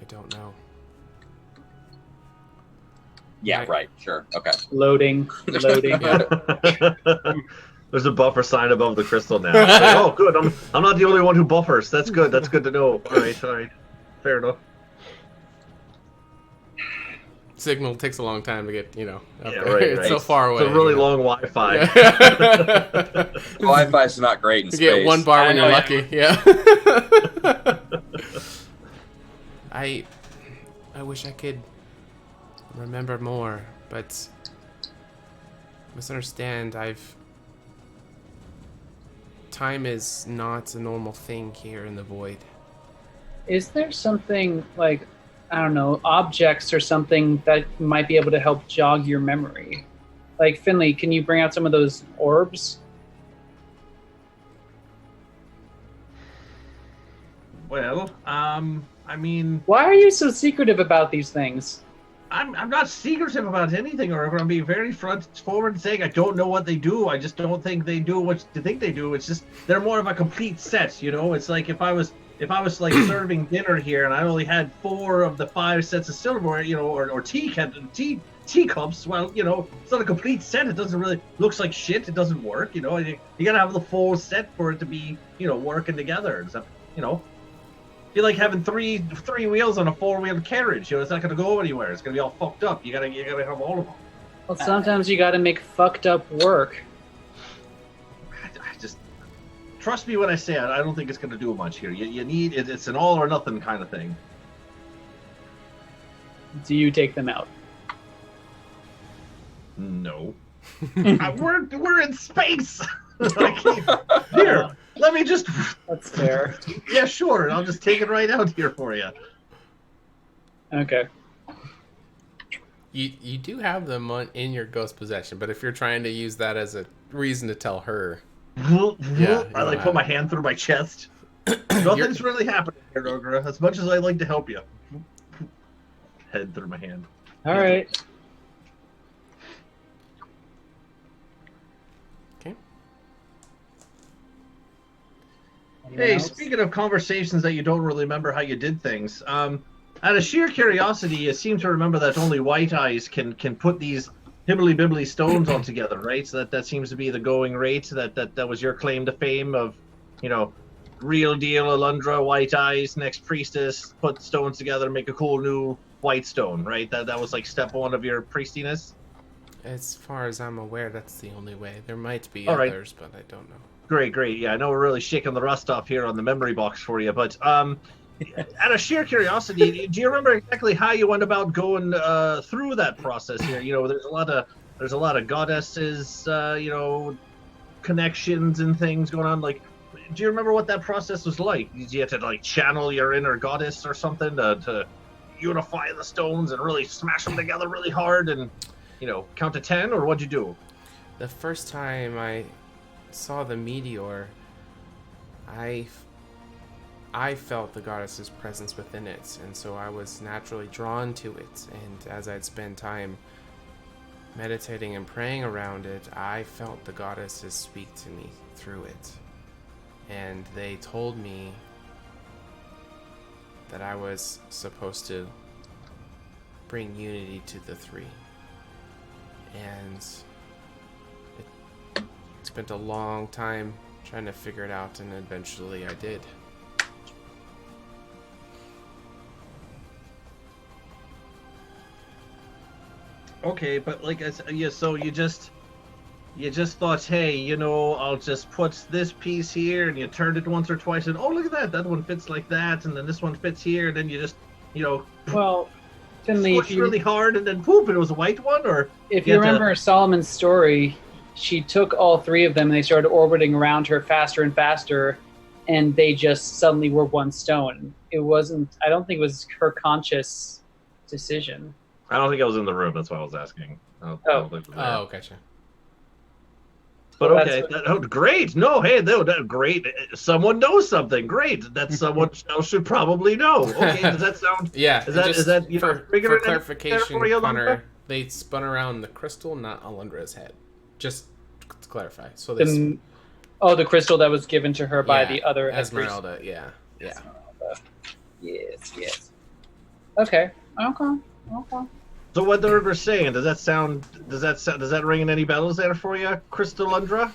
I don't know. Yeah, Right. right, sure, okay. Loading. There's a buffer sign above the crystal now. It's like, oh, good. I'm not the only one who buffers. That's good. That's good to know. All right. Fair enough. Signal takes a long time to get, up Yeah, there. right, It's right. so far away. It's a really long Wi-Fi. Yeah. Wi-Fi's not great in You space. get one bar when I you're know, lucky. Yeah. I wish I could remember more, but misunderstand. Time is not a normal thing here in the void. Is there something like, I don't know, objects or something that might be able to help jog your memory? Like, Finley, can you bring out some of those orbs? Well, I mean, Why are you so secretive about these things? I'm not secretive about anything, or I'm going to be very front forward saying I don't know what they do. I just don't think they do what you think they do. It's just they're more of a complete set, It's like if I was like serving dinner here and I only had 4 of the 5 sets of silverware, or teacups. Well, it's not a complete set. It doesn't really looks like shit. It doesn't work. You gotta have the full set for it to be working together. Except you like having three wheels on a 4-wheeled carriage. It's not going to go anywhere. It's going to be all fucked up. You gotta have all of them. Well, sometimes you gotta make fucked up work. I just trust me when I say it. I don't think it's going to do much here. You need it. It's an all or nothing kind of thing. Do you take them out? No. We're in space. Here, let me just. That's fair. Yeah, sure. I'll just take it right out here for you. Okay. You do have them in your ghost possession, but if you're trying to use that as a reason to tell her, I like put my hand through my chest. Nothing's really happening here, Ogra. As much as I'd like to help you. Head through my hand. All right. okay. Anyone Hey, else? speaking of conversations that you don't really remember how you did things, out of sheer curiosity, you seem to remember that only White Eyes can put these hibbly-bibbly stones all together, right? So that seems to be the going rate. That was your claim to fame of, real deal Alundra, White Eyes, next priestess, put stones together, make a cool new white stone, right? That was like step 1 of your priestiness? As far as I'm aware, that's the only way. There might be All right. others, but I don't know. Great. Yeah, I know we're really shaking the rust off here on the memory box for you, but out of sheer curiosity, do you remember exactly how you went about going through that process here? There's a lot of goddesses, connections and things going on. Like, do you remember what that process was like? Did you have to like channel your inner goddess or something to unify the stones and really smash them together really hard and count to 10, or what'd you do? The first time I saw the meteor, I felt the goddess's presence within it, and so I was naturally drawn to it. And as I'd spend time meditating and praying around it, I felt the goddesses speak to me through it. And they told me that I was supposed to bring unity to the 3. And it spent a long time trying to figure it out, and eventually I did. Okay, but so you just thought, hey, I'll just put this piece here, and you turned it once or twice, and oh, look at that one fits like that, and then this one fits here, and then you just, Well, Finley, pushed really hard, and then poop, and it was a white one, or if you remember Solomon's story, she took all 3 of them and they started orbiting around her faster and faster, and they just suddenly were one stone. I don't think it was her conscious decision. I don't think I was in the room. That's why I was asking. I don't think it was there. Oh, gotcha. But Well, okay, that's great. No, hey, no, great. Someone knows something. Great. That someone else should probably know. Okay, does that sound? Yeah. Is that you know, for bigger than clarification, for you, Connor? They spun around the crystal, not Alundra's head. Just to clarify. So they. the crystal that was given to her by the other head priest. Esmeralda. Yeah. Yes. Okay. So what the river's saying? Does that ring any bells there for you, Crystalundra?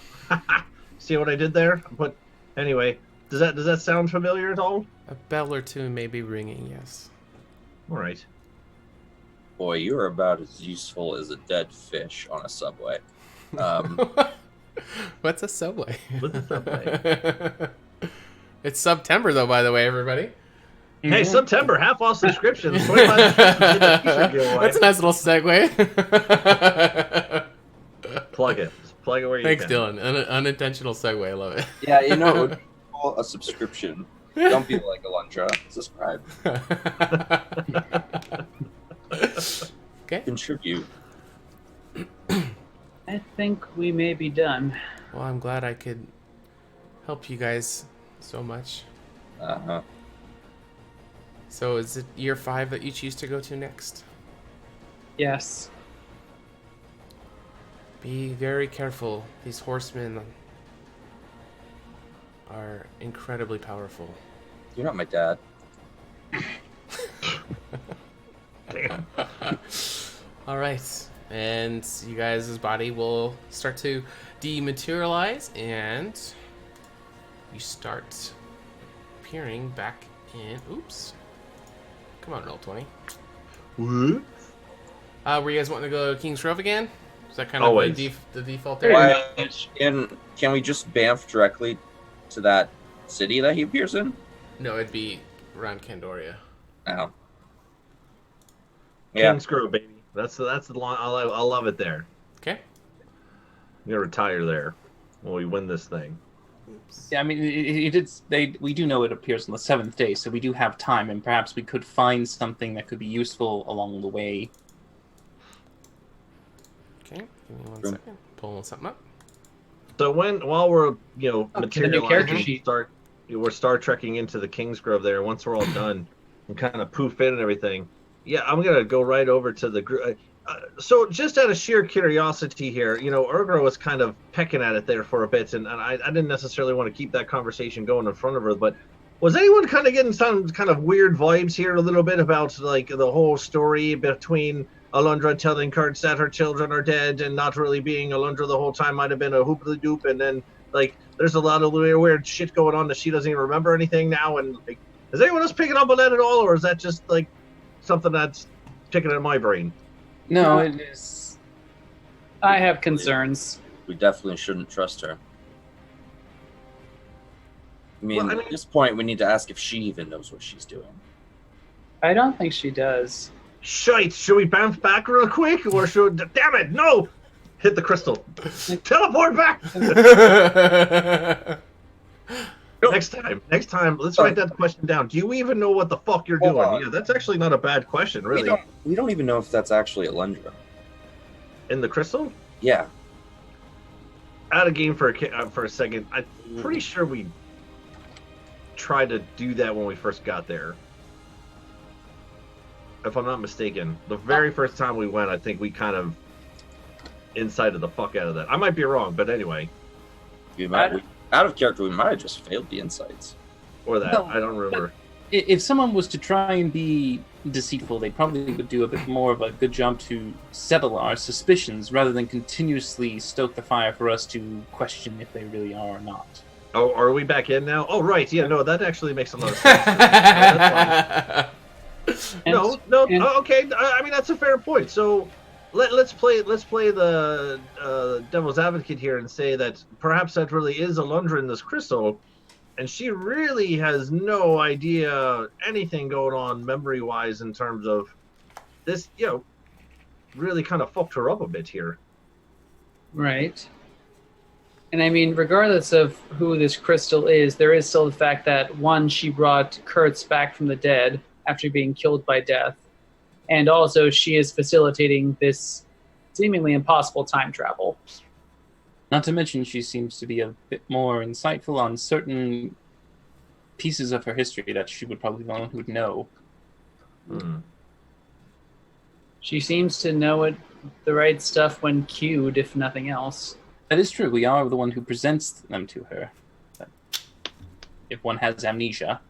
See what I did there? But anyway, does that sound familiar at all? A bell or two may be ringing. Yes. All right. Boy, you're about as useful as a dead fish on a subway. What's a subway? What's a subway? It's September, though, by the way, everybody. Hey, September, half off subscriptions. 25 That's a nice little segue. Plug it. Just plug it where you Thanks, can. Dylan. Unintentional segue. I love it. Yeah, you know, it would be called a subscription. Don't be like Alundra. Subscribe. Okay. Contribute. I think we may be done. Well, I'm glad I could help you guys so much. Uh-huh. So is it year 5 that you choose to go to next? Yes. Be very careful. These horsemen are incredibly powerful. You're not my dad. Damn. All right. And you guys' body will start to dematerialize, and you start appearing back in... Oops. Come on, roll 20. What? Were you guys wanting to go to King's Grove again? Is that kind Always. of the default there? Why, can we just bamf directly to that city that he appears in? No, it'd be around Candoria. Oh. Yeah. King's Grove, baby. That's the line. I'll love it there. Okay. I'm gonna retire there when we win this thing. Yeah, I mean, we do know it appears on the 7th day, so we do have time, and perhaps we could find something that could be useful along the way. Okay, give me 1 second. Pulling something up. So while we're the new character materializing, sheet. we're Star Trekking into the King's Grove there. Once we're all done and kind of poof in and everything, yeah, I'm gonna go right over to the group. So just out of sheer curiosity here, Urgra was kind of pecking at it there for a bit, and I didn't necessarily want to keep that conversation going in front of her, but was anyone kind of getting some kind of weird vibes here a little bit about like the whole story between Alundra telling Kurtz that her children are dead and not really being Alundra the whole time might have been a hooply-doop, and then like there's a lot of weird shit going on that she doesn't even remember anything now, and like, is anyone else picking up on that at all, or is that just like something that's ticking in my brain? No, it is. I have concerns. We definitely shouldn't trust her. Well, At this point, we need to ask if she even knows what she's doing. I don't think she does. Shite, should we bounce back real quick, or should... Damn it, no! Hit the crystal. Teleport back! Next time, let's write that question down. Do you even know what the fuck you're doing? Yeah, that's actually not a bad question, really. We don't even know if that's actually Alundra. In the crystal? Yeah. Out of game for a second. I'm pretty sure we tried to do that when we first got there. If I'm not mistaken. The very first time we went, I think we kind of incited the fuck out of that. I might be wrong, but anyway. Out of character, we might have just failed the insights. Or that. No, I don't remember. If someone was to try and be deceitful, they probably would do a bit more of a good job to settle our suspicions rather than continuously stoke the fire for us to question if they really are or not. Oh, are we back in now? Oh, right. Yeah, no, that actually makes a lot of sense. That's fine. Okay. I mean, that's a fair point. So let's play the devil's advocate here and say that perhaps that really is Alundra in this crystal, and she really has no idea anything going on memory-wise in terms of this. Really kind of fucked her up a bit here. Right. And I mean, regardless of who this crystal is, there is still the fact that, one, she brought Kurtz back from the dead after being killed by death, and also she is facilitating this seemingly impossible time travel. Not to mention, she seems to be a bit more insightful on certain pieces of her history that she would probably be the one who would know. She seems to know the right stuff when cued, if nothing else. That is true. We are the one who presents them to her. But if one has amnesia.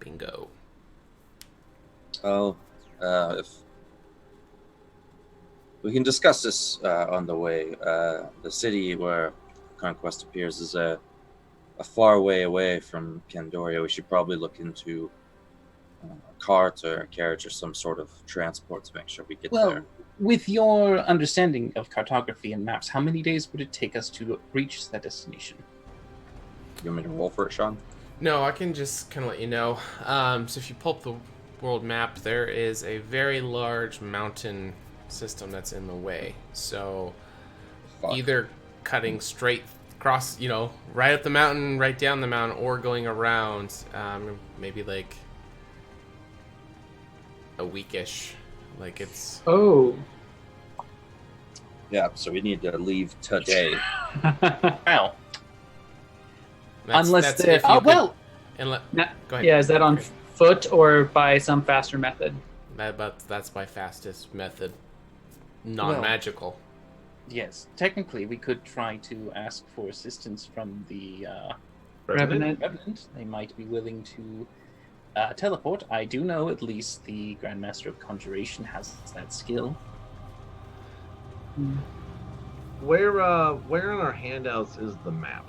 Bingo. Well, if we can discuss this on the way. The city where Conquest appears is a far way away from Candoria. We should probably look into a cart or a carriage or some sort of transport to make sure we get there. With your understanding of cartography and maps, how many days would it take us to reach that destination? You want me to roll for it, Sean? No, I can just kind of let you know. So if you pull up the world map, there is a very large mountain system that's in the way. So either cutting straight across, right up the mountain, right down the mountain, or going around, maybe like a weekish. Like it's... Oh. Yeah, so we need to leave today. Well. Unless they're... Go ahead. Yeah, is that on foot or by some faster method? That's my fastest method. Non-magical. Yes, technically we could try to ask for assistance from the Revenant. They might be willing to teleport. I do know at least the Grandmaster of Conjuration has that skill. Where in our handouts is the map?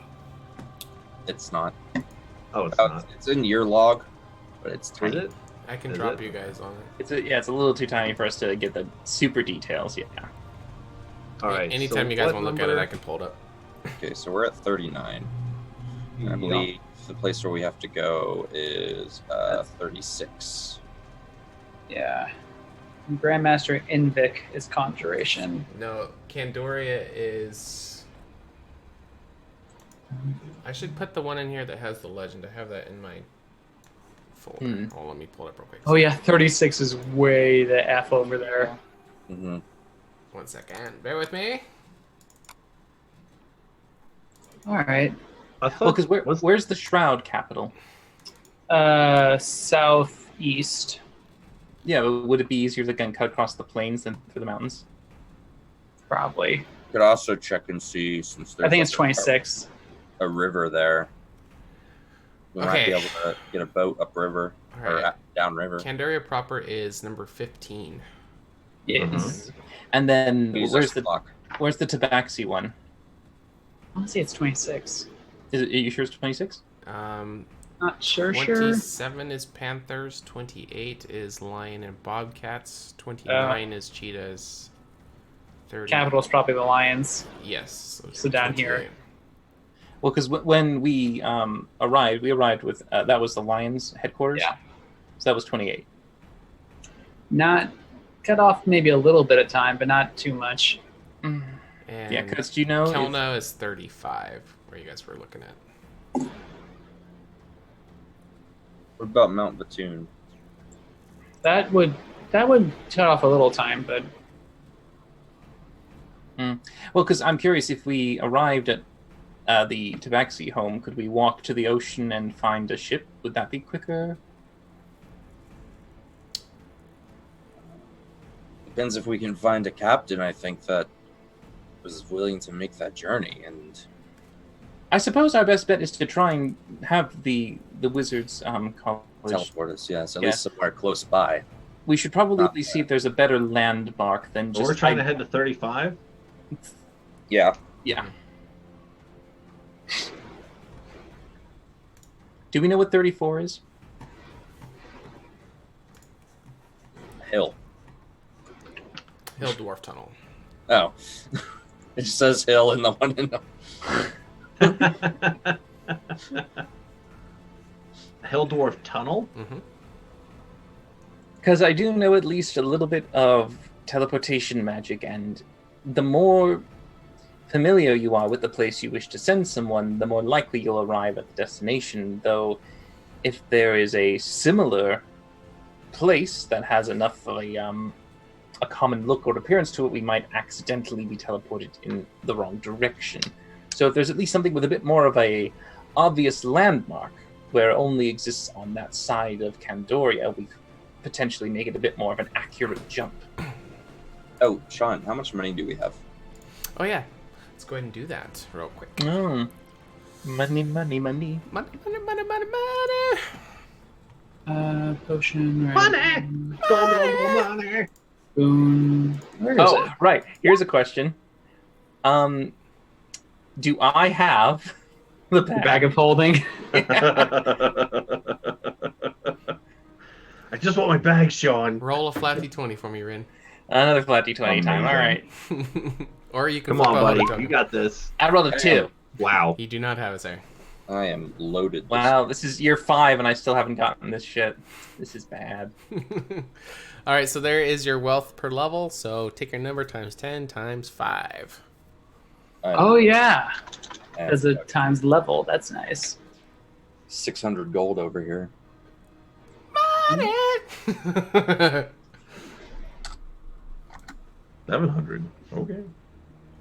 It's not. Oh, it's not. It's in your log, but it's tiny. Is it? I can drop you guys on it. It's a little too tiny for us to get the super details. Yeah. All right. Anytime you guys want to look at it, I can pull it up. Okay, so we're at 39. I believe the place where we have to go is 36. Yeah. Grandmaster Invic is Conjuration. No, Candoria is... I should put the one in here that has the legend. I have that in my folder. Oh, let me pull it up real quick. Oh yeah, 36 is way the F over there. Mm-hmm. 1 second. Bear with me. All right. Because where's the Shroud capital? Southeast. Yeah, would it be easier to cut across the plains than through the mountains? Probably. Could also check and see since there's I think it's 26. A river there. We might be able to get a boat upriver or downriver. Candoria proper is number 15. Yes. Mm-hmm. And then where's the Tabaxi one? I want to say it's 26. Are you sure it's 26? Not sure. 27 is Panthers. 28 is Lion and Bobcats. 29 is Cheetahs. 30. Capital's probably the Lions. Yes. So down here. Well, because when we arrived with that was the Lions headquarters. Yeah. So that was 28. Not cut off maybe a little bit of time, but not too much. And yeah, because do you know Kelna is 35, where you guys were looking at. What about Mount Batoon? That would cut off a little time, but well, because I'm curious if we arrived at the Tabaxi home, could we walk to the ocean and find a ship? Would that be quicker? Depends if we can find a captain, I think, that was willing to make that journey. And I suppose our best bet is to try and have the wizards college teleport us, yes, at least somewhere close by. We should probably see if there's a better landmark than just... We're trying to head to 35? Yeah. Yeah. Do we know what 34 is? Hill Dwarf Tunnel. Oh. It just says hill in the one in the... Hill Dwarf Tunnel? Mm-hmm. Because I do know at least a little bit of teleportation magic, and the more familiar you are with the place you wish to send someone, the more likely you'll arrive at the destination. Though, if there is a similar place that has enough of a a common look or appearance to it, we might accidentally be teleported in the wrong direction. So if there's at least something with a bit more of a obvious landmark where it only exists on that side of Candoria, we could potentially make it a bit more of an accurate jump. Oh, Sean, how much money do we have? Oh yeah, let's go ahead and do that real quick. Oh, money. Money. Potion. Right. Money! Money! Boom. Where is Oh, it? right. Here's a question. Do I have the Bag of holding. I just want my bag, Sean. Roll a flat d20 for me, Rin. Another flat d20 time. All right. Or you can Come on, flip out buddy. a token. You got this. I rolled a 2. Wow. You do not have it, sir. I am loaded. Wow, this is year 5 and I still haven't gotten this shit. This is bad. All right, so there is your wealth per level. So take your number times 10 times 5. Oh yeah, And as a times level. That's nice. 600 gold over here. Money! 700. Okay.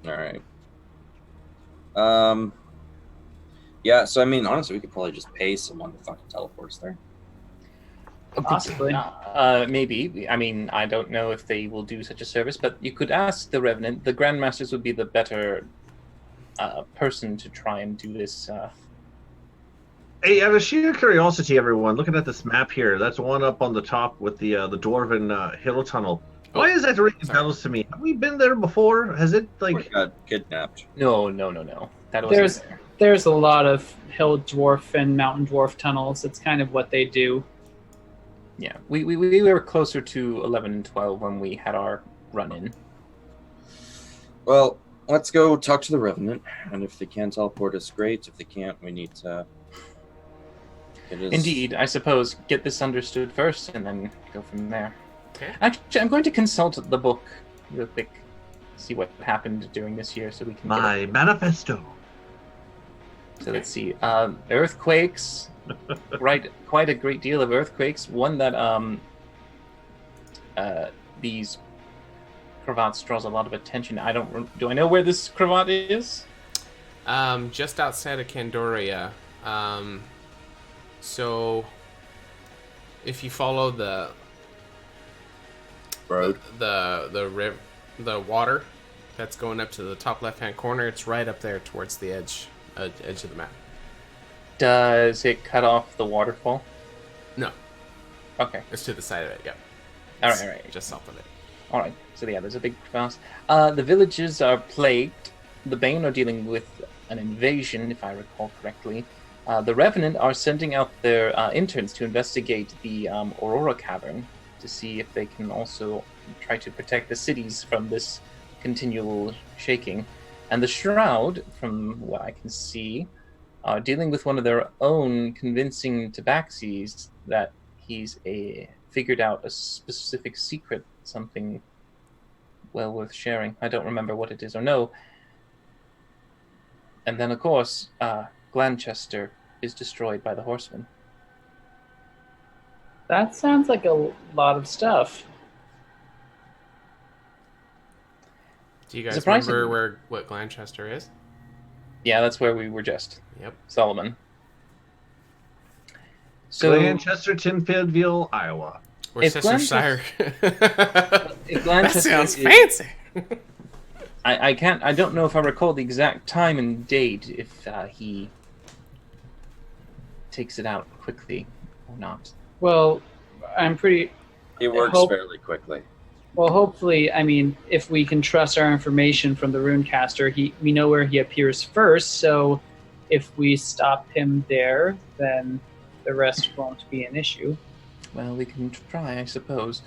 All right. Yeah, so I mean, honestly, we could probably just pay someone to fucking teleport us there. Possibly. Maybe. I mean, I don't know if they will do such a service, but you could ask the Revenant. The Grandmasters would be the better person to try and do this. Hey, out of sheer curiosity, everyone, looking at this map here, that's one up on the top with the Dwarven Hill Tunnel. Why is that ringing bells to me? Have we been there before? Has it, We like... got kidnapped. No. That wasn't there. There's a lot of hill dwarf and mountain dwarf tunnels. It's kind of what they do. Yeah, we were closer to 11 and 12 when we had our run-in. Well, let's go talk to the Revenant, and if they can teleport us, great. If they can't, we need to... Indeed, I suppose get this understood first and then go from there. Okay. Actually, I'm going to consult the book real quick, see what happened during this year so we can My manifesto. So let's see. Earthquakes, right? Quite a great deal of earthquakes. One that these cravats draws a lot of attention. Do I know where this cravat is? Just outside of Candoria. So if you follow the road, the water that's going up to the top left-hand corner, it's right up there towards the edge of the map. Does it cut off the waterfall? No. Okay. It's to the side of it, yep. All right. Just south of it. All right. So yeah, there's a big crevasse. The villages are plagued. The Bane are dealing with an invasion, if I recall correctly. The Revenant are sending out their interns to investigate the Aurora Cavern to see if they can also try to protect the cities from this continual shaking. And the Shroud, from what I can see, are dealing with one of their own, convincing Tabaxis that he's figured out a specific secret, something well worth sharing. I don't remember what it is or no. And then, of course, Glanchester is destroyed by the Horsemen. That sounds like a lot of stuff. Do you guys Surprisingly. remember what Glanchester is? Yeah, that's where we were just. Yep. Solomon. So, Glanchester, Tinfieldville, Iowa. Worcestershire. if That Glanchester sounds is- fancy. I don't know if I recall the exact time and date if he takes it out quickly or not. Well, I'm pretty... it works hope- fairly quickly. Well, hopefully, I mean, if we can trust our information from the Runecaster, we know where he appears first, so if we stop him there, then the rest won't be an issue. Well, we can try, I suppose.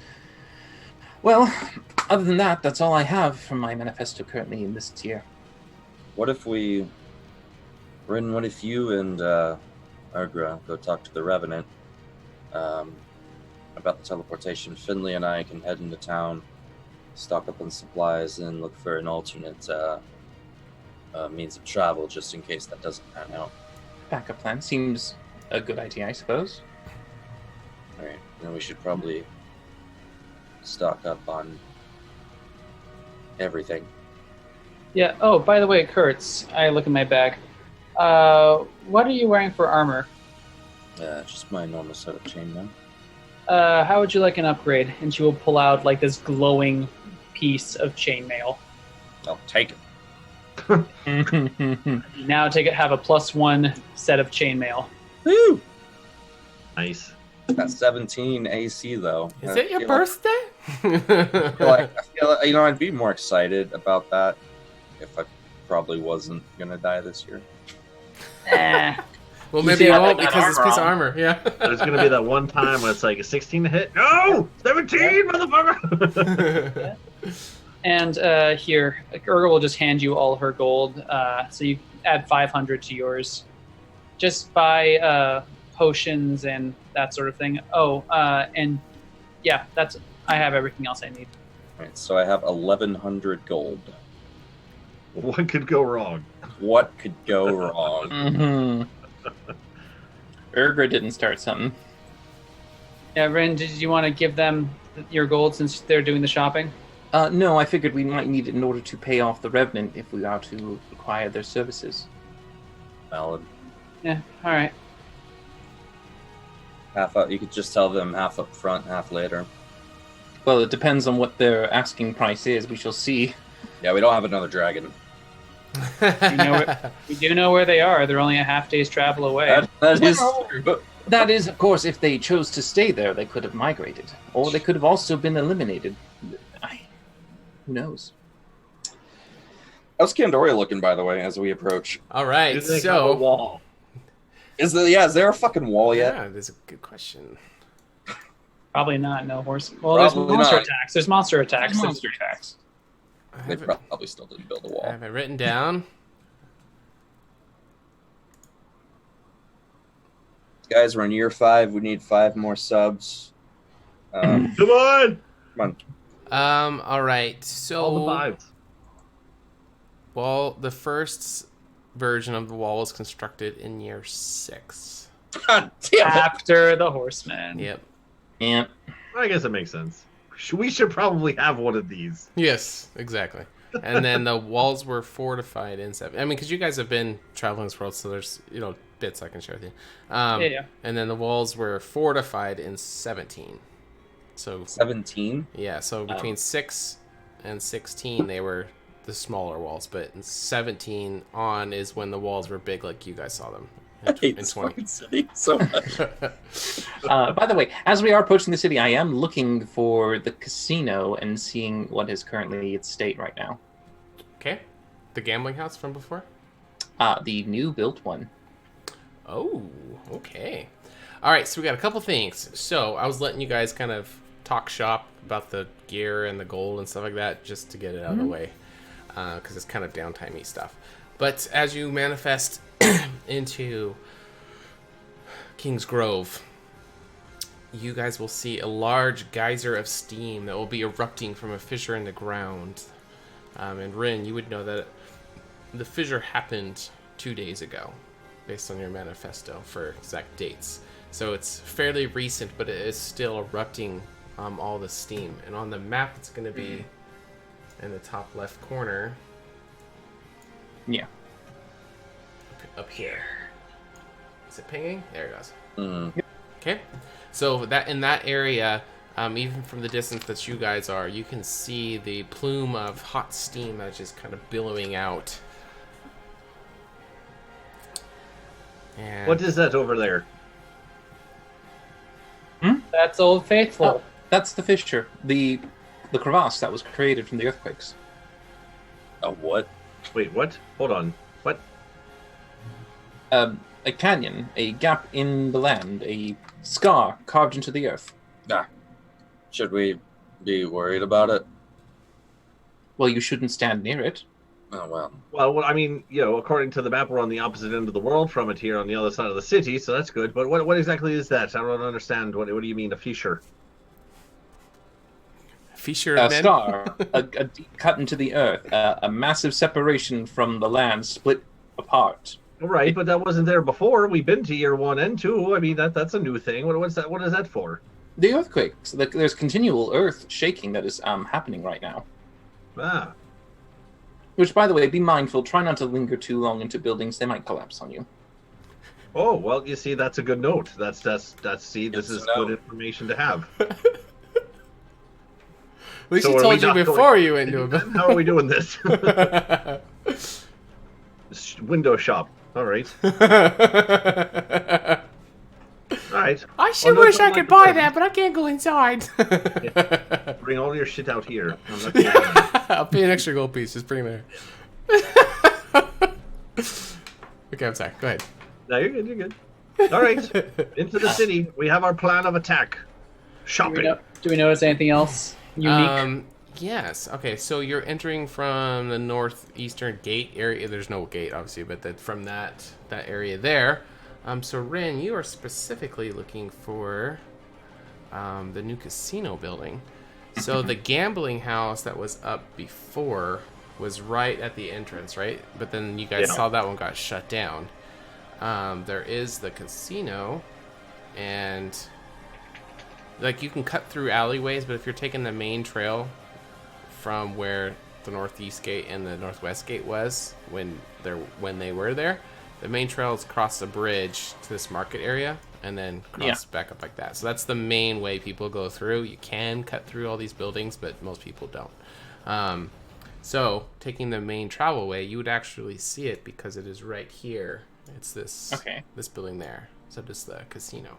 Well, other than that, that's all I have from my manifesto currently in this tier. What if you and Argra go talk to the Revenant about the teleportation? Finley and I can head into town, stock up on supplies, and look for an alternate means of travel just in case that doesn't pan out. Backup plan seems a good idea, I suppose. Alright, then we should probably stock up on everything. Yeah. Oh, by the way, Kurtz, I look in my bag. What are you wearing for armor? Just my normal set of chainmail. How would you like an upgrade? And she will pull out like this glowing piece of chainmail. I'll take it. Now have a +1 set of chainmail. Woo! Nice. Got 17 AC though. Is it your birthday? I feel like, I'd be more excited about that if I probably wasn't gonna die this year. Well, maybe you won't because it's a piece of armor. Yeah. There's gonna be that one time when it's like a 16 to hit. No, 17, motherfucker. And here, Urga will just hand you all her gold. So you add 500 to yours. Just buy potions and that sort of thing. Oh, and yeah, I have everything else I need. Alright, so I have 1,100 gold. What could go wrong? What could go wrong? Urgra didn't start something. Yeah, Rin, did you want to give them your gold since they're doing the shopping? No, I figured we might need it in order to pay off the Revenant if we are to require their services. Valid. Yeah, all right. Half up. You could just tell them half up front, half later. Well, it depends on what their asking price is. We shall see. Yeah, we don't have another dragon. We do know where they are. They're only a half day's travel away. That is true. That is, of course, if they chose to stay there, they could have migrated. Or they could have also been eliminated. Who knows? How's Candoria looking, by the way, as we approach? All right, Do they have a so wall? Is there a fucking wall yet? yeah, that's a good question. Probably not. No horse. Well, Probably there's monster not. attacks. There's monster attacks. Monster attacks. I They have, it, probably still didn't build a I wall. have it written down. Guys, we're in year 5. We need 5 more subs. Come on! Come on. All right. So All the vibes. well, the first version of the wall was constructed in year 6. God damn it. After the horseman. Yep. Yeah. I guess it makes sense. We should probably have one of these. Yes, exactly. And then the walls were fortified in 7. I mean, because you guys have been traveling this world, so there's bits I can share with you. Yeah. And then the walls were fortified in 17. So 17? yeah, so between 6 and 16 they were the smaller walls, but in 17 on is when the walls were big, like you guys saw them. I hate In this 20. fucking city so much. By the way, as we are approaching the city, I am looking for the casino and seeing what is currently its state right now. Okay. The gambling house from before? The new built one. Oh, okay. All right, so we got a couple things. So I was letting you guys kind of talk shop about the gear and the gold and stuff like that just to get it out of the way, because it's kind of downtimey stuff. But as you manifest into King's Grove, you guys will see a large geyser of steam that will be erupting from a fissure in the ground. And Rin, you would know that the fissure happened 2 days ago, based on your manifesto for exact dates. So it's fairly recent, but it is still erupting all the steam. And on the map, it's going to be in the top left corner. Yeah. Up here. Is it pinging? There it goes. Mm. Okay. So that in that area, even from the distance that you guys are, you can see the plume of hot steam that's just kind of billowing out. And What is that over there? That's Old Faithful. Oh, that's the fissure. The crevasse that was created from the earthquakes. A what? Wait, what? Hold on. What? A canyon, a gap in the land, a scar carved into the earth. Should we be worried about it? Well, you shouldn't stand near it. Oh, well. Well, I mean, according to the map, we're on the opposite end of the world from it here on the other side of the city, so that's good. But what exactly is that? I don't understand. What do you mean, a fissure? Fisher A men? scar, a deep cut into the earth, a massive separation from the land, split apart. Right, but that wasn't there before. We've been to year 1 and 2. I mean, that's a new thing. What's that? What is that for? The earthquakes. There's continual earth shaking that is happening right now. Ah, Which, by the way, be mindful. Try not to linger too long into buildings; they might collapse on you. Oh well, you see, that's a good note. That's see, this Good is to know. good information to have. At least So he are told we you not before going- you went into a building. How are we doing this? Window shop. All right. All right. I sure no, wish don't I like could the buy thing. that, but I can't go inside. Bring all your shit out here. I'm not doing that. I'll pay an extra gold piece. Just bring it there. Okay, I'm sorry. Go ahead. No, you're good. You're good. All right. Into the city. We have our plan of attack. Shopping. Do we notice anything else unique? Yes. Okay, so you're entering from the northeastern gate area. There's no gate, obviously, but from that area there. So Rin, you are specifically looking for the new casino building. So the gambling house that was up before was right at the entrance, right? But then you guys saw that one got shut down. There is the casino, and like you can cut through alleyways, but if you're taking the main trail from where the northeast gate and the northwest gate was when they were there, the main trail is across the bridge to this market area and then cross back up like that. So that's the main way people go through. You can cut through all these buildings, but most people don't. So taking the main travel way, you would actually see it because it is right here. It's this building there. So just the casino.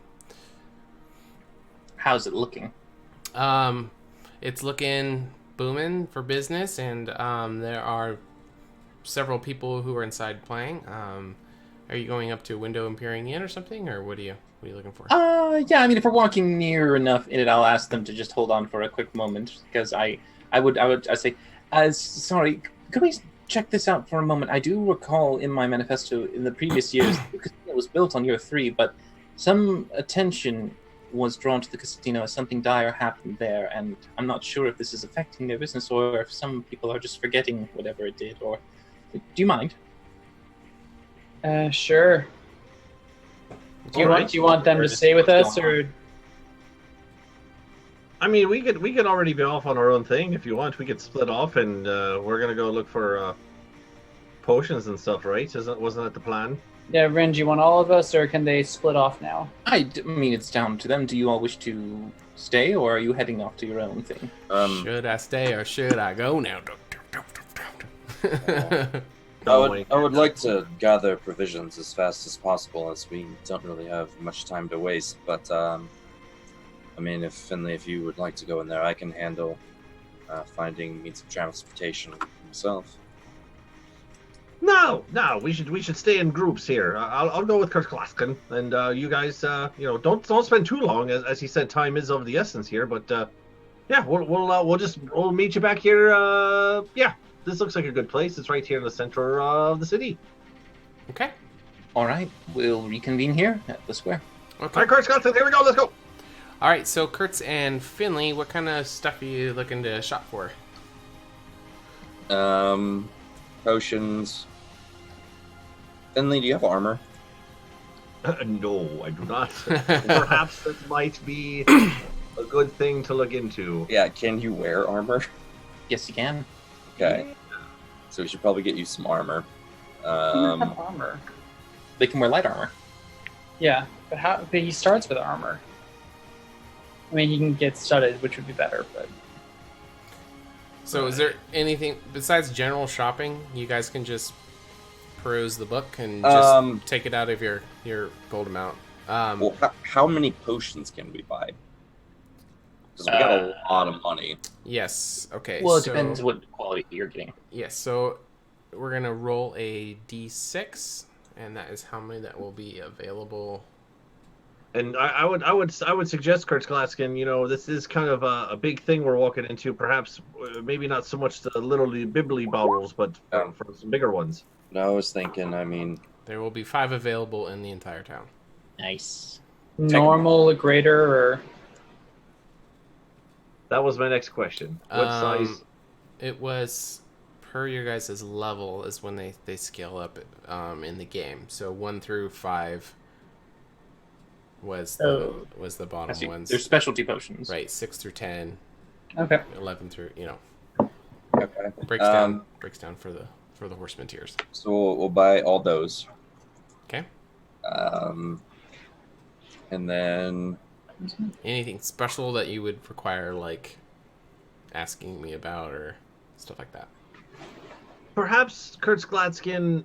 How's it looking? It's looking booming for business, and there are several people who are inside playing. Are you going up to a window and peering in or something, or what are you looking for? Yeah, I mean, if we're walking near enough in it, I'll ask them to just hold on for a quick moment, because I would say, sorry, could we check this out for a moment? I do recall in my manifesto in the previous years, the casino was built on year 3, but some attention was drawn to the casino as something dire happened there, and I'm not sure if this is affecting their business or if some people are just forgetting whatever it did. Or do you mind? Sure. Do you want them to stay with us, or? I mean, we could already be off on our own thing if you want. We could split off, and we're gonna go look for potions and stuff, right? Wasn't that the plan? Yeah, Rin, do you want all of us, or can they split off now? I mean, it's down to them. Do you all wish to stay, or are you heading off to your own thing? Should I stay or should I go now? I would like to gather provisions as fast as possible, as we don't really have much time to waste. But I mean, if you would like to go in there, I can handle finding means of transportation myself. No, we should stay in groups here. I'll go with Kurt Klaskin, and you guys, don't spend too long. As he said, time is of the essence here. But yeah, we'll meet you back here. Yeah, this looks like a good place. It's right here in the center of the city. Okay. All right, we'll reconvene here at the square. Okay. All right, Kurt Klaskin, here we go. Let's go. All right, so Kurtz and Finley, what kind of stuff are you looking to shop for? Potions. Finley, do you have armor? No, I do not. Perhaps this might be a good thing to look into. Yeah, can you wear armor? Yes, you can. Okay. So we should probably get you some armor. Have armor. They can wear light armor. Yeah, but he starts with armor. I mean, he can get studded, which would be better, but... So is there anything, besides general shopping, you guys can just peruse the book and just take it out of your gold amount? Well, how many potions can we buy? Because we got a lot of money. Yes, okay. Well, it depends what quality you're getting. Yes, so we're going to roll a d6, and that is how many that will be available. And I would suggest, Kurt Glaskin, this is kind of a big thing we're walking into. Perhaps maybe not so much the little bibbly bottles, but for some bigger ones. No, I was thinking. I mean, there will be 5 available in the entire town. Nice. Normal, greater, or that was my next question. What size? It was per your guys' level is when they scale up in the game. So 1 through 5. Was the bottom ones. They're specialty potions. Right, 6 through 10. Okay. 11 through, I Okay. breaks down for the horseman tiers. So we'll buy all those. Okay. And then Anything special that you would require, like asking me about or stuff like that? Perhaps Kurt's Gladskin,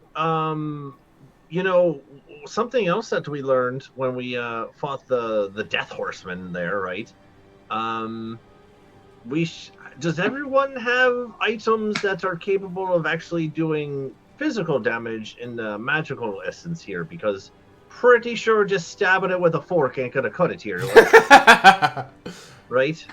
you know, something else that we learned when we fought the Death Horseman there, right? Does everyone have items that are capable of actually doing physical damage in the magical essence here? Because pretty sure just stabbing it with a fork ain't gonna cut it here, right?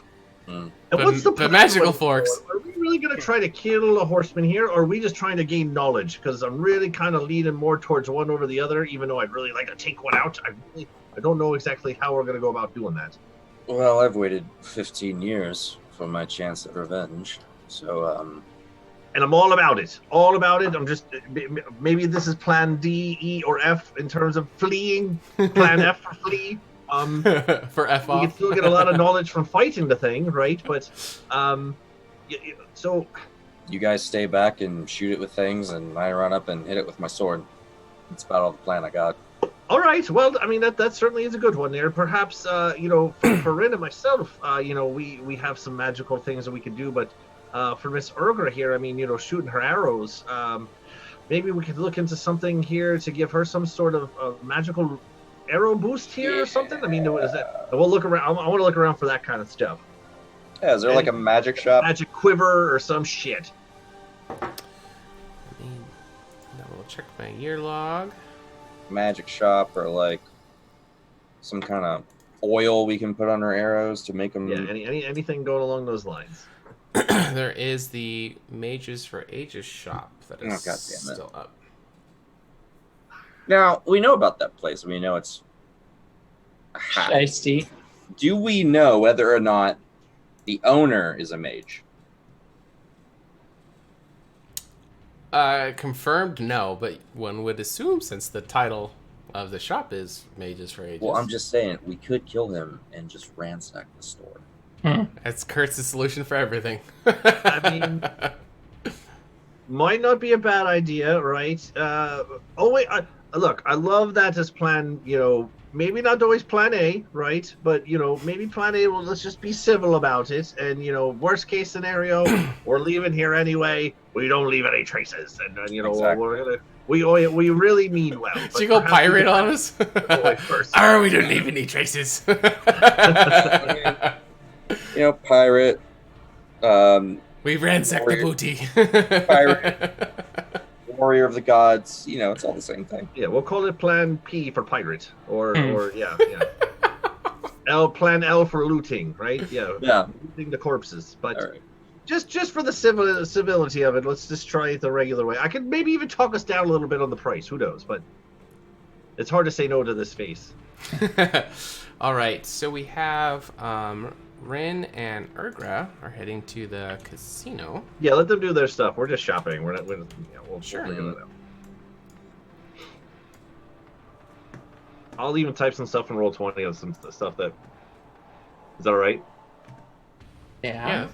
And what's the plan magical going forward? forks? Are we really going to try to kill a horseman here, or are we just trying to gain knowledge? Because I'm really kind of leaning more towards one over the other, even though I'd really like to take one out. I don't know exactly how we're going to go about doing that. Well, I've waited 15 years for my chance at revenge. So, And I'm all about it. All about it. I'm just, maybe this is plan D, E, or F in terms of fleeing. Plan F for flee. For F we off. can still get a lot of knowledge from fighting the thing, right? But, so... You guys stay back and shoot it with things, and I run up and hit it with my sword. That's about all the plan I got. All right. Well, I mean, that certainly is a good one there. Perhaps, you know, for Rin and myself, you know, we have some magical things that we could do. But for Miss Urgra here, I mean, you know, shooting her arrows, maybe we could look into something here to give her some sort of magical arrow boost here or something. I mean, is that? We'll look around. I want to look around for that kind of stuff. Yeah, is there like a magic shop? Magic quiver or some shit. I mean, now we'll check my year log. Magic shop or like some kind of oil we can put on our arrows to make them. Yeah, anything going along those lines. There is the Mages for Ages shop that is still up. Now, we know about that place. We know it's Shiesty. Do we know whether or not the owner is a mage? Confirmed, no, but one would assume since the title of the shop is Mages for Ages. Well, I'm just saying, we could kill him and just ransack the store. That's Kurt's solution for everything. I mean, might not be a bad idea, right? Look, I love that as plan, you know, maybe not always plan A, right? But, you know, maybe plan A, well, let's just be civil about it. And, you know, worst case scenario, we're leaving here anyway. We don't leave any traces. And then, you know, we're going to, we really mean well. Should you go pirate on us? Oh, we don't leave any traces. You know, pirate. We ransacked the booty. Pirate. Warrior of the gods. You know, it's all the same thing. Yeah, we'll call it Plan P for pirate, or yeah. Plan L for looting, right? Yeah. Looting the corpses, but right. just for the civility of it, let's just try it the regular way. I could maybe even talk us down a little bit on the price. Who knows? But it's hard to say no to this face. All right, so we have Rin and Urgra are heading to the casino. Yeah, let them do their stuff. We're just shopping. We'll sure. figure that out. I'll even type some stuff in Roll20 on some stuff that... Is that all right? Yeah,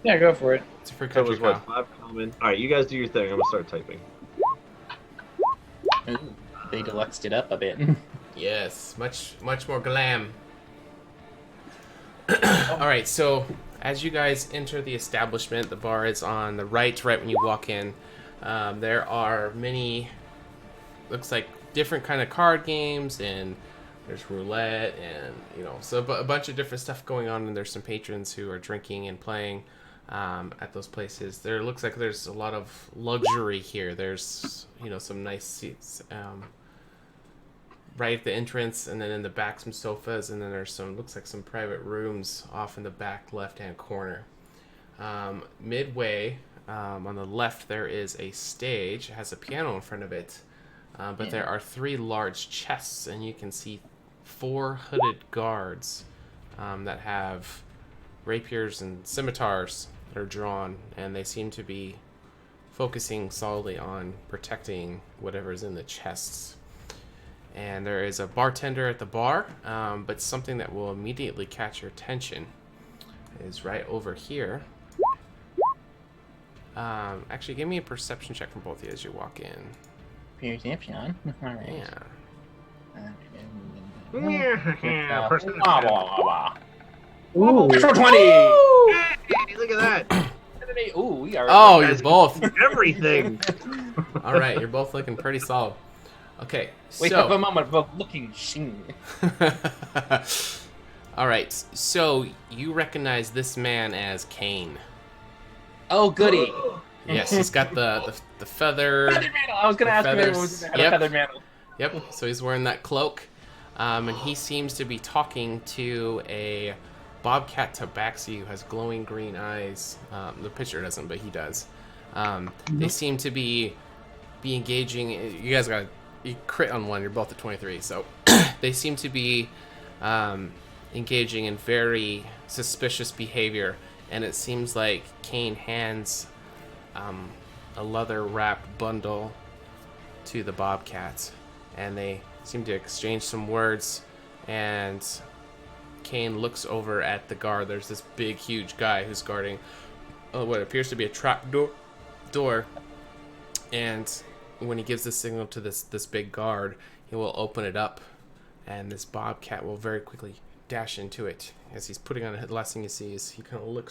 go for it. It's a free That country was what, 5 common? All right, you guys do your thing. I'm going to start typing. Ooh, they deluxed it up a bit. Yes, much more glam. All right, so as you guys enter the establishment, the bar is on the right when you walk in. There are many, looks like different kind of card games, and there's roulette, and you know, so a bunch of different stuff going on. And there's some patrons who are drinking and playing at those places. There looks like there's a lot of luxury here. There's, you know, some nice seats. Right at the entrance, and then in the back some sofas, and then there's looks like some private rooms off in the back left-hand corner. Midway on the left there is a stage. It has a piano in front of it, but there are 3 large chests, and you can see 4 hooded guards that have rapiers and scimitars that are drawn, and they seem to be focusing solely on protecting whatever's in the chests. And there is a bartender at the bar, but something that will immediately catch your attention is right over here. Actually, give me a perception check from both of you as you walk in. Perception. All right. Yeah. Ooh, 20! Hey, look at that! Ooh, we are. Oh, you're both. Everything! All right, you're both looking pretty solid. Okay, Wait so... up a moment for looking shing. All right, so you recognize this man as Kane. Oh, goody. Yes, he's got the feather. Feathered mantle. I was going to ask him if everyone had a feathered mantle. Yep, so he's wearing that cloak. And he seems to be talking to a bobcat tabaxi who has glowing green eyes. The picture doesn't, but he does. They seem to be engaging. You guys got you crit on one. You're both at 23, so they seem to be engaging in very suspicious behavior. And it seems like Kane hands a leather-wrapped bundle to the bobcat, and they seem to exchange some words, and Kane looks over at the guard. There's this big, huge guy who's guarding what appears to be a trap door, and when he gives the signal to this big guard, he will open it up, and this bobcat will very quickly dash into it. As he's putting on it, the last thing you see is he kind of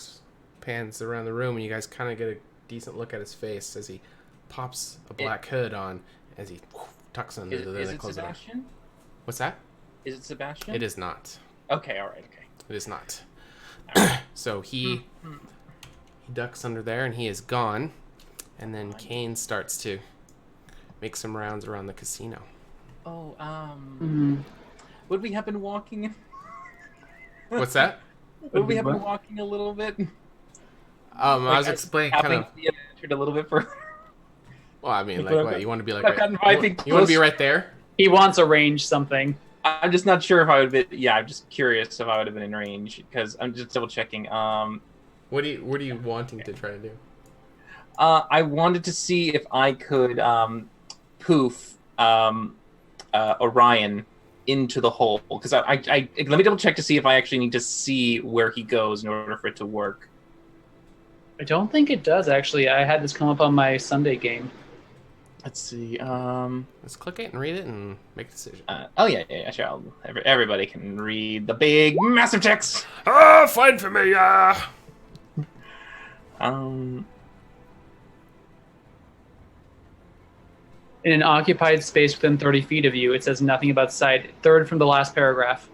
pans around the room, and you guys kind of get a decent look at his face as he pops a black hood on, as he tucks under the Is it close the door. Sebastian? What's that? Is it Sebastian? It is not. Okay, all right, okay. It is not. So he ducks under there, and he is gone. And then Kane starts to make some rounds around the casino. Oh, would we happen walking? What's that? Would we happen walking a little bit? I was explaining kind of. A little bit further. Well, I mean, like, what you want to be like? I've gotten 5 feet you want to be right there? He wants a range something. I'm just not sure if I would be. Yeah, I'm just curious if I would have been in range because I'm just double checking. What are you wanting to try to do? I wanted to see if I could poof Orion into the hole because I let me double check to see if I actually need to see where he goes in order for it to work. I don't think it does actually. I had this come up on my Sunday game. Let's see. Let's click it and read it and make a decision. Oh yeah, sure. Everybody can read the big, massive text. Fine for me. In an occupied space within 30 feet of you, it says nothing about sight. Third from the last paragraph.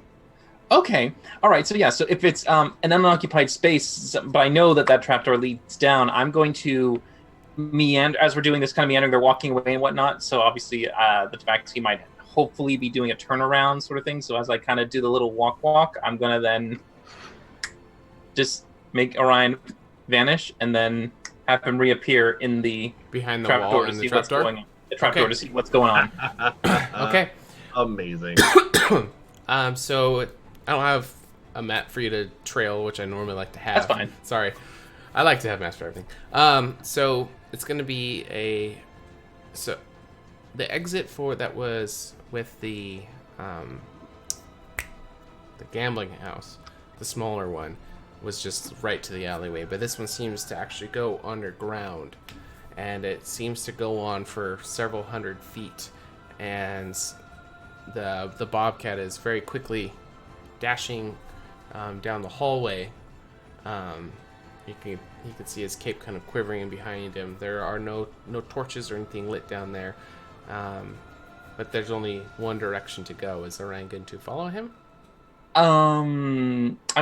Okay. All right. So yeah. So if it's an unoccupied space, but I know that trapdoor leads down, I'm going to meander as we're doing this kind of meandering. They're walking away and whatnot. So obviously, the tabaxi might hopefully be doing a turnaround sort of thing. So as I kind of do the little walk, I'm gonna then just make Orion vanish and then have him reappear in the behind the wall in the trapdoor. The trapdoor to see what's going on. Okay. Amazing. So I don't have a map for you to trail, which I normally like to have. That's fine. Sorry. I like to have maps for everything. So it's going to be so the exit for that was with the gambling house, the smaller one, was just right to the alleyway. But this one seems to actually go underground, and it seems to go on for several hundred feet. And the bobcat is very quickly dashing down the hallway. You can see his cape kind of quivering behind him. There are no torches or anything lit down there, but there's only one direction to go. Is Orion going to follow him? I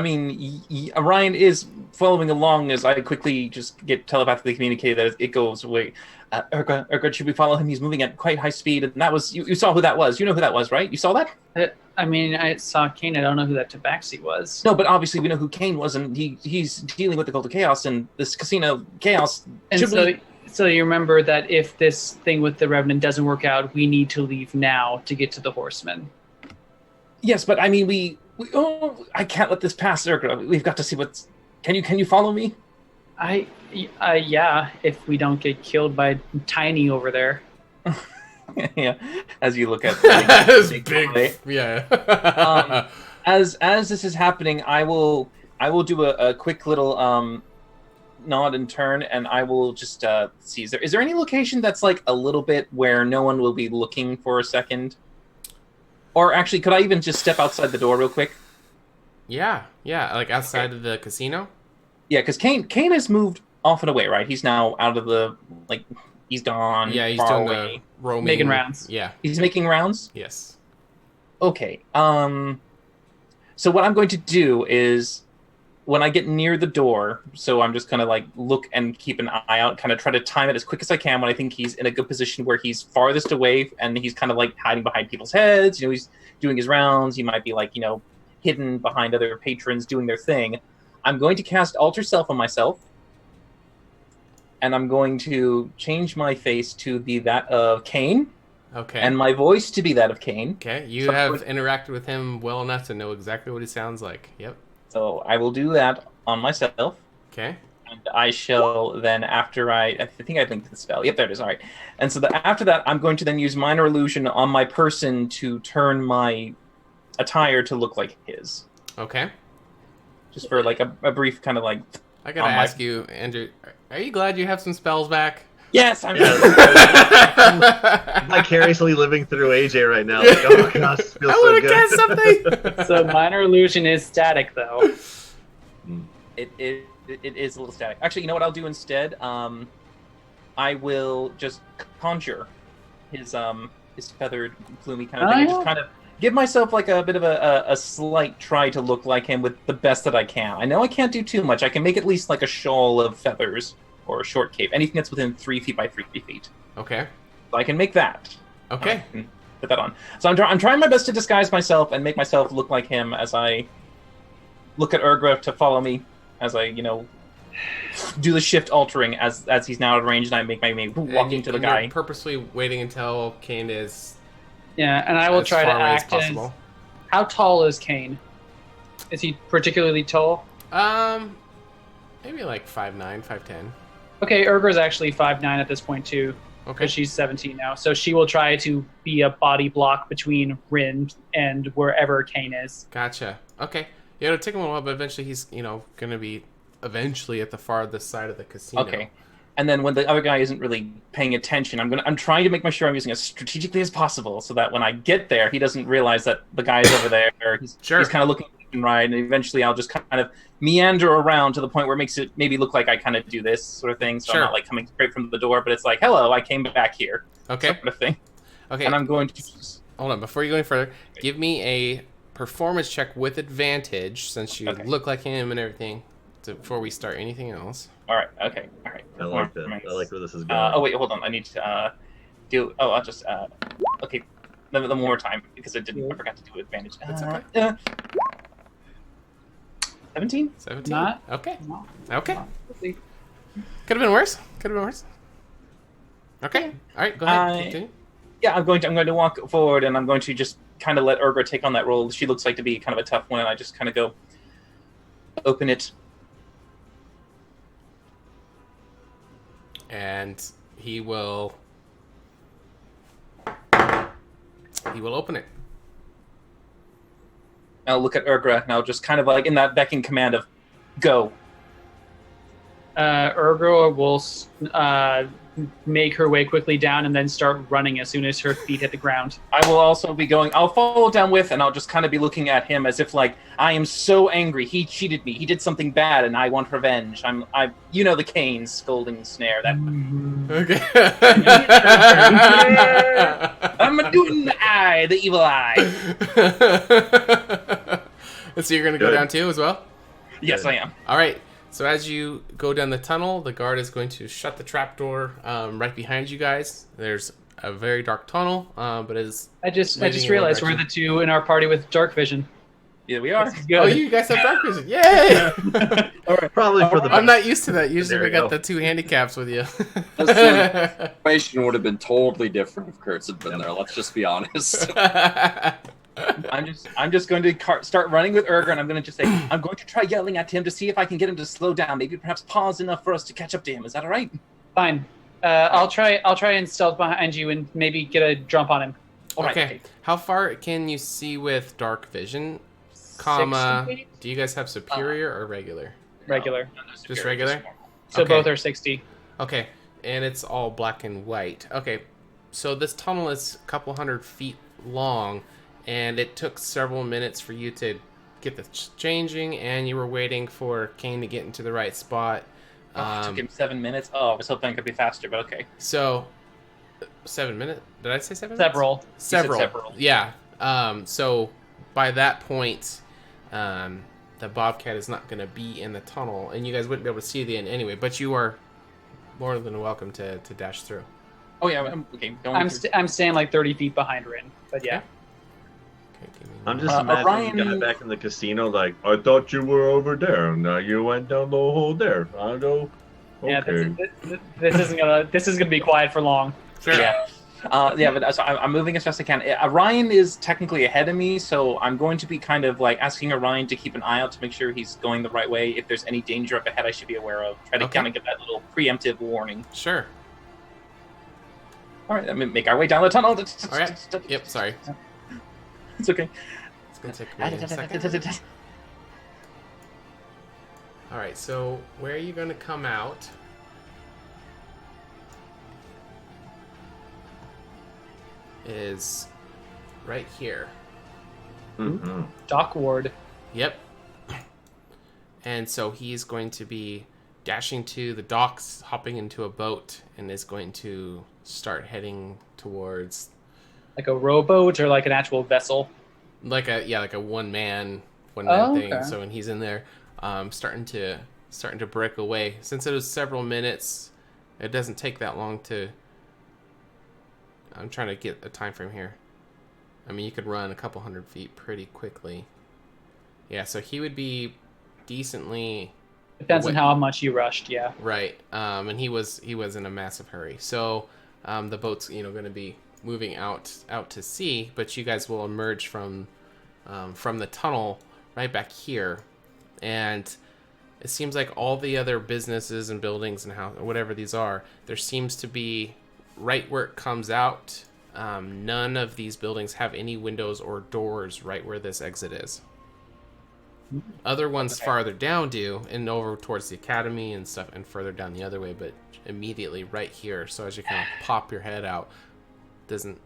mean, Orion is following along as I quickly just get telepathically communicated that it goes away. Urga, should we follow him? He's moving at quite high speed, and that was you saw who that was. You know who that was, right? You saw that? I saw Kane. I don't know who that tabaxi was. No, but obviously we know who Kane was, and he's dealing with the cult of chaos and this casino chaos. And so you remember that if this thing with the Revenant doesn't work out, we need to leave now to get to the Horsemen. Yes, but I mean, I can't let this pass, Urga. We've got to see what's. Can you follow me? Yeah, if we don't get killed by Tiny over there. Yeah, as you look at this big, yeah. As this is happening, I will do a quick little nod and turn, and I will just see. Is there any location that's like a little bit where no one will be looking for a second? Or actually, could I even just step outside the door real quick? Yeah, like outside of the casino. Yeah, because Kane has moved off and away, right? He's now out of the he's gone. Yeah, he's far doing away. the roaming. Making rounds. Yeah. He's making rounds. Yes. Okay. So what I'm going to do is, when I get near the door, so I'm just gonna look and keep an eye out, kind of try to time it as quick as I can when I think he's in a good position where he's farthest away and he's kind of hiding behind people's heads. He's doing his rounds. He might be hidden behind other patrons doing their thing. I'm going to cast Alter Self on myself, and I'm going to change my face to be that of Kane. Okay. And my voice to be that of Kane. Okay, you have interacted with him well enough to know exactly what he sounds like. Yep. So I will do that on myself. Okay. And I shall then, after I think I linked the spell. Yep, there it is. All right. And so after that, I'm going to then use Minor Illusion on my person to turn my attire to look like his. Okay. Just for a brief kind of I gotta ask you, Andrew, are you glad you have some spells back? Yes, I'm vicariously living through AJ right now. Oh gosh, feels I so want to good. cast something. So minor illusion is static, though. It is a little static. Actually, you know what I'll do instead? I will just conjure his feathered, plumey kind of thing. Oh, And just kind of give myself a bit of a slight try to look like him with the best that I can. I know I can't do too much. I can make at least a shawl of feathers or a short cape. Anything that's within 3 feet by 3 feet. Okay. So I can make that. Okay. Put that on. So I'm trying my best to disguise myself and make myself look like him as I look at Urgra to follow me as I, do the shift altering as he's now out of range, and I make my way walking to the guy. You're purposely waiting until Kane is. Yeah, and I will as try to far away as act as. possible. How tall is Kane? Is he particularly tall? Maybe 5'9", 5'10". Okay, Urgra's actually 5'9" at this point too. Okay. Because she's 17 now, so she will try to be a body block between Rin and wherever Kane is. Gotcha. Okay. Yeah, it'll take him a while, but eventually he's, gonna be at the farthest side of the casino. Okay. And then when the other guy isn't really paying attention, I'm trying to make sure I'm using as strategically as possible, so that when I get there, he doesn't realize that the guy's over there. He's kind of looking left and right, and eventually I'll just kind of meander around to the point where it makes it maybe look like I kind of do this sort of thing. So I'm not coming straight from the door, but it's hello, I came back here. Okay. Sort of thing. Okay. And I'm going to hold on before you go any further. Give me a performance check with advantage, since you look like him and everything, before we start anything else. All right. Okay. All right. I like that. I like where this is going. Oh wait, hold on. I need to do. Oh, I'll just. Okay. One more time because I forgot to do advantage. That's okay. 17. 17. Not. Okay. No. Okay. Could have been worse. Okay. All right. Go ahead. Continue. Yeah, I'm going to walk forward, and I'm going to just kind of let Urgra take on that role. She looks like to be kind of a tough one, and I just kind of go open it. And he will open it. I'll look at Urgra, and I'll just kind of in that becking command of go. Urgra will make her way quickly down and then start running as soon as her feet hit the ground. I will also be going. I'll follow down with, and I'll just kind of be looking at him as if I am so angry. He cheated me. He did something bad, and I want revenge. The Kane scolding snare. That. Okay. I'm doing the evil eye. So you're gonna go down too as well? Yes, I am. All right. So as you go down the tunnel, the guard is going to shut the trapdoor right behind you guys. There's a very dark tunnel, but it's. I just realized we're the two in our party with dark vision. Yeah, we are. Oh, you guys have dark vision! Yay! All right, probably for the. I'm not used to that. Usually There we you got go. the two handicaps with you. The situation would have been totally different if Kurtz had been there. Let's just be honest. I'm just going to start running with Urgra, and I'm going to just say, I'm going to try yelling at him to see if I can get him to slow down. Maybe perhaps pause enough for us to catch up to him. Is that all right? Fine. I'll try and stealth behind you and maybe get a jump on him. Okay. How far can you see with dark vision? 60 feet? Do you guys have superior or regular? Regular. Just regular? So Okay. both are 60. Okay, and it's all black and white. Okay, so this tunnel is a couple hundred feet long, and it took several minutes for you to get the changing, and you were waiting for Kane to get into the right spot. It took him 7 minutes. Oh, I was hoping it could be faster, but okay. So, 7 minutes? Did I say 7 Several. minutes? Several. Several. Yeah. So by that point, the Bobcat is not going to be in the tunnel, and you guys wouldn't be able to see the end anyway. But you are more than welcome to dash through. Oh yeah, okay. I'm staying like 30 feet behind Rin, but yeah. Okay, give me I'm one. just imagining the guy Orion- back in the casino, like, I thought you were over there, now you went down the hole there. I go, Yeah, okay. this is gonna be quiet for long. Sure. Yeah. But so I'm moving as fast as I can. Orion is technically ahead of me, so I'm going to be kind of like asking Orion to keep an eye out to make sure he's going the right way. If there's any danger up ahead, I should be aware of. Try to Okay. kind of get that little preemptive warning. Sure. All right, let me make our way down the tunnel. All right. Yep, sorry. It's okay. It's going to take me a second. All right, so where are you going to come out? Is right here. Mm-hmm. Dock Ward. Yep. And so he's going to be dashing to the docks, hopping into a boat, and is going to start heading towards Like a rowboat or like an actual vessel? like a one man Oh, thing. okay. So when he's in there, starting to break away. Since it was several minutes, it doesn't take that long to. I'm trying to get a time frame here. I mean, you could run a couple hundred feet pretty quickly. Yeah, so he would be decently Depends on how much you rushed, yeah. right. And he was in a massive hurry. So the boat's going to be moving out to sea, but you guys will emerge from the tunnel right back here, and it seems like all the other businesses and buildings and whatever these are, there seems to be right where it comes out. None of these buildings have any windows or doors right where this exit is. Other ones farther down do, and over towards the academy and stuff, and further down the other way, but immediately right here. So as you kind of pop your head out, doesn't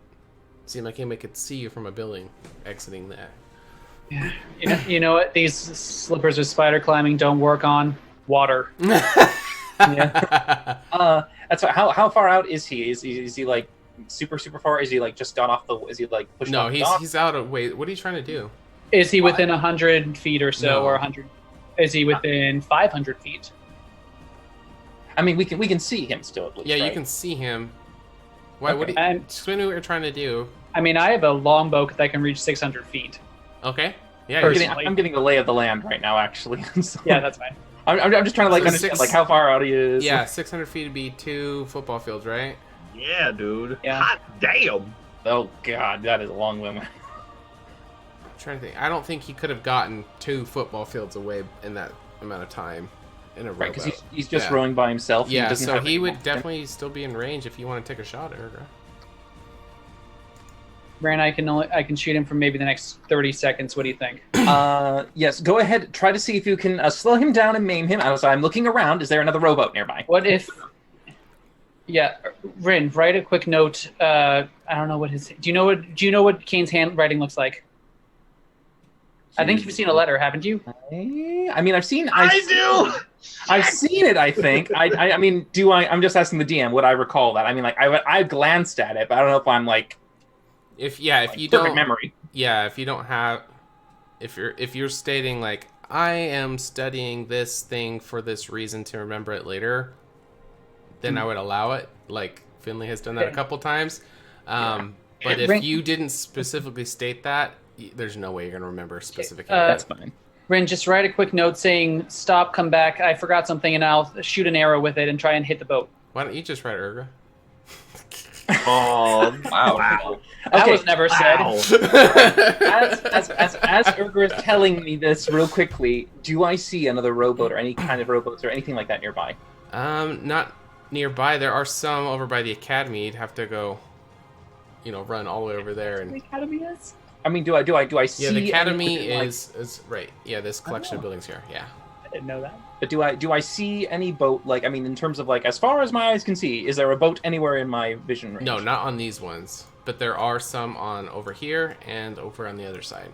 seem like anybody could see you from a building exiting that. You know what? These slippers with spider climbing don't work on water. Yeah. That's how far out is he? Is he like super far? Is he like just got off the? Is he like pushed? No, off the dock? he's out of way. What are you trying to do? Is he within 100 feet or so, No. or 100? Is he within 500 feet? I mean, we can see him still at least. Yeah, you right? can see him. Why? What? Okay. Do you, And explain what you're trying to do. I mean, I have a longbow that can reach 600 feet. Okay. Yeah. I'm you- Personally. I'm getting the lay of the land right now, actually. So- Yeah, that's fine. I'm just trying to like So understand 6 like how far out he is. Yeah, 600 feet would be 2 football fields, right? Yeah, dude. Yeah. Hot damn. Oh god, that is a long limit. I'm trying to think. I don't think he could have gotten 2 football fields away in that amount of time in a Right, because rowboat. he's just Yeah. rowing by himself. and Yeah, doesn't so have he any would momentum. definitely still be in range if you want to take a shot, Erga. Ran, I can shoot him for maybe the next 30 seconds. What do you think? Yes, go ahead. Try to see if you can slow him down and maim him. I'm looking around. Is there another rowboat nearby? What if? Yeah, Rin, write a quick note. I don't know what his. Do you know what Kane's handwriting looks like? I think you've seen a letter, haven't you? I mean, I've seen. I do. I've seen it. I think. I mean, do I? I'm just asking the DM. Would I recall that? I mean, like I glanced at it, but I don't know if I'm like. If you Perfect don't memory. Yeah, if you don't have, if you're stating like I am studying this thing for this reason to remember it later, then I would allow it. Like Finley has done that a couple times. But if Rin- you didn't specifically state that, there's no way you're gonna remember a specific. That's fine. Rin, just write a quick note saying stop, come back. I forgot something, and I'll shoot an arrow with it and try and hit the boat. Why don't you just write Erga? Oh, Wow. That Okay. was never said. wow. As Urger is telling me this real quickly, do I see another rowboat or any kind of rowboats or anything like that nearby? Not nearby. There are some over by the academy. You'd have to go, run all the way over there. And Academy is? I mean, do I see? yeah, the academy anything like- is right. Yeah, this collection of buildings here. Yeah. didn't know that. But do I see any boat? Like, I mean, in terms of like, as far as my eyes can see, is there a boat anywhere in my vision range? No, not on these ones, but there are some on over here and over on the other side.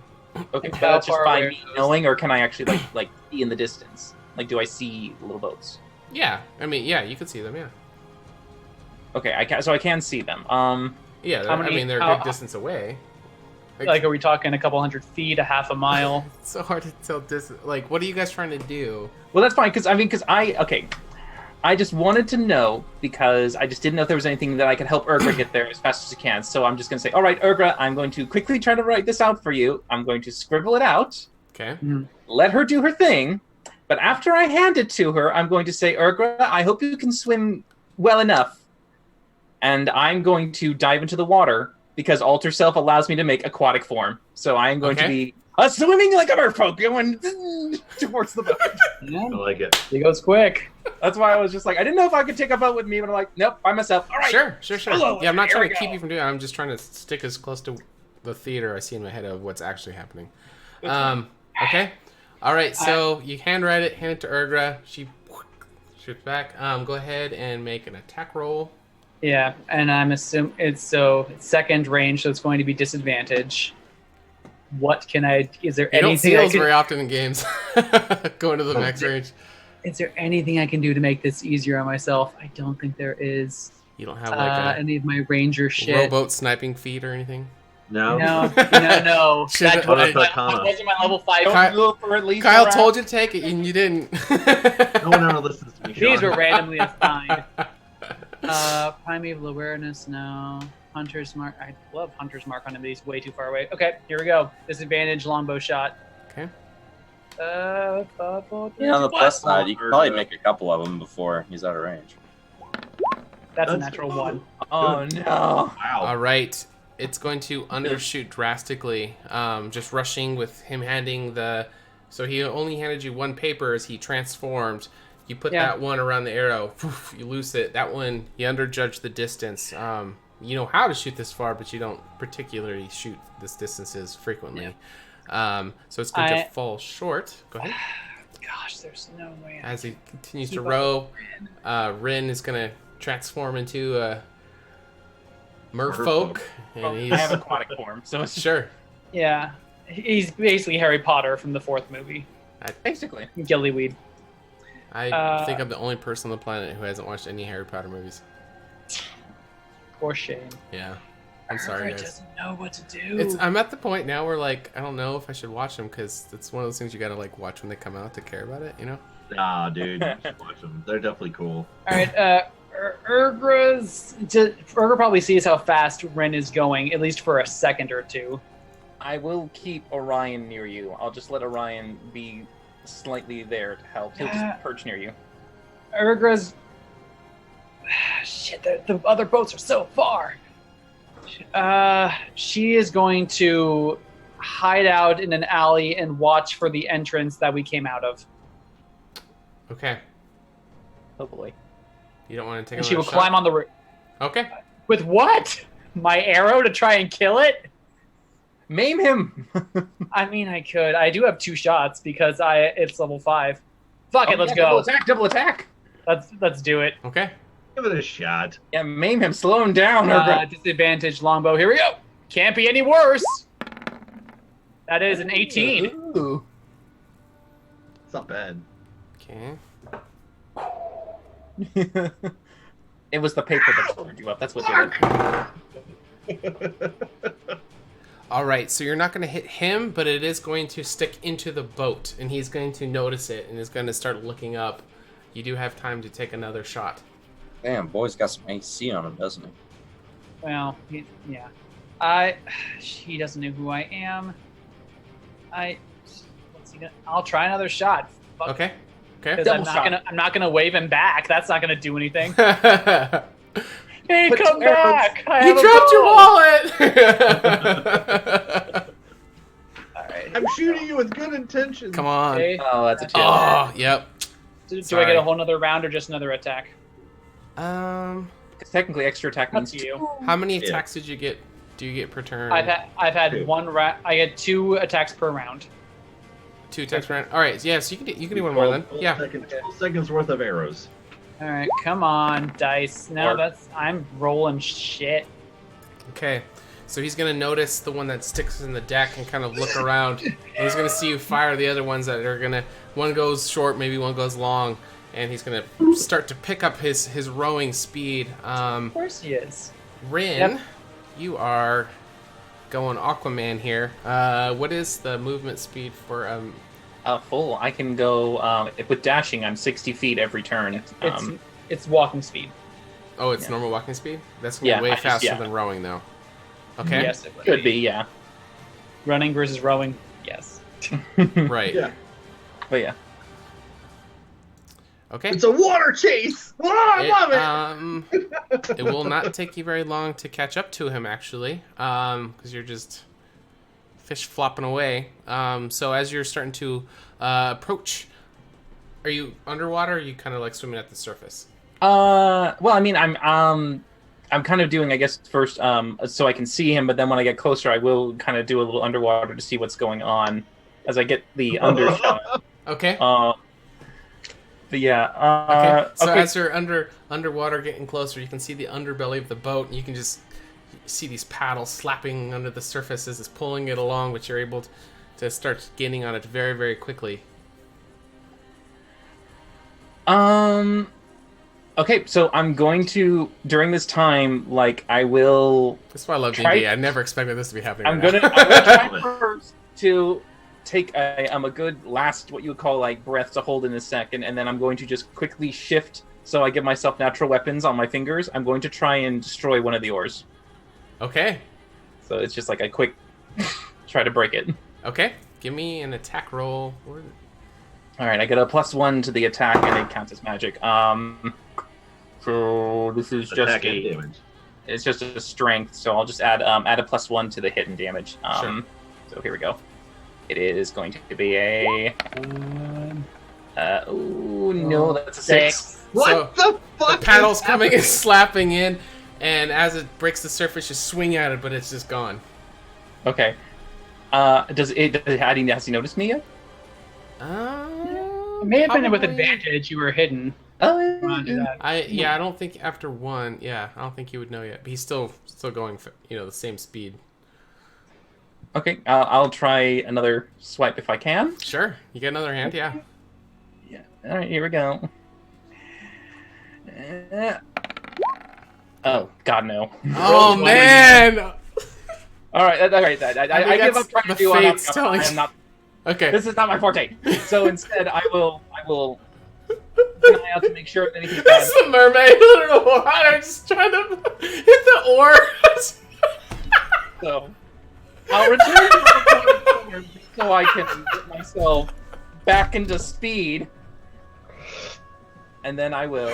Okay, And but how that's just far by away me are those? knowing, or can I actually like see in the distance? Like, do I see little boats? Yeah, I mean, yeah, you can see them. Yeah, Okay, I can see them. yeah. How many- I mean, they're a how- good distance away. Like, are we talking a couple hundred feet, a half a mile? It's so hard to tell distance. Like, what are you guys trying to do? Well, that's fine, because I just wanted to know, because I just didn't know if there was anything that I could help Urgra get there as fast as I can. So I'm just going to say, all right, Urgra, I'm going to quickly try to write this out for you. I'm going to scribble it out, Okay. let her do her thing, but after I hand it to her, I'm going to say, Urgra, I hope you can swim well enough. And I'm going to dive into the water, because Alter Self allows me to make aquatic form. So I am going to Okay. be swimming like a merfolk going towards the boat. I like it. He goes quick. That's why I was just like, I didn't know if I could take a boat with me, but I'm like, nope, by myself. All right. Sure. Solo, Yeah, I'm not here trying we to keep go. you from doing it. I'm just trying to stick as close to the theater I see in my head of what's actually happening. Okay. All right. So you hand it to Urgra. She shoots back. Go ahead and make an attack roll. Yeah, and I'm assuming it's second range, so it's going to be disadvantage. What can I? Is there You don't anything see I those can? very often in games. Going to the max range. Is there anything I can do to make this easier on myself? I don't think there is. You don't have like Any of my ranger a shit. rowboat sniping feat or anything. No. No. Shit, That I- wasn't my level 5. Kyle- Look for at least Kyle around- told you to take it and you didn't. No one ever listens to me. These Sean. were randomly assigned. Primeval awareness, no. Hunter's mark. I love Hunter's mark on him, but he's way too far away. Okay, here we go. Disadvantage longbow shot. Okay. Yeah, on the plus side, you can probably make a couple of them before he's out of range. That's a That's- natural one. Oh no. Wow. All right. It's going to undershoot drastically. Just rushing with him handing the... So he only handed you one paper as he transformed. You put Yeah. that one around the arrow. Poof, you loose it. That one, you underjudged the distance. You know how to shoot this far, but you don't particularly shoot this distances frequently. So it's going to fall short. Go ahead. Gosh, there's no way. As he continues to Keep up row, Rin is going to transform into a merfolk. And he's... I have aquatic form, so it's Sure. Yeah, he's basically Harry Potter from the fourth movie. basically. Gillyweed. I think I'm the only person on the planet who hasn't watched any Harry Potter movies. For shame. Yeah. I'm sorry, Herbert guys. doesn't know what to do. I'm at the point now where, like, I don't know if I should watch them because it's one of those things you gotta, like, watch when they come out to care about it, you know? Nah, dude. You should watch them. They're definitely cool. All right, Urgra probably sees how fast Ren is going, at least for a second or two. I will keep Orion near you. I'll just let Orion be slightly there to help. He'll just perch near you. Urgra's... Shit, the other boats are so far. She is going to hide out in an alley and watch for the entrance that we came out of. Okay. Hopefully. You don't want to take And another she will shot? climb on the roof. Okay. With what? My arrow to try and kill it? Maim him! I mean, I could. I do have 2 shots because it's level 5. Fuck it, let's go. Double attack! Let's do it. Okay. Give it a shot. Yeah, maim him, slow him down. Disadvantage longbow. Here we go. Can't be any worse. That is an 18. Ooh. It's not bad. Okay. It was the paper that screwed you up. That's what did it. All right, so you're not going to hit him, but it is going to stick into the boat, and he's going to notice it and is going to start looking up. You do have time to take another shot. Damn, boy's got some AC on him, doesn't he? Well, yeah. He doesn't know who I am. What's he gonna? I'll try another shot. Fuck. Okay. Okay. Because I'm not gonna wave him back. That's not gonna do anything. You Hey, Put come your arrows- back! I have a dropped your bow. wallet! All right. I'm shooting you with good intentions. Come on. Okay. Oh, that's a 10. Oh, yep. Do I Sorry. get a whole nother round or just another attack? Because technically extra attack Up means to you. How many attacks did you get? Do you get per turn? I've had Two. 1 round. I get 2 attacks per round. 2 attacks per round. All right, yeah, so you can do one more then. 12 Yeah. 12 seconds worth of arrows. All right, come on, dice. Now Or- I'm rolling shit. Okay. So he's gonna notice the one that sticks in the deck and kind of look around, and he's gonna see you fire the other ones that are gonna. One goes short, maybe one goes long, and he's gonna start to pick up his rowing speed. Of course he is. Rin, Yep. you are going Aquaman here. What is the movement speed for Full. I can go with dashing. I'm 60 feet every turn. It's walking speed. Oh, it's Yeah. normal walking speed? That's gonna Yeah, be way I just- faster yeah. than rowing though. Okay. Yes, it would Could be, yeah. Running versus rowing. Yes. Right. Yeah. But yeah. Okay. It's a water chase! Oh, I love it! It will not take you very long to catch up to him, actually, because you're just fish flopping away. So as you're starting to approach, are you underwater? Or are you kind of like swimming at the surface? Well, I mean, I'm kind of doing, I guess, first, so I can see him, but then when I get closer, I will kind of do a little underwater to see what's going on as I get the undershot. Okay. But yeah. Okay. So okay. as you're underwater, getting closer, you can see the underbelly of the boat, and you can just see these paddles slapping under the surface as it's pulling it along, but you're able to start gaining on it very, very quickly. Okay, so I'm going to during this time, like I will. That's why I love Try- D&D. I never expected this to be happening. I'm right gonna, now. I'm gonna try first to take a good last what you would call like breath to hold in a second, and then I'm going to just quickly shift so I give myself natural weapons on my fingers. I'm going to try and destroy one of the oars. Okay. So it's just like a quick try to break it. Okay. Give me an attack roll. All right, I get a +1 to the attack, and it counts as magic. So this is just Attack and a damage. it's just a strength. So I'll just add a +1 to the hit and damage. Sure. So here we go. It is going to be a. Oh no, that's a 6. What So, the fuck? The paddle's is coming happening? and slapping in, and as it breaks the surface, you swing at it, but it's just gone. Okay. Has he noticed me yet? It may have been with Probably. advantage. You were hidden. Oh, Come on, do that. I don't think after one. Yeah, I don't think he would know yet. But he's still going for, the same speed. Okay, I'll try another swipe if I can. Sure, you get another hand. Yeah. Yeah. All right, here we go. Oh God, no! Oh man. All right, I give up trying to the do fates on telling- I am not. Okay. This is not my forte. So instead, I will keep an eye out to make sure if anything's bad. That's the mermaid under the water, just trying to hit the oar. So I'll return to the corner so I can get myself back into speed, and then I will.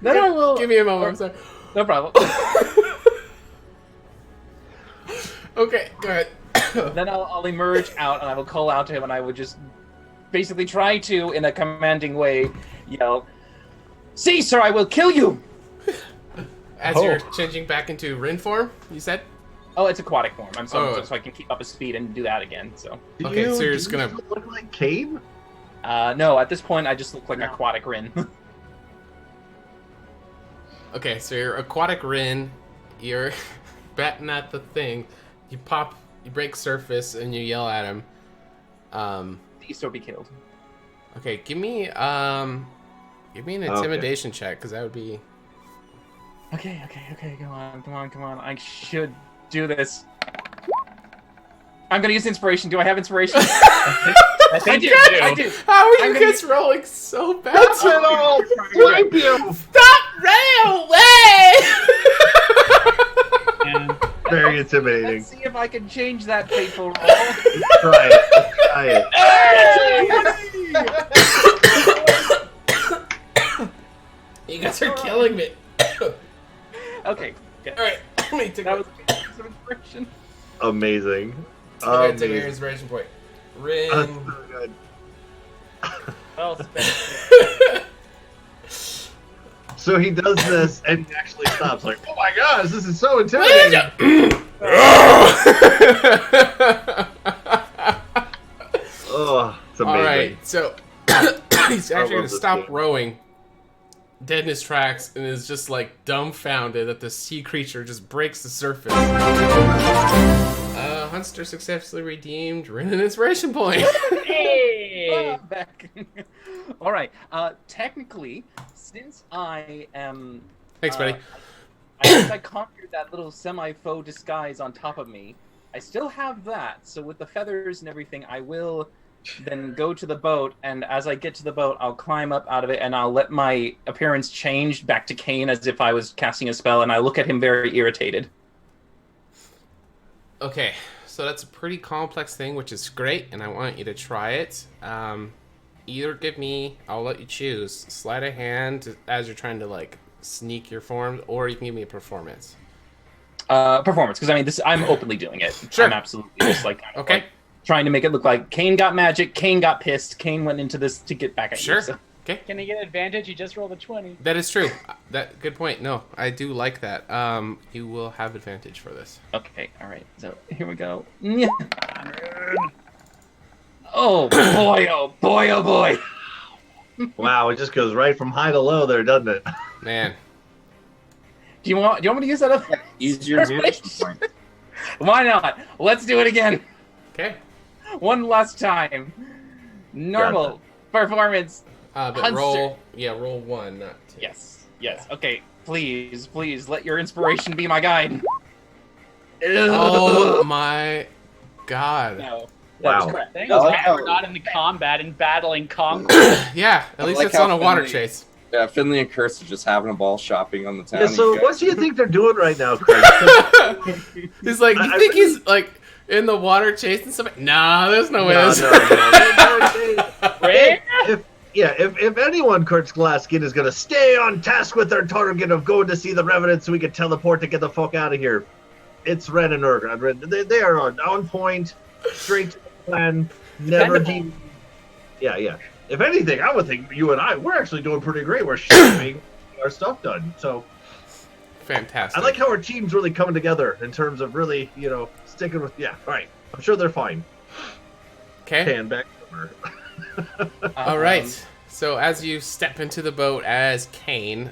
Then I will. Give me a moment. I'm sorry. No problem. Okay, go ahead. Then I'll emerge out, and I will call out to him, and I would just basically try to, in a commanding way, yell, "See, sir, I will kill you!" As you're changing back into Rin form, you said? Oh, it's aquatic form. I'm so Oh. so I can keep up his speed and do that again. So Okay, so you're just do you gonna- look like Cabe? no, at this point, I just look like aquatic Rin. Okay, so you're aquatic Rin, you're batting at the thing, you break surface, and you yell at him. Please or be killed. Okay, give me an intimidation check, because that would be... Okay, come on. I should do this. I'm gonna use inspiration. Do I have inspiration? I think you do. I do. How are I'm you gonna guys rolling so bad? What's it all? Swipe you! Stop running away! And Very intimidating. Let's see if I can change that fateful roll. Try it. Try it. You guys are killing me. Okay, good. Alright, let me take That was a piece of inspiration. Amazing. Okay, take your Amazing. inspiration point. That's Rin. so good. Well spent. So he does this, and he actually stops. Like, oh my gosh, this is so intimidating. this stop game. rowing, dead in his tracks, and is just like dumbfounded that the sea creature just breaks the surface. Hunster successfully redeemed Rin an inspiration point. Hey! Back. All right. Technically, since I am... Thanks, buddy. since I conquered that little semi-faux disguise on top of me, I still have that. So with the feathers and everything, I will then go to the boat, and as I get to the boat, I'll climb up out of it, and I'll let my appearance change back to Kane as if I was casting a spell, and I look at him very irritated. Okay, so that's a pretty complex thing, which is great, and I want you to try it. Either give me, I'll let you choose, sleight of hand as you're trying to like sneak your form, or you can give me a performance. Performance, because I mean, I'm openly doing it. Sure. I'm absolutely just like, kind of Okay. like trying to make it look like Kane got magic, Kane got pissed, Kane went into this to get back at Sure. you. So. Okay. Can he get advantage? He just rolled a 20. That is true. That good point. No, I do like that. You will have advantage for this. Okay, all right. So here we go. Oh boy! Oh boy! Oh boy! Wow, it just goes right from high to low there, doesn't it? Man. Do you want me to use that up? Use your inspiration point. Why not? Let's do it again. Okay. One last time. Normal performance. But Hunter. roll 1, not 2. Yes. Yes. Okay. Please, please let your inspiration be my guide. Oh my god. No. Wow. Thing I is, like how- we're not in the combat and battling Conquer. Yeah, at least like it's how on a water Finley- chase. Yeah, Finley and Kurtz are just having a ball shopping on the town. Yeah, so You what guys- do you think they're doing right now, Craig? He's like, you I think really- he's like in the water chasing somebody? Nah, there's no way. No, this- Right? If anyone, Kurt Glaskin, is going to stay on task with their target of going to see the Revenant so we can teleport to get the fuck out of here, it's Ren and Urgon. They are on point, straight to the plan, never Dependable. Yeah. If anything, I would think you and we're actually doing pretty great. We're shipping our stuff done. So Fantastic. I like how our team's really coming together in terms of really, sticking with, all right. I'm sure they're fine. Okay. Pan back over. All right. So as you step into the boat as Kane,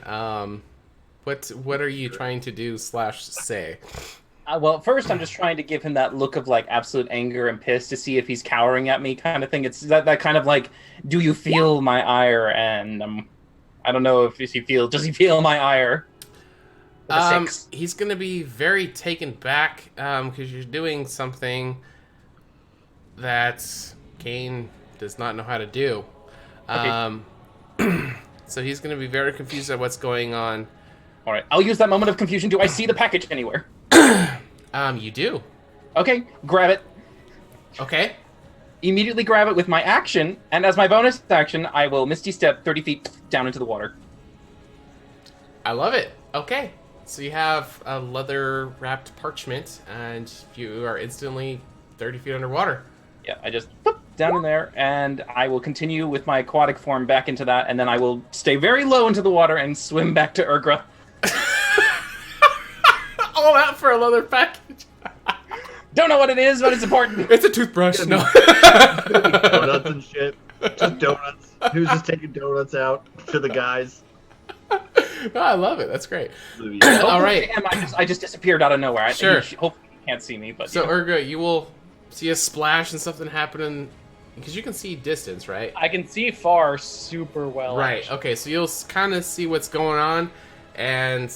what are you trying to do / say? Well, first I'm just trying to give him that look of like absolute anger and piss to see if he's cowering at me, kind of thing. It's that kind of like, do you feel my ire? And I don't know if does he feel my ire? With a 6. He's gonna be very taken back because you're doing something that Kane does not know how to do. Okay. So he's gonna be very confused at what's going on. All right, I'll use that moment of confusion. Do I see the package anywhere? You do. Okay, grab it. Okay. Immediately grab it with my action, and as my bonus action, I will Misty Step 30 feet down into the water. I love it. Okay. So you have a leather-wrapped parchment, and you are instantly 30 feet underwater. Yeah, I just whoop, down in there, and I will continue with my aquatic form back into that, and then I will stay very low into the water and swim back to Urgra. All that for a leather package. Don't know what it is, but it's important. It's a toothbrush. No. Donuts and shit. Just donuts. He was just taking donuts out to the guys. No, I love it. That's great. Yeah. All right. Damn, I just disappeared out of nowhere. Sure. Hopefully you can't see me, but So, you know. Urga, you will see a splash and something happening because you can see distance, right? I can see far super well. Right. actually. Okay. So you'll kind of see what's going on, and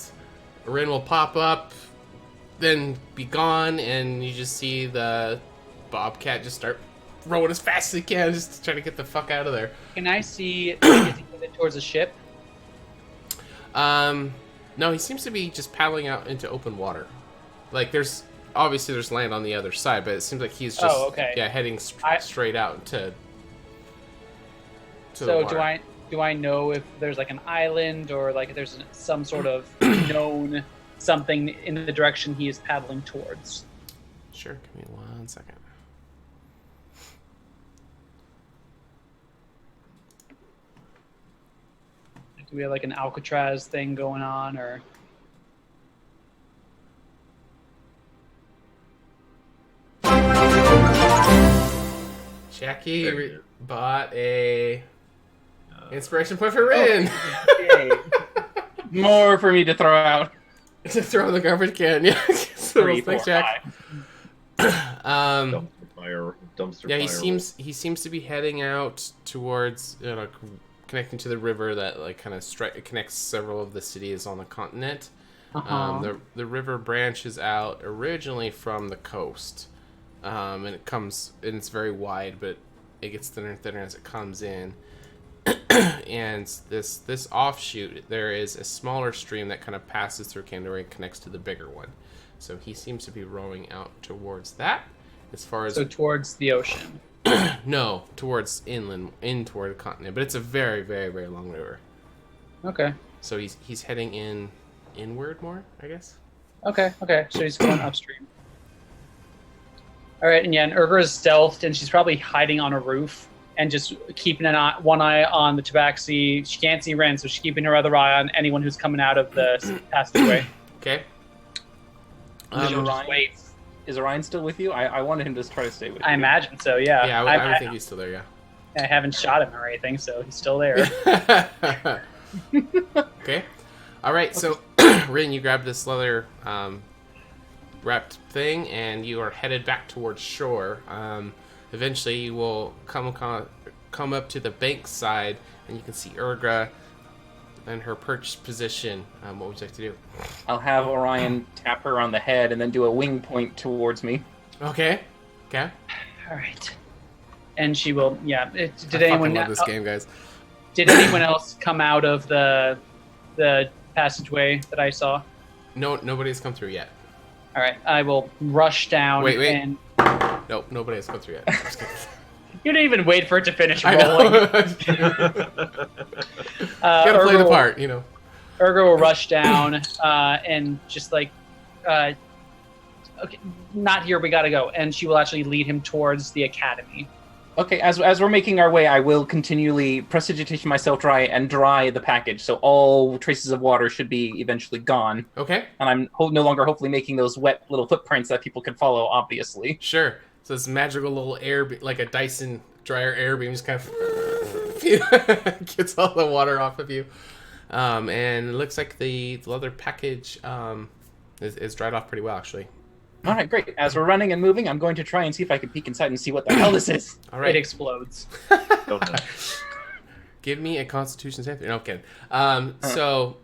Rin will pop up, then be gone, and you just see the Bobcat just start rowing as fast as he can, just trying to get the fuck out of there. Can I see is he headed towards the ship? No, he seems to be just paddling out into open water. Like there's land on the other side, but it seems like he's just okay. heading straight out to the So water. do I know if there's like an island or like there's some sort of known something in the direction he is paddling towards? Sure, give me 1 second. Do we have like an Alcatraz thing going on or? Jackie bought a Inspiration point for Rin. Yay. More for me to throw out. To throw in the garbage can. Yeah. So 3, 4, thanks, Jack. 5. Dumpster Yeah, fire. he seems to be heading out towards connecting to the river that like kind of connects several of the cities on the continent. The river branches out originally from the coast, and it's very wide, but it gets thinner and thinner as it comes in. And this offshoot, there is a smaller stream that kind of passes through Candoria and connects to the bigger one. So he seems to be rowing out towards that. As far as towards the ocean. no, towards inland, toward the continent. But it's a very, very, very long river. Okay. So he's heading inward more, I guess. Okay. So he's going upstream. All right, and Urgra is stealthed, and she's probably hiding on a roof and just keeping one eye on the tabaxi. She can't see Ren, so she's keeping her other eye on anyone who's coming out of the passageway. Okay. Is Orion still with you? I wanted him to try to stay with you. I imagine so, yeah. Yeah, I would think he's still there, yeah. I haven't shot him or anything, so he's still there. Okay. All right, so Rin, you grab this leather wrapped thing, and you are headed back towards shore. Eventually, you will come up to the bank side, and you can see Urgra in her perched position. What would you like to do? I'll have Orion tap her on the head and then do a wing point towards me. Okay. All right. And she will. Yeah. Did I anyone love this game, guys? Did anyone else come out of the passageway that I saw? No, nobody's come through yet. All right. I will rush down. Wait. And... Nope, nobody has come through yet. I'm just kidding. You didn't even wait for it to finish I rolling. know. Gotta play the part, you know. Urgra will rush down and just like, okay, not here, we gotta go. And she will actually lead him towards the academy. Okay, as we're making our way, I will continually prestidigitation myself dry and dry the package, so all traces of water should be eventually gone. Okay. And I'm no longer hopefully making those wet little footprints that people can follow, obviously. Sure. So this magical little like a Dyson dryer air beam just kind of gets all the water off of you. And it looks like the leather package is dried off pretty well, actually. All right, great. As we're running and moving, I'm going to try and see if I can peek inside and see what the hell this is. All right. It explodes. Give me a Constitution save. No, I'm kidding. So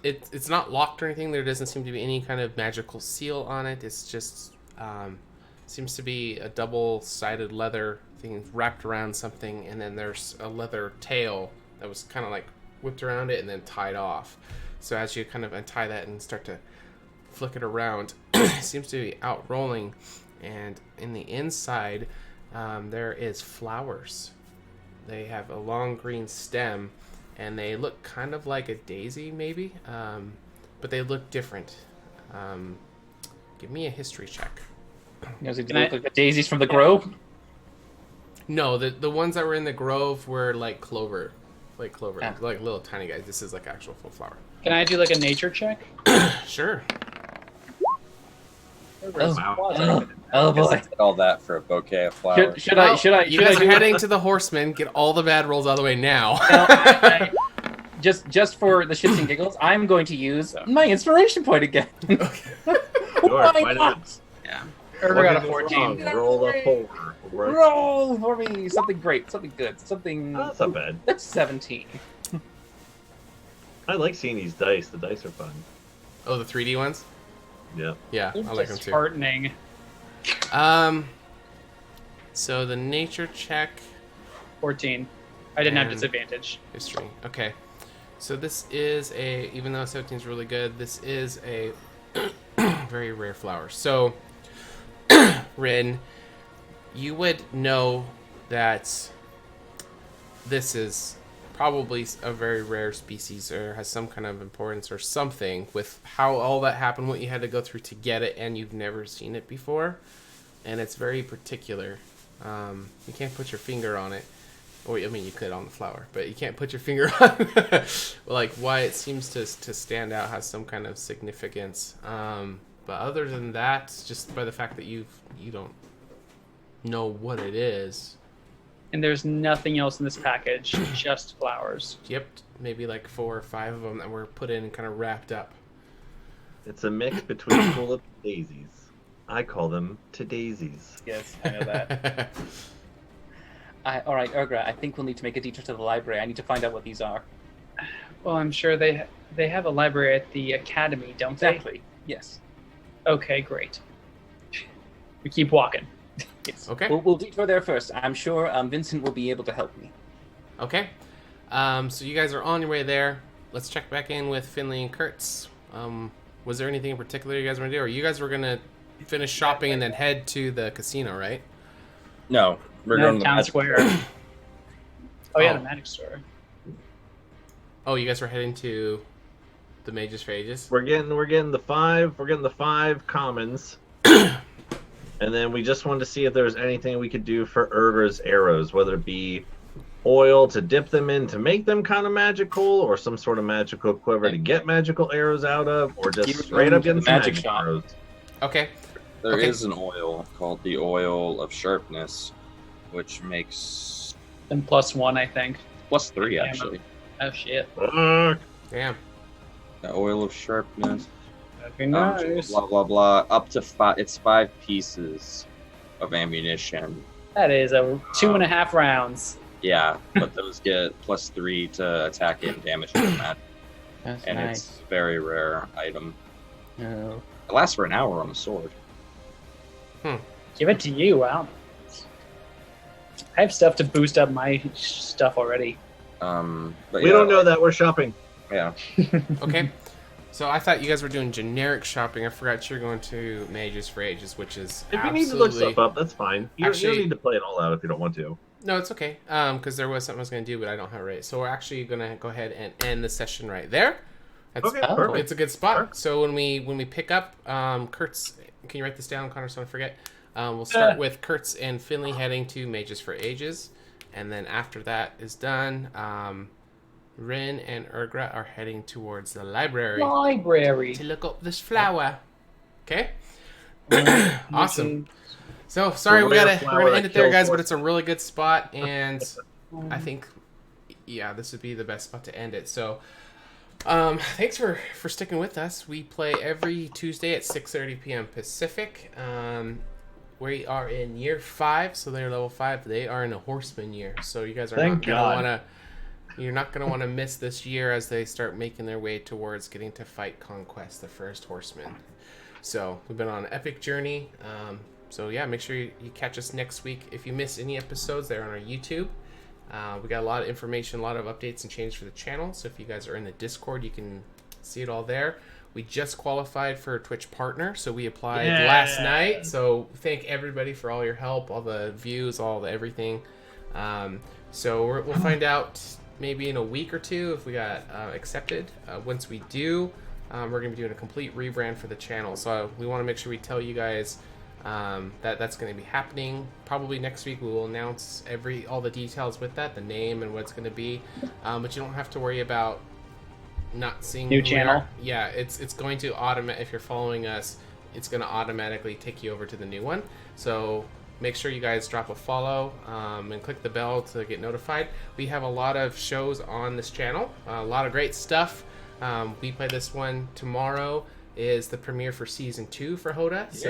it's not locked or anything. There doesn't seem to be any kind of magical seal on it. It's just seems to be a double-sided leather thing wrapped around something, and then there's a leather tail that was kind of like whipped around it and then tied off. So as you kind of untie that and start to flick it around, it seems to be out rolling, and in the inside there is flowers. They have a long green stem, and they look kind of like a daisy maybe, but they look different. Give me a history check. Does it look like the daisies from the grove? No, the ones that were in the grove were like clover, like little tiny guys. This is like actual full flower. Can I do like a nature check? Sure. Oh boy! All that for a bouquet of flowers. Should I? You guys are heading to the Horsemen. Get all the bad rolls out of the way now. Just for the shits and giggles, I'm going to use my inspiration point again. Why not? Yeah. Urgra got a 14. Roll a 4. Roll for me something great, something good, something. That's not bad. That's 17. I like seeing these dice. The dice are fun. Oh, the 3D ones? Yeah. Yeah, I like them too. Disheartening. So the nature check. 14. I didn't have And disadvantage. History. Okay. So this is even though 17 is really good, this is a very rare flower. So, Rin, you would know that this is probably a very rare species or has some kind of importance or something with how all that happened, what you had to go through to get it, and you've never seen it before. And it's very particular. You can't put your finger on it. Or, I mean, you could on the flower, but you can't put your finger on like why it seems to stand out, has some kind of significance. But other than that, just by the fact that you don't know what it is, And there's nothing else in this package, just flowers. Yep, maybe like 4 or 5 of them that were put in and kind of wrapped up. It's a mix between tulips and daisies. I call them to-daisies. Yes, I know that. All right, Urgra, I think we'll need to make a detour to the library. I need to find out what these are. Well, I'm sure they have a library at the academy, don't Exactly. Yes. they? Okay, great. We keep walking. Yes. Okay. We'll detour there first. I'm sure Vincent will be able to help me. Okay. So you guys are on your way there. Let's check back in with Finley and Kurtz. Was there anything in particular you guys want to do? Or you guys were going to finish shopping and then head to the casino, right? No, we're going to the Town magic Square. store. Oh yeah, Oh. the magic store. Oh, you guys were heading to the Mages for Ages? We're getting the 5 commons. And then we just wanted to see if there was anything we could do for Urgra's arrows, whether it be oil to dip them in to make them kind of magical, or some sort of magical quiver to get magical arrows out of, or just You were straight going up to the getting some magic magic shop. arrows. Okay. There Okay. is an oil called the oil of sharpness, which makes And +1, I think. +3 Yeah, actually. Oh shit. Fuck. Damn. The oil of sharpness. Okay, nice. Blah blah blah. Up to 5. It's 5 pieces of ammunition. That is a 2.5 rounds. Yeah, but those get +3 to attack and damage to the match, That's and it's a very rare item. Oh. It lasts for an hour on a sword. Give it to you. Wow. I have stuff to boost up my stuff already. But We don't know that. We're shopping. Yeah. Okay. So I thought you guys were doing generic shopping. I forgot you're going to Mages for Ages, which is If you absolutely... need to look stuff up, that's fine. You Actually- don't need to play it all out if you don't want to. No, it's okay. Because there was something I was going to do, but I don't have it right. So we're actually going to go ahead and end the session right there. That's, Okay, perfect. It's a good spot. Perfect. So when we pick up, Kurtz, can you write this down, Connor, so I don't forget? We'll start with Kurtz and Finley heading to Mages for Ages. And then after that is done, Rin and Urgra are heading towards the library Library. to look up this flower. Okay? Awesome. So sorry, The we're rare gonna flower end that it there, kills guys. But horses. it's a really good spot, and I think, yeah, this would be the best spot to end it. So, thanks for sticking with us. We play every Tuesday at 6:30 p.m. Pacific. We are in year 5, so they're level 5. They are in a horseman year, so you guys are Thank God. You're not gonna want to miss this year as they start making their way towards getting to fight Conquest, the first horseman. So we've been on an epic journey. So yeah, make sure you catch us next week. If you miss any episodes, they're on our YouTube. We got a lot of information, a lot of updates and changes for the channel. So if you guys are in the Discord, you can see it all there. We just qualified for a Twitch partner, so we applied last night. So thank everybody for all your help, all the views, all the everything. So we'll find out maybe in a week or two if we got accepted. Once we do, we're going to be doing a complete rebrand for the channel. So we want to make sure we tell you guys that's going to be happening. Probably next week we will announce all the details with that, the name and what it's going to be. But you don't have to worry about not seeing New who we channel? are. Yeah, it's going to if you're following us, it's going to automatically take you over to the new one. So make sure you guys drop a follow and click the bell to get notified. We have a lot of shows on this channel, a lot of great stuff. We play this one tomorrow. Is the premiere for season 2 for HotA. So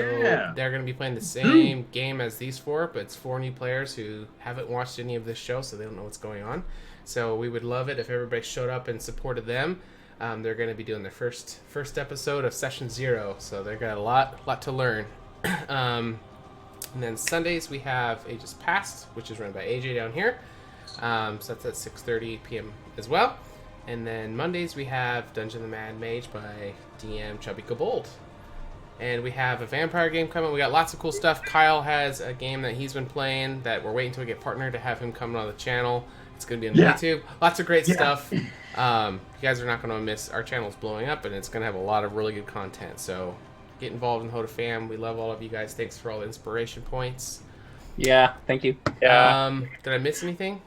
they're going to be playing the same game as these 4, but it's 4 new players who haven't watched any of this show, so they don't know what's going on. So we would love it if everybody showed up and supported them. They're going to be doing their first episode of Session 0, so they've got a lot to learn. And then Sundays we have Ages Past, which is run by AJ down here. So that's at 6:30 p.m. as well. And then Mondays we have Dungeon the Mad Mage by DM Chubby Kobold. And we have a vampire game coming. We got lots of cool stuff. Kyle has a game that he's been playing that we're waiting until we get partnered to have him coming on the channel. It's going to be on YouTube. Lots of great stuff. You guys are not going to miss. Our channel's blowing up, and it's going to have a lot of really good content. So get involved in HotA Fam. We love all of you guys. Thanks for all the inspiration points. Yeah, thank you. Yeah. Did I miss anything?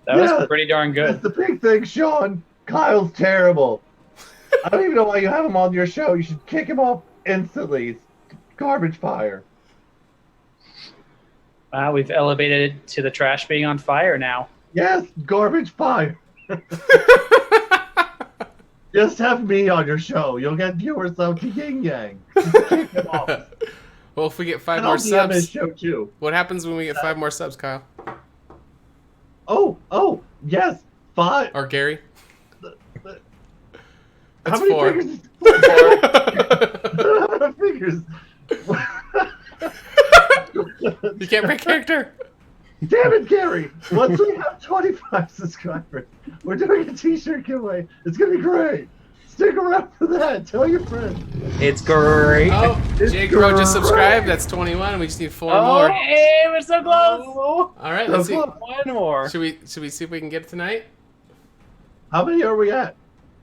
That was pretty darn That's good. the big thing, Sean. Kyle's terrible. I don't even know why you have him on your show. You should kick him off instantly. It's garbage fire. Wow, we've elevated it to the trash being on fire now. Yes, garbage fire. Just have me on your show. You'll get viewers out to Yin Yang. Just kick them off. Well, if we get 5 And more I'll be on this subs, show too. what happens when we get 5 more subs, Kyle? Oh, yes, 5. Or Gary? How That's many 4. fingers? I don't have fingers. You can't break character. Damn it, Gary! Once we have 25 subscribers, we're doing a t-shirt giveaway. It's gonna be great. Stick around for that. Tell your friends. It's great. Oh, It's Jake Rowe just great. subscribed. That's 21. We just need 4 Oh, more. Hey, we're so close! Oh, All right, let's see. one more. Should we see if we can get it tonight? How many are we at?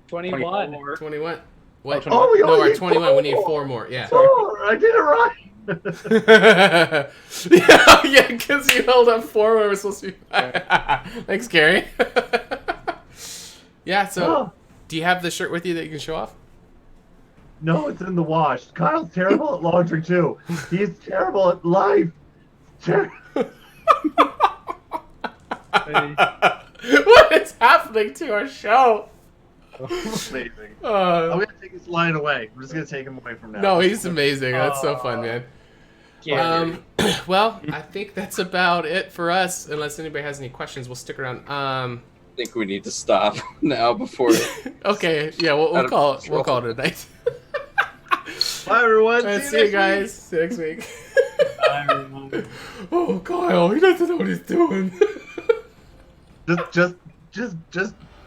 21. 21. What? Oh, we no, only we're need 21. We need 4 4 more. Yeah. 4! I did it right! yeah, because you held up 4 when we're supposed to be 5. Thanks, Gary. Yeah, so Oh, do you have the shirt with you that you can show off? no, it's in the wash. Kyle's terrible at laundry, too. He's terrible at life. What is happening to our show? Amazing. I'm gonna take his line away. I'm just gonna take him away from now. No, he's amazing. That's so fun, man. Yeah. Well, I think that's about it for us. Unless anybody has any questions, we'll stick around. I think we need to stop now before. Okay, yeah, we'll Out of call it. control. We'll call it a night. Bye, everyone. See you next guys. See you next week. Bye, everyone. Oh, Kyle, he doesn't know what he's doing. Week. Just,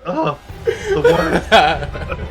oh, the worst.